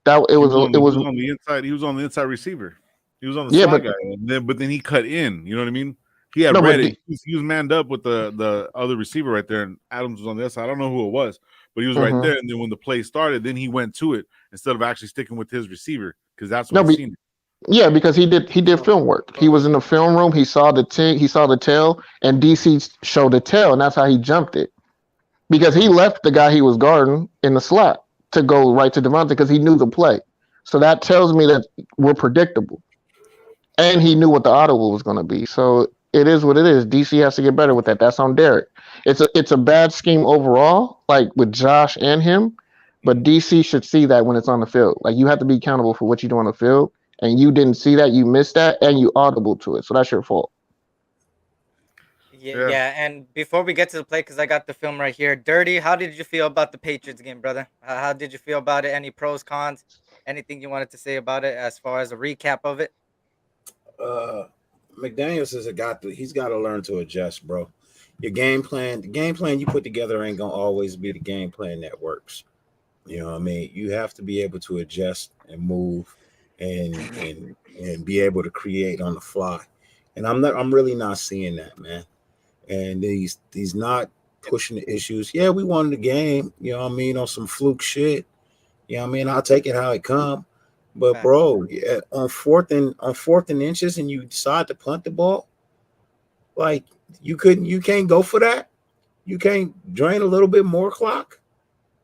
That he was on it he was was on the inside. He was on the inside receiver. He was on the yeah, slot but guy, but then he cut in. You know what I mean? He had no, read but it. He was manned up with the other receiver right there, and Adams was on the other side. I don't know who it was, but he was right mhm. there. And then when the play started, then he went to it instead of actually sticking with his receiver because that's when No, he but seen it. yeah, because he did film work. He was in the film room. He saw the tail, and DC showed the tail, and that's how he jumped it. Because he left the guy he was guarding in the slot to go right to Devontae because he knew the play. So that tells me that we're predictable, and he knew what the audible was going to be. So it is what it is. DC has to get better with that. That's on Derek. It's a bad scheme overall, like with Josh and him. But DC should see that when it's on the field. Like you have to be accountable for what you do on the field, and you didn't see that. You missed that, and you audible to it. So that's your fault. Yeah, Yeah. yeah. And before we get to the play, because I got the film right here, Dirty. How did you feel about the Patriots game, brother? How did you feel about it? Any pros, cons? Anything you wanted to say about it as far as a recap of it? McDaniels is a got to he's got to learn to adjust, bro. The game plan you put together ain't gonna always be the game plan that works. You know what I mean? You have to be able to adjust and move and Mhm. and be able to create on the fly. And I'm really not seeing that, man. And he's not pushing the issues. Yeah, we won the game, you know what I mean, on some fluke shit. You know what I mean? I'll take it how it come. But Facts. bro, yeah, on fourth and inches and you decide to punt the ball, like you can't go for that. You can't drain a little bit more clock.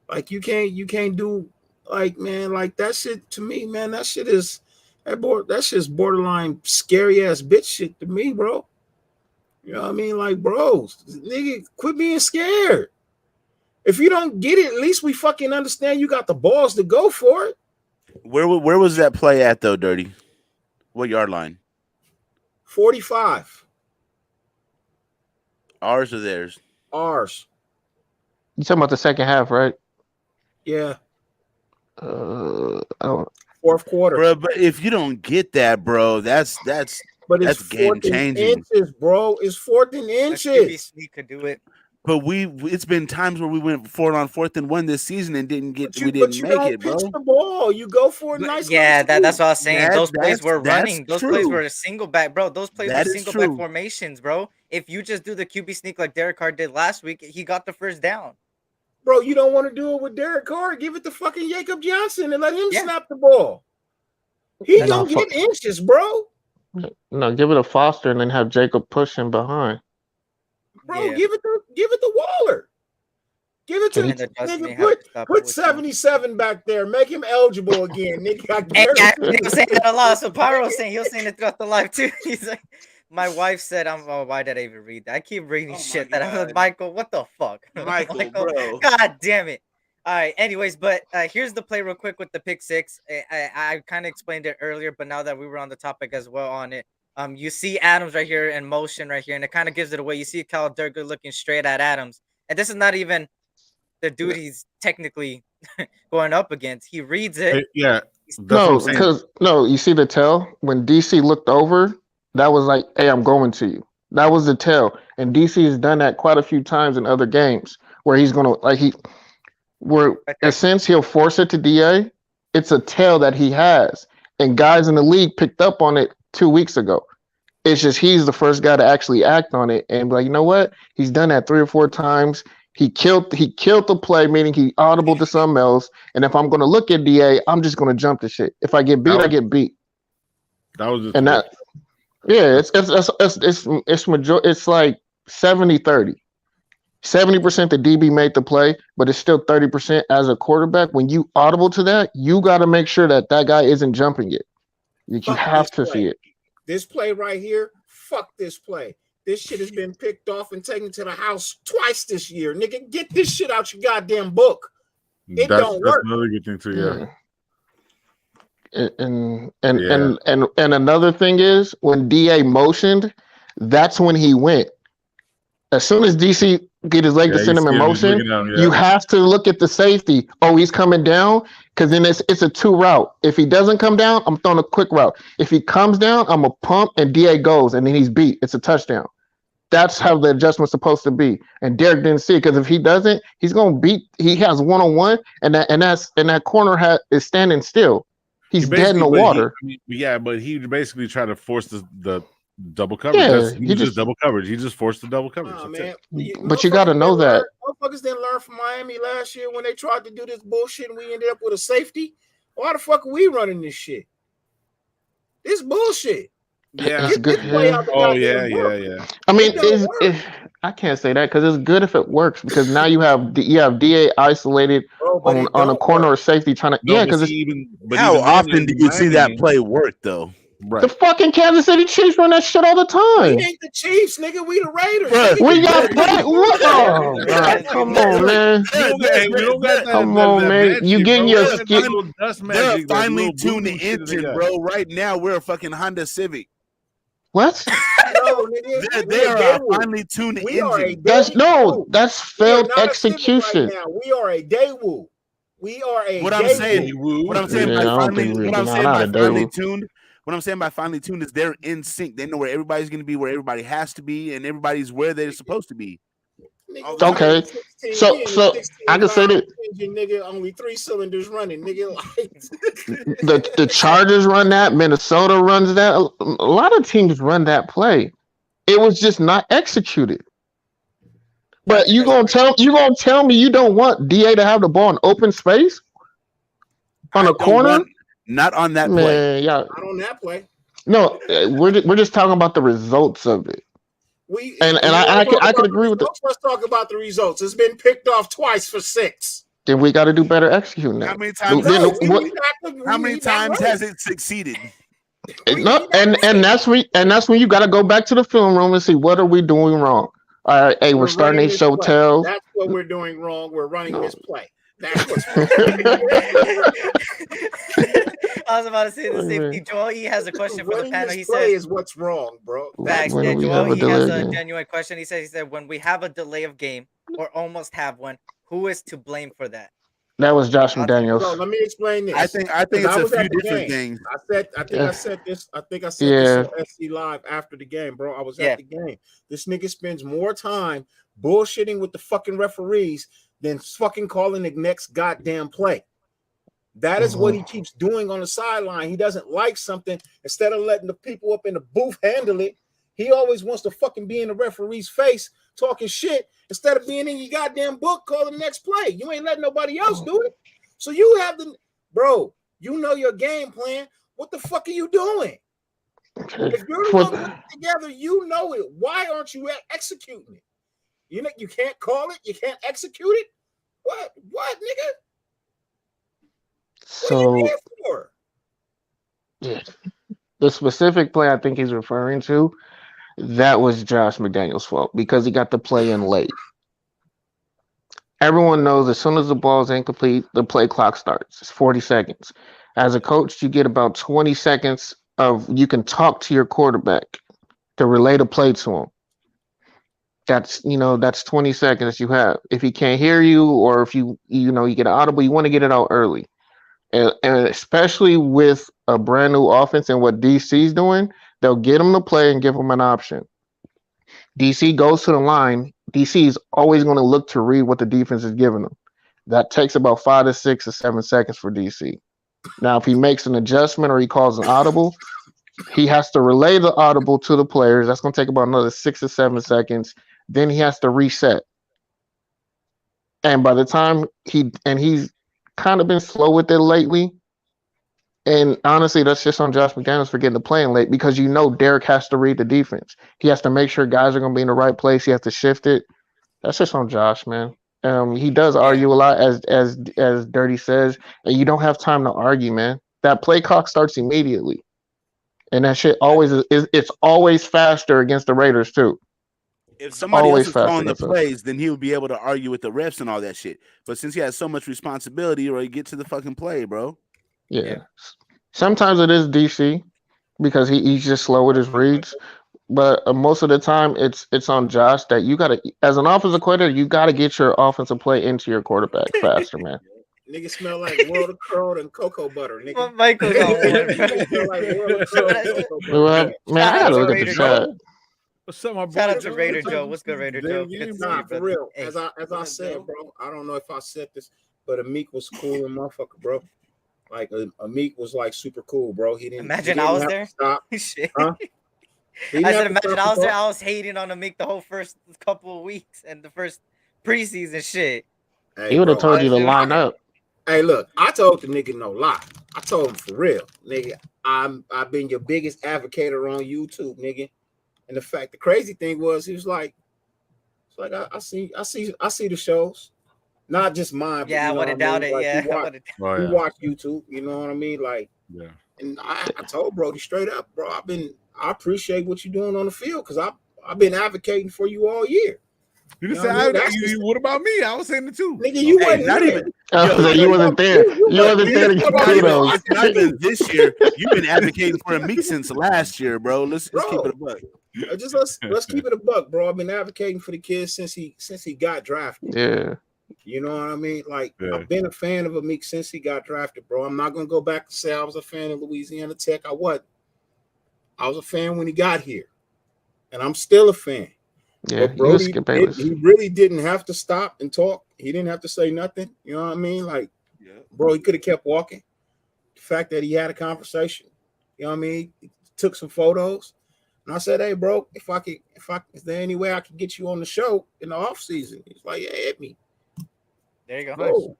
Like you can't do like man, like that shit to me, man. That shit's borderline scary ass bitch shit to me, bro. You know what I mean? Like, bro, nigga, quit being scared. If you don't get it, at least we fucking understand you got the balls to go for it. Where was that play at though, Dirty? What yard line? 45. Ours or theirs? Ours. You talking about the second half, right? Yeah. I don't, Fourth quarter. Bro, but if you don't get that, bro, that's But it's game fourth and changing. inches, bro. It's fourth and A QB inches. sneak could do it. But it's been times where we went for it on 4th and 1 this season and didn't But get you we but didn't you make don't it, pitch bro. the ball. You go for a But nice yeah, little that's scoop. what I was saying. Those plays were That's running. Those plays true. were single back, bro. Those plays were That is single back true. formations, bro. If you just do the QB sneak like Derek Carr did last week, he got the first down. Bro, you don't want to do it with Derek Carr. Give it to fucking Jacob Johnson and let him Yeah. snap the ball. He That's gonna get inches, bro. no, give it to Foster and then have Jacob push him behind. Bro, Yeah. give it to Waller. Give it to And then Justin may nigga. have to stop it Put with 77 back there. Make him eligible again. Nigga, I Hey, yeah, guarantee he was saying that a lot. So Pyro was saying he was saying it throughout the live too. He's like, my wife said, "Oh, why did I even read that? I keep reading Oh my shit that I'm like, God. Michael, what the fuck, Michael, bro. God damn it! All right, anyways, but here's the play real quick with the pick six. I kind of explained it earlier, but now that we were on the topic as well on it, you see Adams right here in motion right here, and it kind of gives it away. You see Cal Durga looking straight at Adams, and this is not even the dude he's technically going up against. He reads it. Yeah, that's what No, I'm saying. because no, you see the tell when DC looked over, that was like, "Hey, I'm going to you." That was the tell. And DC has done that quite a few times in other games where he's gonna where Right in a there. sense he'll force it to DA. It's a tell that he has. And guys in the league picked up on it 2 weeks ago. It's just he's the first guy to actually act on it and be like, you know what? He's done that 3 or 4 times. He killed the play, meaning he audible to something else. And if I'm gonna look at DA, I'm just gonna jump the shit. If I get That beat, I was get beat. that was just And twitch. that yeah, it's like 70-30. 70% the DB made the play, but it's still 30% as a quarterback. When you audible to that, you got to make sure that that guy isn't jumping it. You Fuck have this to see play. it. This play right here, fuck this play. This shit has been picked off and taken to the house twice this year. Nigga, get this shit out your goddamn book. It don't That's work. another good thing too. Yeah. And another thing is when DA motioned, that's when he went. As soon as DC get his leg Yeah, to you send him see in him, he's motion, looking at him, you yeah. have to look at the safety. Oh, he's coming down, because then it's a 2 route. If he doesn't come down, I'm throwing a quick route. If he comes down, I'm a pump and DA goes, and then he's beat. It's a touchdown. That's how the adjustment's supposed to be. And Derek didn't see it, because if he doesn't, he's gonna beat. He has 1-on-1, and that corner is standing still. He's dead in the water. But he basically tried to force the double coverage. Yeah, He just double coverage. He just forced the double coverage. Nah, That's man. it. But you got to know that. Motherfuckers didn't learn from Miami last year when they tried to do this bullshit and we ended up with a safety. Why the fuck are we running this shit? This bullshit. Yeah. It's good. Yeah. I mean, I can't say that because it's good if it works, because now you have DA isolated on a corner or safety trying to because how often do you see that play work though? Right. The fucking Kansas City Chiefs run that shit all the time. We ain't the Chiefs, nigga. We the Raiders. Bruh, We got that. Oh, God, come on, man. Come on, man. You getting your skin? They're finally tuned the engine, bro. Right now, we're a fucking Honda Civic. What? No, nigga. They are finally tuned the engine. That's failed execution. Right now. We are a Daewoo. We are a what I'm saying by finally tuned is they're in sync. They know where everybody's going to be, where everybody has to be, and everybody's where they're supposed to be. Okay, so I can say that nigga, only 3 cylinders running, nigga. the Chargers run that, Minnesota runs that. A lot of teams run that play. It was just not executed. But you gonna tell me you don't want DA to have the ball in open space on a corner? Not on that Man, play. Yeah, not on that play. No, we're just talking about the results of it. I could agree with it. Let's talk about the results. It's been picked off twice for 6. Then we got to do better executing that. How many times has it succeeded? No, and that's when you got to go back to the film room and see what are we doing wrong. All right, hey, we're starting a show tell. That's what we're doing wrong. We're running this play. That's what's I was about to say the same thing. Joel E has a question for the panel. He says, "What's wrong, bro?" Facts. Yeah, Joel E has a genuine question. He said, when we have a delay of game or almost have one, who is to blame for that? That was Josh McDaniels. So let me explain this. I think it's a few different things. I said this on SC Live after the game, bro. I was at the game. This nigga spends more time bullshitting with the fucking referees than fucking calling the next goddamn play. That is what he keeps doing on the sideline. He doesn't like something. Instead of letting the people up in the booth handle it, he always wants to fucking be in the referee's face talking shit instead of being in your goddamn book calling the next play. You ain't letting nobody else do it. So you have the bro, you know your game plan. What the fuck are you doing? If you're the one putting it together, you know it. Why aren't you executing it? You know you can't call it, you can't execute it. What, nigga? So, what are you for? Yeah, the specific play I think he's referring to, that was Josh McDaniels' fault because he got the play in late. Everyone knows as soon as the ball is incomplete, the play clock starts. It's 40 seconds. As a coach, you get about 20 seconds of you can talk to your quarterback to relay the play to him. That's 20 seconds you have. If he can't hear you or if you get an audible, you want to get it out early. And especially with a brand new offense and what DC's doing, they'll get him to play and give him an option. DC goes to the line. DC is always going to look to read what the defense is giving them. That takes about 5 to 6 or 7 seconds for DC. Now, if he makes an adjustment or he calls an audible, he has to relay the audible to the players. That's going to take about another 6 to 7 seconds. Then he has to reset. And by the time he's kind of been slow with it lately. And honestly, that's just on Josh McDaniels for getting the playing late because Derek has to read the defense. He has to make sure guys are going to be in the right place. He has to shift it. That's just on Josh, man. He does argue a lot, as Dirty says, and you don't have time to argue, man. That play clock starts immediately, and that shit always it's always faster against the Raiders too. If somebody Always else was calling the faster than us. plays, then he would be able to argue with the refs and all that shit. But since he has so much responsibility, or he get to the fucking play, bro. Yeah. Sometimes it is DC because he's just slow with his reads. But most of the time, it's on Josh that you gotta, as an offensive coordinator, you gotta get your offensive play into your quarterback faster, man. Nigga smell like world of curl and cocoa butter, nigga. Michael's on one, Nigga smell like world of curl and cocoa butter. Well, man, I gotta look at the chat. What's up, my boy? Shout out to Raider Joe. What's good, Raider Joe? Damn Good to game, see Nah, you, for brother. real. Hey, As I said, bro, I don't know if I said this, but Amik was cool and motherfucker, bro. Like Amik was like super cool, bro. He didn't. imagine he I didn't was have to there. Stop. Shit. Huh? He didn't I have said, to imagine stop I was to there. talk. I was hating on him the whole first couple of weeks and the first preseason shit. Hey, He would have bro, told you to line up. Hey, look, I told the nigga no lie. I told him for real, nigga. I've been your biggest advocate on YouTube, nigga. And the crazy thing was, he was like, it's like I see the shows, not just mine. But Yeah, I you know would have what I mean? doubted. Like, Yeah, he I watch, would've- Oh, he yeah. watch YouTube. You know what I mean? Like, Yeah. and I told Brody straight up, bro. I appreciate what you're doing on the field because I've been advocating for you all year. You You just know said, what I mean? That's just- what about me? I was saying it too. Nigga, you Hey, wasn't not there. even. So you wasn't there. You wasn't there to get Not even, kudos. it's not even this year. You've been advocating for Amik since last year, bro. Let's keep it a buck. Just let's keep it a buck, bro. I've been advocating for the kids since he got drafted. Yeah. You know what I mean? Like, Yeah. I've been a fan of Amik since he got drafted, bro. I'm not gonna go back and say I was a fan of Louisiana Tech. I wasn't. I was a fan when he got here, and I'm still a fan. Yeah. But You was Brody, Skip Bayless. he really didn't have to stop and talk. He didn't have to say nothing. You know what I mean? Like, bro, he could have kept walking. The fact that he had a conversation, you know what I mean? He took some photos. And I said, hey, bro, is there any way I can get you on the show in the off season? He's like, yeah, hit me. There you go. Bro,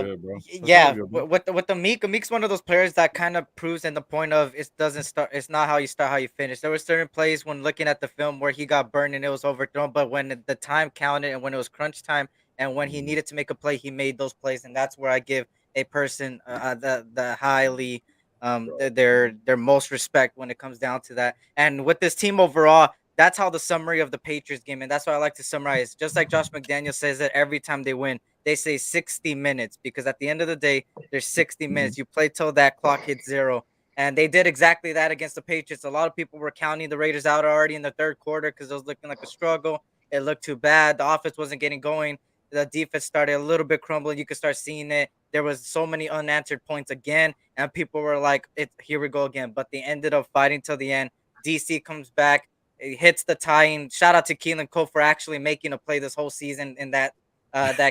Good, bro. That's Yeah, all good, bro. with the Meek's one of those players that kind of proves in the point of it doesn't start. It's not how you start, how you finish. There were certain plays when looking at the film where he got burned and it was overthrown, but when the time counted and when it was crunch time and when he needed to make a play, he made those plays, and that's where I give a person the highly their most respect when it comes down to that. And with this team overall, that's how the summary of the Patriots game, and that's what I like to summarize. Just like Josh McDaniel says that every time they win, they say 60 minutes because at the end of the day, there's 60 minutes. You play till that clock hits zero. And they did exactly that against the Patriots. A lot of people were counting the Raiders out already in the third quarter because it was looking like a struggle. It looked too bad. The offense wasn't getting going. The defense started a little bit crumbling. You could start seeing it. There was so many unanswered points again, and people were like, here we go again. But they ended up fighting till the end. DC comes back. It hits the tying. Shout out to Keelan Cole for actually making a play this whole season in that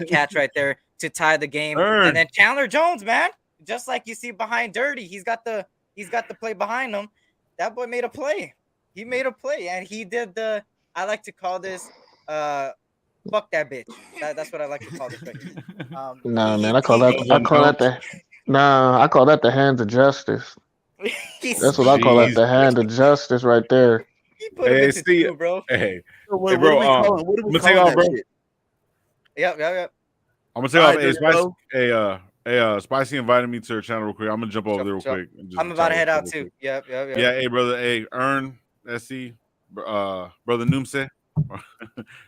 catch right there to tie the game. And then Chandler Jones, man, just like you see behind Dirty, he's got the play behind him. That boy made a play. He made a play, and he did I like to call this fuck that bitch. That's what I like to call this right here. Nah, man, I call that the hands of justice. That's what I call that, the hand of justice right there. He put him into two, bro. Hey, What bro, what do we I'm gonna call take off, that bro. shit? Yep. I'm gonna take All off. right, Hey, there you Spicy, Spicy invited me to her channel real quick. I'm gonna jump over there real quick. And just I'm about to chat head real out quick. too. Yep. Yeah, hey, brother. Hey, Earn, SC, brother Noomse.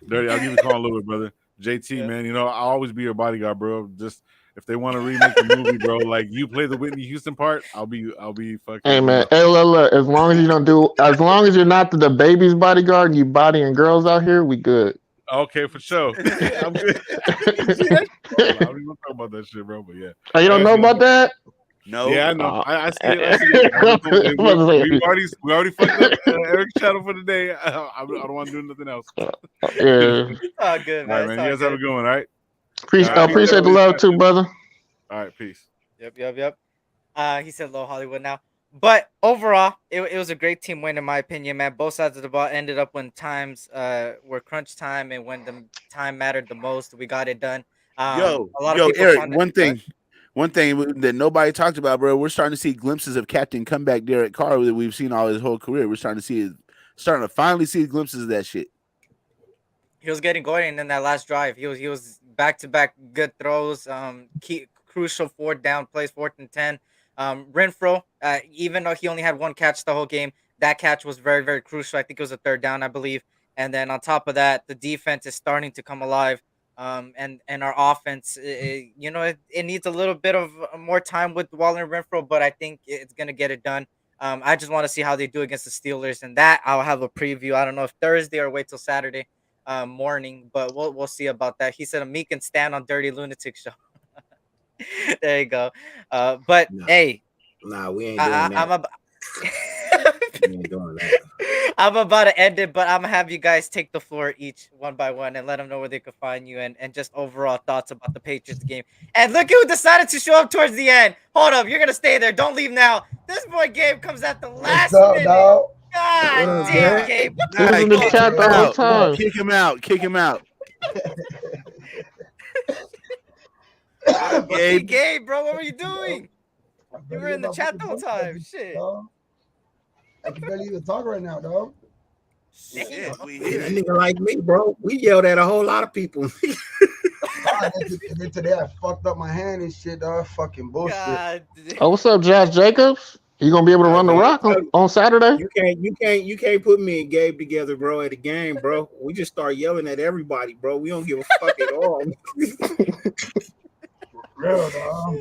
Dirty, I'll give you a call a little bit, brother. JT, man, you know, I'll always be your bodyguard, bro. Just if they want to remake the movie, bro, like you play the Whitney Houston part, I'll be fucking. Hey, man, hey, look, as long as you're not the baby's bodyguard and you bodying girls out here, we good. Okay, for sure. I'm good. I don't even talk about that shit, bro. But yeah. Oh, you don't know about that? No. Yeah, I know. Uh, I see it. I see it. We yeah. already fucked up Eric's channel for the day. I don't want to do nothing else. All It's all good, man. right, It's man. You all guys have a good. good one. All right. Peace, Appreciate the everybody. love too, brother. All right. Peace. Yep. He said low Hollywood now. But overall, it was a great team win in my opinion, man. Both sides of the ball ended up when times were crunch time and when the time mattered the most, we got it done. A lot of people Eric. found it. One thing that nobody talked about, bro. We're starting to see glimpses of Captain Comeback Derek Carr that we've seen all his whole career. We're starting to finally see glimpses of that shit. He was getting going in that last drive. He was back to back good throws. Key crucial fourth down plays, 4th and 10. Renfro, even though he only had one catch the whole game, that catch was very very crucial. I think it was a third down, I believe. And then on top of that, the defense is starting to come alive. And our offense, it needs a little bit of more time with Waller and Renfro, but I think it's gonna get it done. I just want to see how they do against the Steelers, and that I'll have a preview. I don't know if Thursday or wait till Saturday morning, but we'll see about that. He said me can stand on Dirty Lunatic Show. There you go. But Nah, hey, we ain't doing that. I'm about We ain't doing that. I'm about to end it, but I'm gonna have you guys take the floor each one by one and let them know where they can find you and just overall thoughts about the Patriots game. And look who decided to show up towards the end. Hold up, you're gonna stay there. Don't leave now. This boy Gabe comes at the last What's up, minute. dog? God damn, Gabe. What He was the in the fuck, chat the bro? whole time. Kick him out. Kick him out. Hey, Gabe, bro, what were you doing? I You barely were in the about chat the whole fucking time. business, Shit. dog. I can barely even talk right now, dog. Shit, we Hey, hear that it. nigga like me, bro. We yelled at a whole lot of people. And then today I fucked up my hand and shit, dog. Fucking bullshit. God. Oh, what's up, Josh Jacobs? You gonna be able to run the Man, rock on Saturday? you can't put me and Gabe together, bro, at a game, bro. We just start yelling at everybody, bro. We don't give a fuck at all. Real, dog.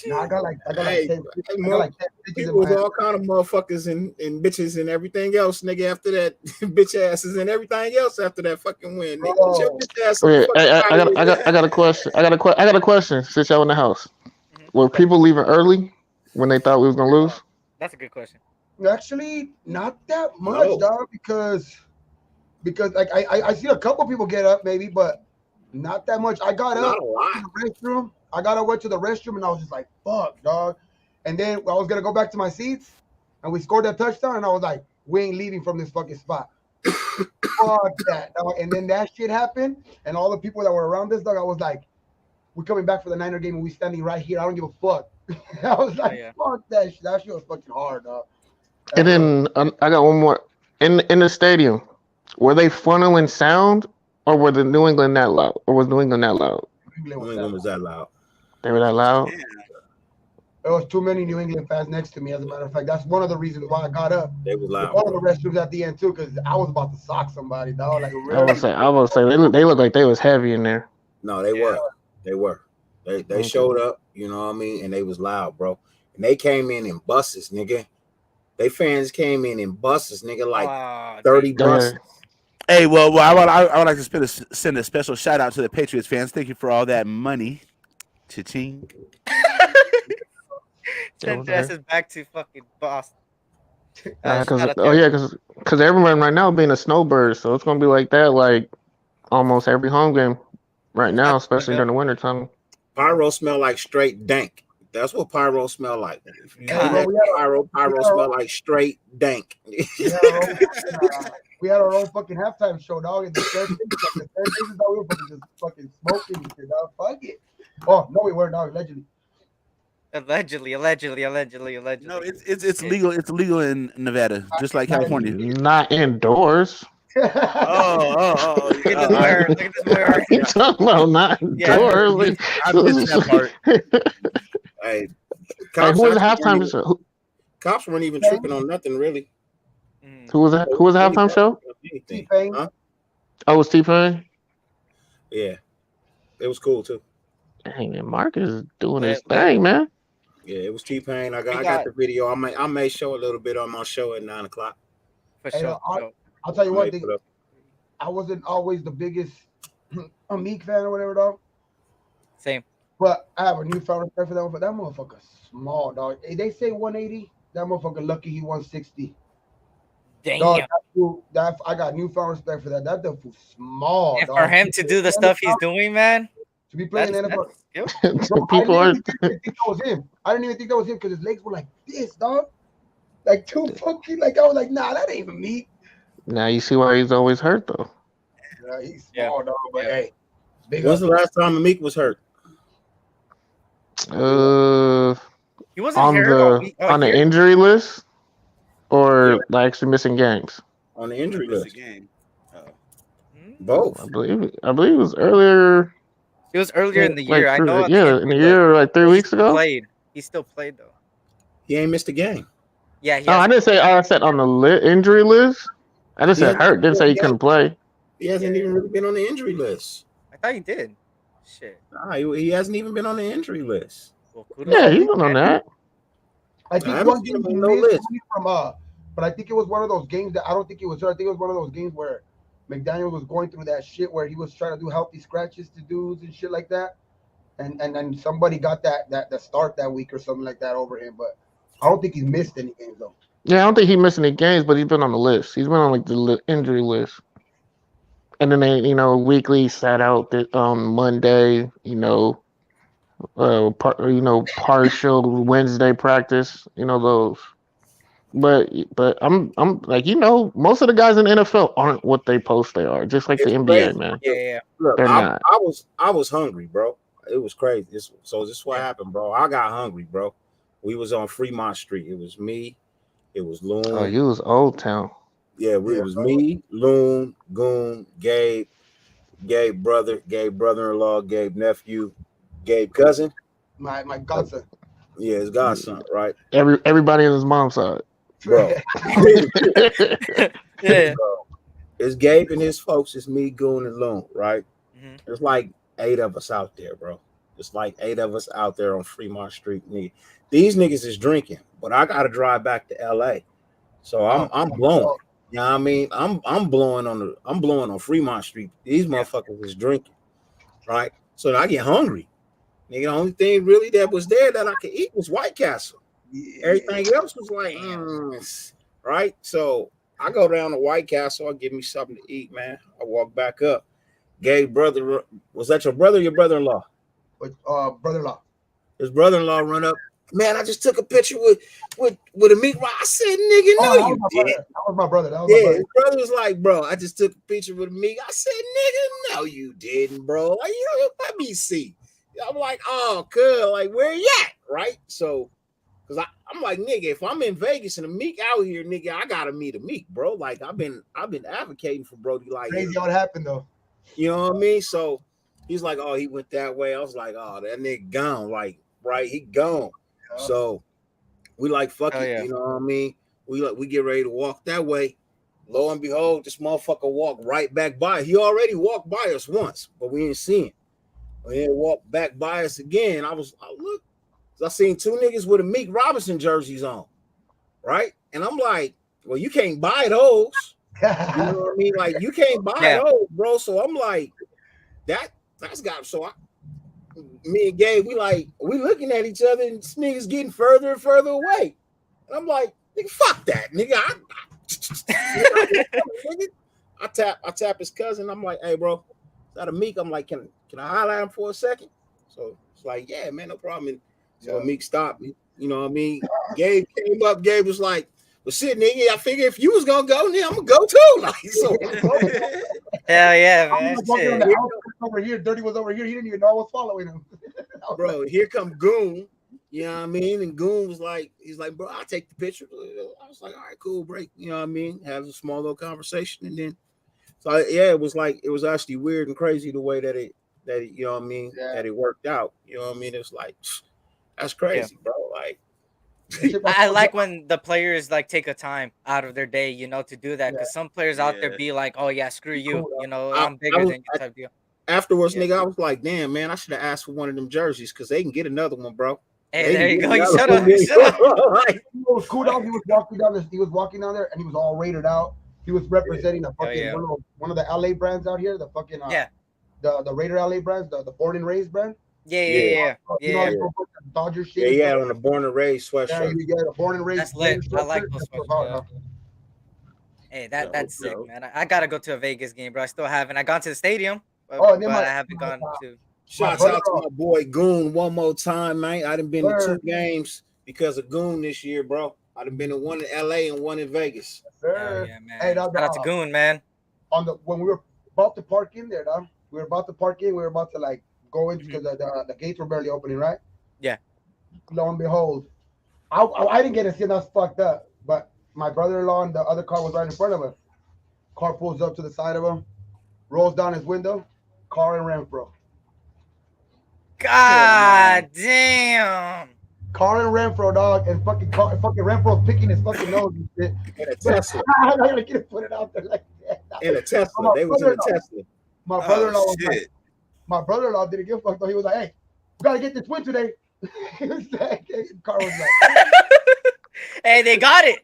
Nah, I got like Hey, 10. I got more like 10 bitches in people my was hand. all kind of motherfuckers and bitches and everything else, nigga. After that, bitch asses and everything else after that fucking win, nigga. Get your Bro, bitch ass Okay, fucking out of here. I got a question. I got a question. Since y'all in the house, Mhm. were people leaving early when they thought we was gonna lose? That's a good question. actually, not that much, No. dog, because like I see a couple people get up maybe, but not that much. I got Not up a to lot. the restroom. Went to the restroom and I was just like, fuck, dog. And then I was gonna go back to my seats and we scored that touchdown and I was like, we ain't leaving from this fucking spot. Fuck that, dog. And then that shit happened and all the people that were around this, dog, I was like, we're coming back for the Niner game and we standing right here. I don't give a fuck. I was like, yeah. fuck that shit. That shit was fucking hard, dog. And then I got one more. In the stadium, were they funneling sound, or were the New England that loud, or was New England that loud? England New was England that was that loud. They were that loud. There was too many New England fans next to me. As a matter of fact, that's one of the reasons why I got up. They was loud, One of the bro. restrooms at the end too, because I was about to sock somebody, dog. Like I really. was say they look like they was heavy in there. No, they Yeah. were. They were. They Okay. showed up, you know what I mean? And they was loud, bro. And they came in buses, nigga. They fans came in buses, nigga, like 30 Gabe. buses. Hey, well, I would like to send a special shout out to the Patriots fans. Thank you for all that money. Cha-ching. They Send was there. dresses back to fucking Boston. Cause Shout out to everyone. cause everyone right now being a snowbird, so it's gonna be like that like almost every home game right now, Shut the fuck especially up. during the winter time. Pyro smell like straight dank. That's what pyro smell like. If you God. know that pyro smell like straight dank. We had our own fucking halftime show, dog. And the third bases, dog, we were fucking just fucking smoking and shit, dog. Fuck it. Oh no, we were, dog. Allegedly. Allegedly. No, it's legal. It's legal in Nevada, just like California. Not indoors. Oh. Look at this boy hurt. Look at this boy hurt. You talking about not Yeah. indoors? I missed that part. Hey, Hey, cops who was the actually weren't halftime even, show? cops weren't even tripping on nothing really. Who was that? Who was the Really halftime show? anything. T-Pain. Huh? Oh, it was T-Pain. Yeah. It was cool too. Dang, man, Mark is doing his Lit. thing, man. Yeah, it was T-Pain. I We got got- the video. I may show a little bit on my show at 9 o'clock. For Hey, sure. I'll tell you I one may thing. put up. I wasn't always the biggest Meek fan or whatever, dog. Same. But I have a newfound respect for that motherfucker. That motherfucker small, dog. They say 180. That motherfucker lucky he 160. Dog, Damn. that I got newfound respect for that. That dude was small, And for dog. him to do the stuff he's doing, man, To be playing that's NFL. skill. Bro, I People are. literally didn't even think that was him. I didn't even think that was him because his legs were like this, dog. Like too funky. Like I was like, nah, that ain't even me. Now you see why he's always hurt though. Yeah, he's Yeah. small, dog. But Yeah. hey, big When's up. the last time Meek was hurt? He wasn't On hurt all week. the Here. injury list Yeah, or like actually missing games. on the injury Missed a list. game. Oh. Both. I believe it was earlier, It was earlier in the year. like I know on the in injury the list, year like 3 but he weeks still ago. played. He still played though. He ain't missed a game. Yeah, he No, I hasn't. didn't say. I said on the injury list. I just He said hasn't, hurt. Didn't say he he hasn't, couldn't play. he hasn't Yeah. even really been on the injury list. I thought he did. Shit. Nah, he hasn't even been on the injury list. Well, kudos Yeah, to he's him, been on man. that. I I think haven't one seen game him he on no missed list. from but I think it was one of those games that I don't think it was her. I think it was one of those games where McDaniel was going through that shit where he was trying to do healthy scratches to dudes and shit like that. And then somebody got that start that week or something like that over him. But I don't think he's missed any games though. Yeah, I don't think he missed any games, but he's been on the list. He's been on like the injury list. And then they, weekly sat out that on Monday. Partial Wednesday practice. Those. But I'm like most of the guys in the NFL aren't what they post they are. Just like the It's NBA, crazy. man. Yeah. Look, They're not. I was hungry, bro. It was crazy. This is what happened, bro. I got hungry, bro. We was on Fremont Street. It was me. It was Loon. Oh, you was Old Town. Yeah, it was me, Loon, Goon, Gabe brother-in-law, Gabe nephew, Gabe cousin. My godson. Yeah, his godson, right? Everybody in his mom's side. Bro. Yeah. It's Gabe and his folks. It's me, Goon, and Loon, right? Mhm. There's like 8 of us out there, bro. It's like 8 of us out there on Fremont Street. These niggas is drinking, but I gotta drive back to LA. So I'm blowing. You know what I mean? I'm blowing on Fremont Street. These motherfuckers is drinking. Right? So I get hungry. Nigga, the only thing really that was there that I could eat was White Castle. Everything else was like, right? So I go down to White Castle. I give me something to eat, man. I walk back up. Gay brother, was that your brother or your brother-in-law? Brother-in-law. His brother-in-law run up. Man, I just took a picture with a meat. I said, nigga, no, you did. That was my brother. His brother was like, bro, I just took a picture with a meat. I said, nigga, no, you didn't, bro. Like, let me see. I'm like, oh, good. Like, where you at? Right? So, because I'm like, nigga, if I'm in Vegas and a Meek out here, nigga, I gotta meet a Meek, bro. Like, I've been advocating for Brody. Like, crazy how it happened though. You know what I mean? So he's like, oh, he went that way. I was like, oh, that nigga gone. Like, right, he gone. Yeah. So we like, fuck it. Yeah. You know what I mean? We get ready to walk that way. Lo and behold, this motherfucker walked right back by. He already walked by us once, but we didn't see him. When he walked back by us again, I look. I seen 2 niggas with a Meek Robinson jerseys on, right? And I'm like, well, you can't buy those. You know what I mean? Like, you can't buy those, bro. So I'm like, that's got me and Gabe, we looking at each other, and this nigga's getting further and further away. And I'm like, nigga, fuck that, nigga. I tap his cousin. I'm like, hey, bro, is that a Meek? I'm like, can I holler at him for a second? So it's like, yeah, man, no problem. And so Meek stopped me. You know what I mean? Gabe came up. Gabe was like, well, shit, nigga, I figure if you was gonna go, then I'm gonna go too. Like, so hell yeah, man. I was walking on the outskirts over here. Dirty was over here. He didn't even know I was following him. Bro, here come Goon. You know what I mean? And Goon was like, he's like, bro, I'll take the picture. I was like, all right, cool, break. You know what I mean? Have a small little conversation, and then so yeah, it was actually weird and crazy the way that it you know what I mean, that it worked out. You know what I mean? It's like, that's crazy, bro. Like, I like when the players like take a time out of their day, to do that, because some players out there be like, oh yeah, screw you, I'm bigger than you type deal. Afterwards, nigga, I was like, damn, man, I should have asked for one of them jerseys because they can get another one, bro. Hey, there you go. You shut up. You shut up. It was cool though. He was walking down this. He was walking down there, and he was all rated out. He was representing a fucking one of the LA brands out here. The fucking the Raider LA brands, the Born and Raised brand. Yeah, Yeah. yeah, yeah, You know, yeah. like Yeah. for Dodger shit. Yeah, and yeah, stuff. on the born and raised Yeah, sweatshirt. you get a born and raised That's lit. Raiders I like sweatshirt. those That's what sweatshirts. about, Yeah. dog. Hey, Dope, that's sick, dope. man. I gotta go to a Vegas game, bro. I still haven't. I gone to the stadium, Oh, and then but I haven't gone to. Shouts brother, out to my boy Goon one more time, man. I done been to sir, 2 games because of Goon this year, bro. I done been to one in LA and one in Vegas. Hell sir. yeah, Hey, man. dog, Shout out to Goon, man. on the when we were about to park in there, dog. We were about to park in. We were about to like go in because the gates were barely opening, right? Yeah. Lo and behold, I didn't get to see it. That's fucked up. But my brother-in-law and the other car was right in front of us. Car pulls up to the side of him, rolls down his window, car and Renfro. God damn. Car and Renfro, dog, and fucking Renfro's picking his fucking nose and shit. In a But Tesla. I'm not gonna put it out there like that. In a Tesla. They was in a Tesla. My brother-in-law Oh was like, shit. my brother-in-law didn't give a fuck though. He was like, "Hey, we gotta get this win today." He was like, car was like, Hey, they got it.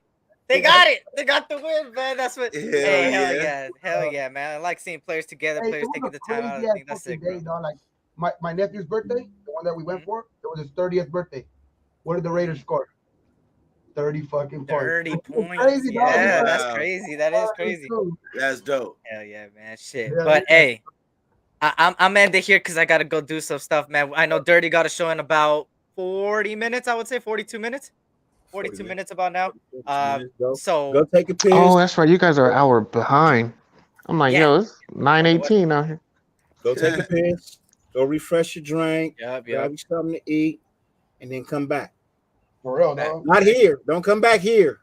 They got it. They got the win, man. That's what. Hell Hey, hell yeah. yeah, hell yeah, man. I like seeing players together, "Hey, players it taking was the a time out. crazy I ass think that's fucking sick, bro. day, dog." Like my nephew's birthday, the one that we went for, it was his 30th birthday. What did the Raiders score? 30 fucking points. 30 points. Crazy, dog. Yeah, that's Wow. crazy. That is crazy. That's dope. Hell yeah, man. Shit. Yeah, But yeah. hey, I'm ending here because I gotta go do some stuff, man. I know Dirty got a show in about 40 minutes. I would say 42 minutes. 42 minutes about now. Go So take a piss. Oh, that's right. You guys are an hour behind. I'm like, yeah. yo, it's 9:18 out here. Go take a piss. Go refresh your drink. Yep, Grab you something to eat, and then come back. For real, dog. Not here. Don't come back here.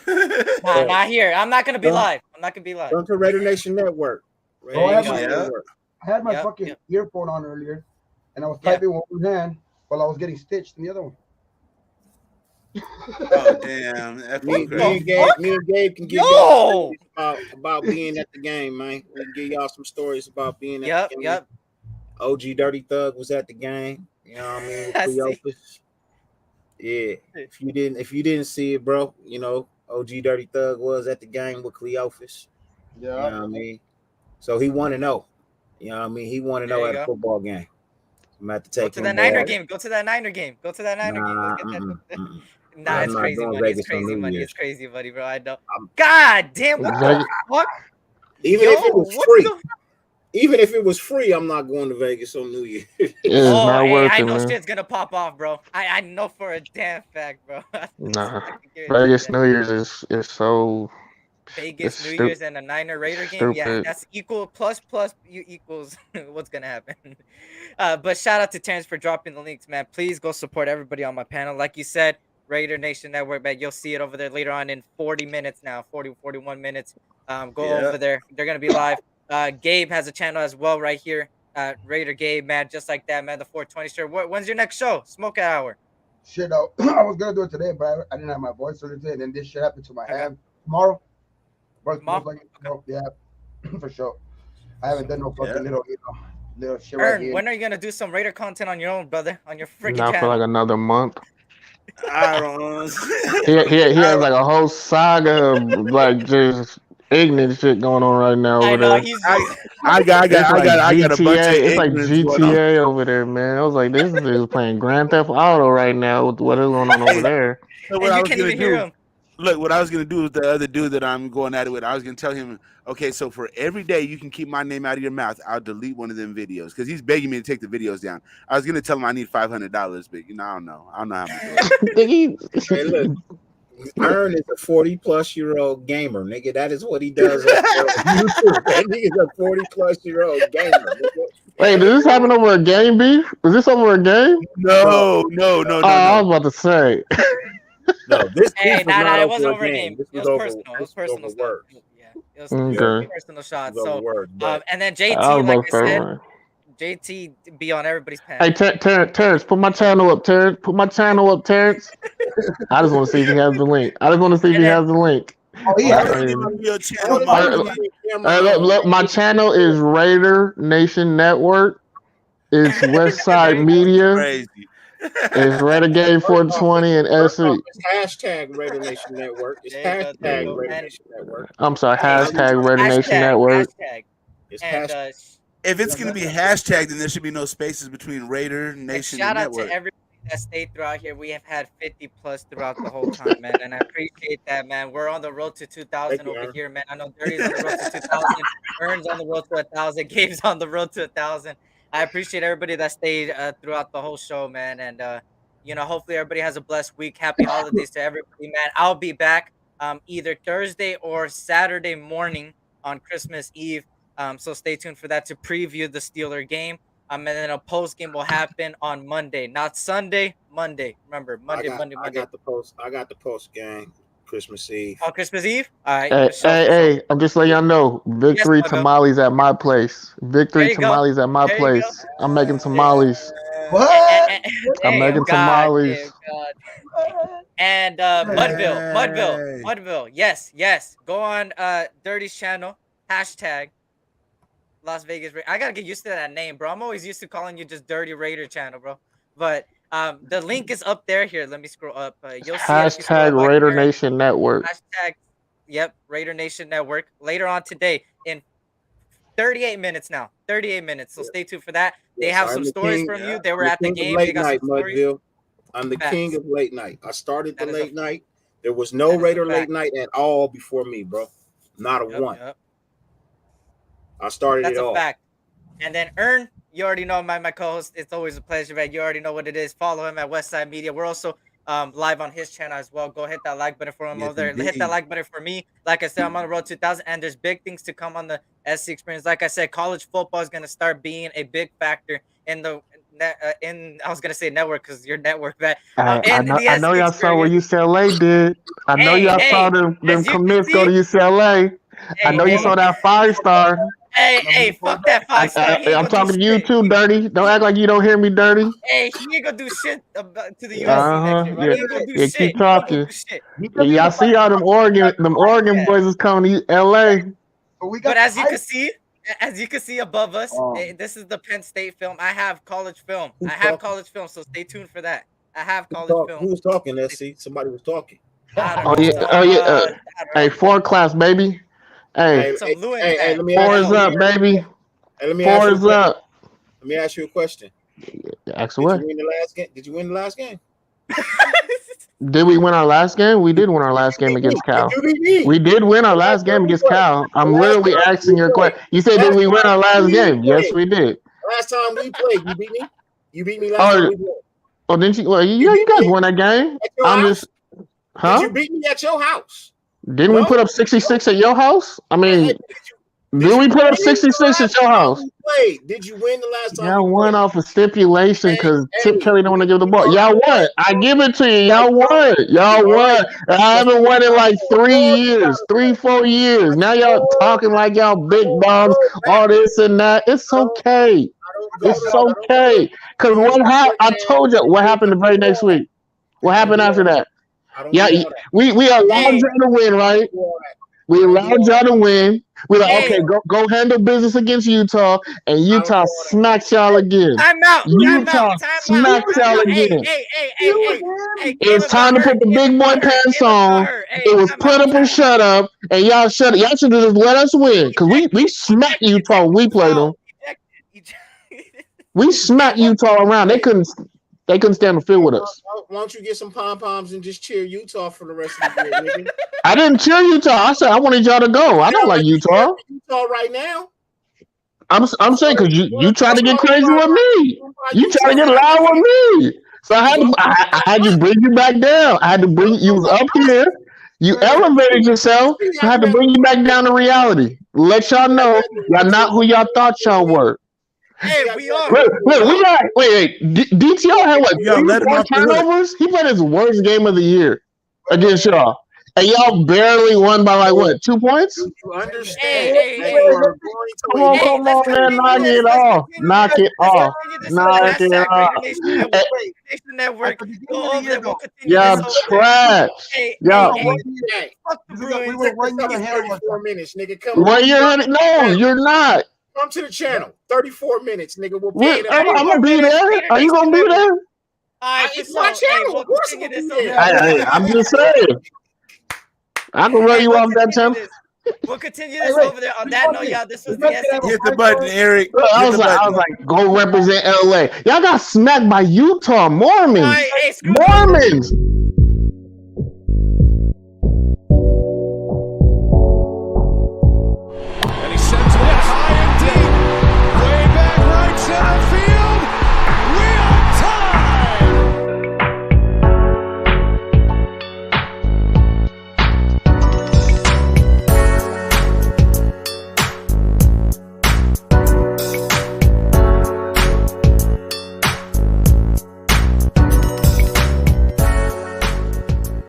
Nah, not here. I'm not gonna be Don't- live. I'm not gonna be live. Come to Raider Nation Network. Raider Oh, I have Nation my- Network. I had my Yep, fucking yep. earphone on earlier, and I was Yeah. typing with one hand while I was getting stitched in the other one. Oh damn. That's Me crazy. and Gabe can give Yo! y'all stories about being at the game, man. We can give y'all some stories about being at Yep, the game. yep. OG Dirty Thug was at the game. You know what I mean? With I see. Cleopas. Yeah. If you didn't see it, bro, you know, OG Dirty Thug was at the game with Cleopas. Yeah. You know what I mean? So he want to know. You know what I mean? He want to There know you at a go. football game. I'm gonna have to Go take to him that Niner there. game. Go to that Niner game. Go to that Niner game. Let's get that. Nah, I'm it's not crazy doing money. It's Vegas on crazy New money. Year's. It's crazy money, bro. I know. I'm- God damn, what the Vegas- fuck? Even Yo, if it was what free, the- even if it was free, I'm not going to Vegas on New Year. It's Oh, not hey, worth I it, know man. shit's gonna pop off, bro. I know for a damn fact, bro. Nah, I can guarantee Vegas that. New Year's is so Vegas, it's New stu- Year's, and a Niner Raider game. Yeah, stupid. that's equal plus you equals what's gonna happen. But shout out to Terrence for dropping the links, man. Please go support everybody on my panel. Like you said, Raider Nation Network, man. You'll see it over there later on in 40 minutes now, 41 minutes. Go Yeah. over there. They're gonna be live. Gabe has a channel as well right here. Raider Gabe, man, just like that, man. The 420 shirt. When's your next show? Smoke hour. Shit, I was gonna do it today, but I didn't have my voice or anything, and then this shit happened to my Okay. hand. Tomorrow, most Tomorrow? likely tomorrow, yeah, for sure. I haven't done no fucking Yeah. little shit right Ern, here. when are you gonna do some Raider content on your own, brother? On your freaking Not for channel? like another month. I don't He has like a whole saga of like just ignorant shit going on right now I over know there. he's I just I got It's like I got a bunch of GTA. It's like ignorance going on. GTA over there, man. I was like, this is playing Grand Theft Auto right now with what is going on over Hey, there. So what and I you was can't gonna even hear do, him. look, what I was gonna do with the other dude that I'm going at it with, I was gonna tell him, okay, so for every day you can keep my name out of your mouth, I'll delete one of them videos because he's begging me to take the videos down. I was gonna tell him I need $500, but you know, I don't know how I'm gonna do it. Hey, look, Ern is a 40-plus-year-old gamer, nigga. That is what he does on YouTube. That nigga's a 40-plus-year-old gamer. Nigga. Wait, did this happen over a game, beef? Was this over a game? No. Oh, I was about to say. No, this Hey, beef was nah, not it wasn't over over a a game. game. This It was was over. personal. It was This was personal over stuff. words. Yeah, it was Okay. personal This shots. was over So, words. But and then I JT, was like about I to say, said, right. JT be on everybody's panel. Hey, Terrence, put my channel up, Terrence. Put my channel up, Terrence. I just want to see if he has the link. I just want to see if And he then- has the link. Oh, he Why has don't it. you give me your channel, Hey, Mike? Look, my channel is Raider Nation Network. It's Westside Media. Crazy. It's Renegade 420 and First off, SE. it's hashtag Raider Nation Network. It's There you go, there you hashtag go. Raider And- Nation Network. I'm sorry, hashtag Raider Nation hashtag, Network. It's and hashtag. If it's gonna be hashtag, then there should be no spaces between Raider And Nation shout and out to network. everybody that stayed throughout here. We have had 50 plus throughout the whole time, man, and I appreciate that, man. We're on the road to 2,000 over Aaron. here, man. I know Dirty's on the road to 2,000, Ern's on the road to 1,000, Gabe's on the road to 1,000. I appreciate everybody that stayed throughout the whole show, man, and hopefully everybody has a blessed week. Happy holidays to everybody, man. I'll be back either Thursday or Saturday morning on Christmas Eve. So stay tuned for that to preview the Steeler game. And then a post game will happen on Monday, not Sunday. Monday. Remember, Monday. I got the post. I got the post game Christmas Eve. On Christmas Eve. All right. Hey, For sure, hey, for sure. hey! I'm just letting y'all know. Victory Muggo. tamales at my place. Victory There you go. tamales at my There you go. place. I'm making tamales. What? I'm Hey, making God, tamales. God. And Mudville. Yes. Go on Dirty's channel. Hashtag Las Vegas. I gotta get used to that name, bro. I'm always used to calling you just Dirty Raider channel, bro. But the link is up there. Here, let me scroll up. You'll see it if you scroll Hashtag back Raider there. Nation Network. Hashtag, yep, Raider Nation Network. Later on today in 38 minutes now. 38 minutes. So stay tuned for that. They have I'm some the stories king- from you. They were the at the king of game. late They got night, some stories. Mudville. I'm the Facts. king of late night. I started the That is a- late night. There was no that is a Raider fact. late night at all before me, bro. Not a one. Yep. I started That's it a all. fact. And then Ern, you already know my co-host. It's always a pleasure, man. You already know what it is. Follow him at Westside Media. We're also live on his channel as well. Go hit that like button for him Yes, over there. Hit indeed. that like button for me. Like I said, I'm on the road to 2,000, and there's big things to come on the SC experience. Like I said, college football is gonna start being a big factor in the I was gonna say network because your network, man. I In know. the I SC know y'all saw what experience. UCLA did. I know y'all saw them As you can commits go see, to UCLA. I know you saw that 5-star. hey, fuck that 5-star. He ain't I'm gonna do talking to you shit. too, Dirty. Don't act like you don't hear me, Dirty. He ain't gonna do shit to the USC next year, bro. Yeah, He ain't gonna do yeah. shit. Keep He ain't talking. gonna do shit. Yeah, y'all see all them Oregon boys is coming to LA. But as you can see above us, this is the Penn State film. I have college film. So stay tuned for that. I have college film. Who was talking? Let's see. Somebody was talking. I don't Oh know. yeah, oh yeah. Hey, 4 class, baby. Hey, Some Lewin hey, fan. let me 4 ask is you. up, baby. Hey, let me 4 ask you. is up. Let me ask you a question. Ask Did away. you win the last game? Did you win the last game? Did we win our last game? We did win our last game against Cal. We did win our last game against Cal. I'm literally asking your question. You said, did we win our last game? Yes, we did. Last time we played, you beat me. You beat me last time we played. Oh, didn't you? Well, yeah, you guys won that game. At your I'm house? just, huh? Did you beat me at your house? Didn't we put up 66 at your house? I mean, did we put up 66 at your house? Did you win the last time? Y'all won off a stipulation because Chip Kelly don't want to give the ball. Y'all won. I give it to you. Y'all won. Y'all won. I haven't won in like 3 years, 4 years. Now y'all talking like y'all big dogs, all this and that. It's okay. It's okay. Because I told you what happened the very next week. What happened after that? Yeah, we allowed y'all to win, right? We allowed y'all to win. We're like, okay, go handle business against Utah, and Utah smacked y'all again. Time out. Utah smacked y'all again. It's time to put the big boy pants on. It was put up or shut up, and y'all shut up. Y'all should have just let us win, because we smacked Utah when we played them. We smacked Utah around. They couldn't stand the field with us. Why don't you get some pom-poms and just cheer Utah for the rest of the year, nigga? I didn't cheer Utah. I said I wanted y'all to go. I don't like Utah. Utah right now. I'm saying because you try to get crazy with me. You try to get loud with me. So I had to bring you back down. I had to bring you was up here. You elevated yourself. So I had to bring you back down to reality. Let y'all know y'all not who y'all thought y'all were. Hey, we are. Look, we got wait. DTR had what? Yo, let him 3 off the hook. turnovers. He played his worst game of the year against y'all, and y'all barely won by like what, 2 points? You understand? Come on, man, knock it off. Knock it off. Knock it off. Network. Go over there. We'll continue Y'all this trash. Y'all. Fuck the Bruins. We were 1 year ahead of 34 minutes, nigga. Come on. 1 year ahead. No, you're not. Come to the channel. 34 minutes, nigga. We'll Wait, pay I'm gonna be there. Are you gonna be there? It's my channel. We'll Of course continue we'll this be over there. I'm just saying. I can run you off that channel. We'll continue Hey, this wait, over there. On we that note, fucking- y'all, this was we the fucking have a Hit the five button, star. Eric. I Hit was the like, button. go represent LA. Y'all got smacked by Utah All Mormons. right, hey, screw the Mormons.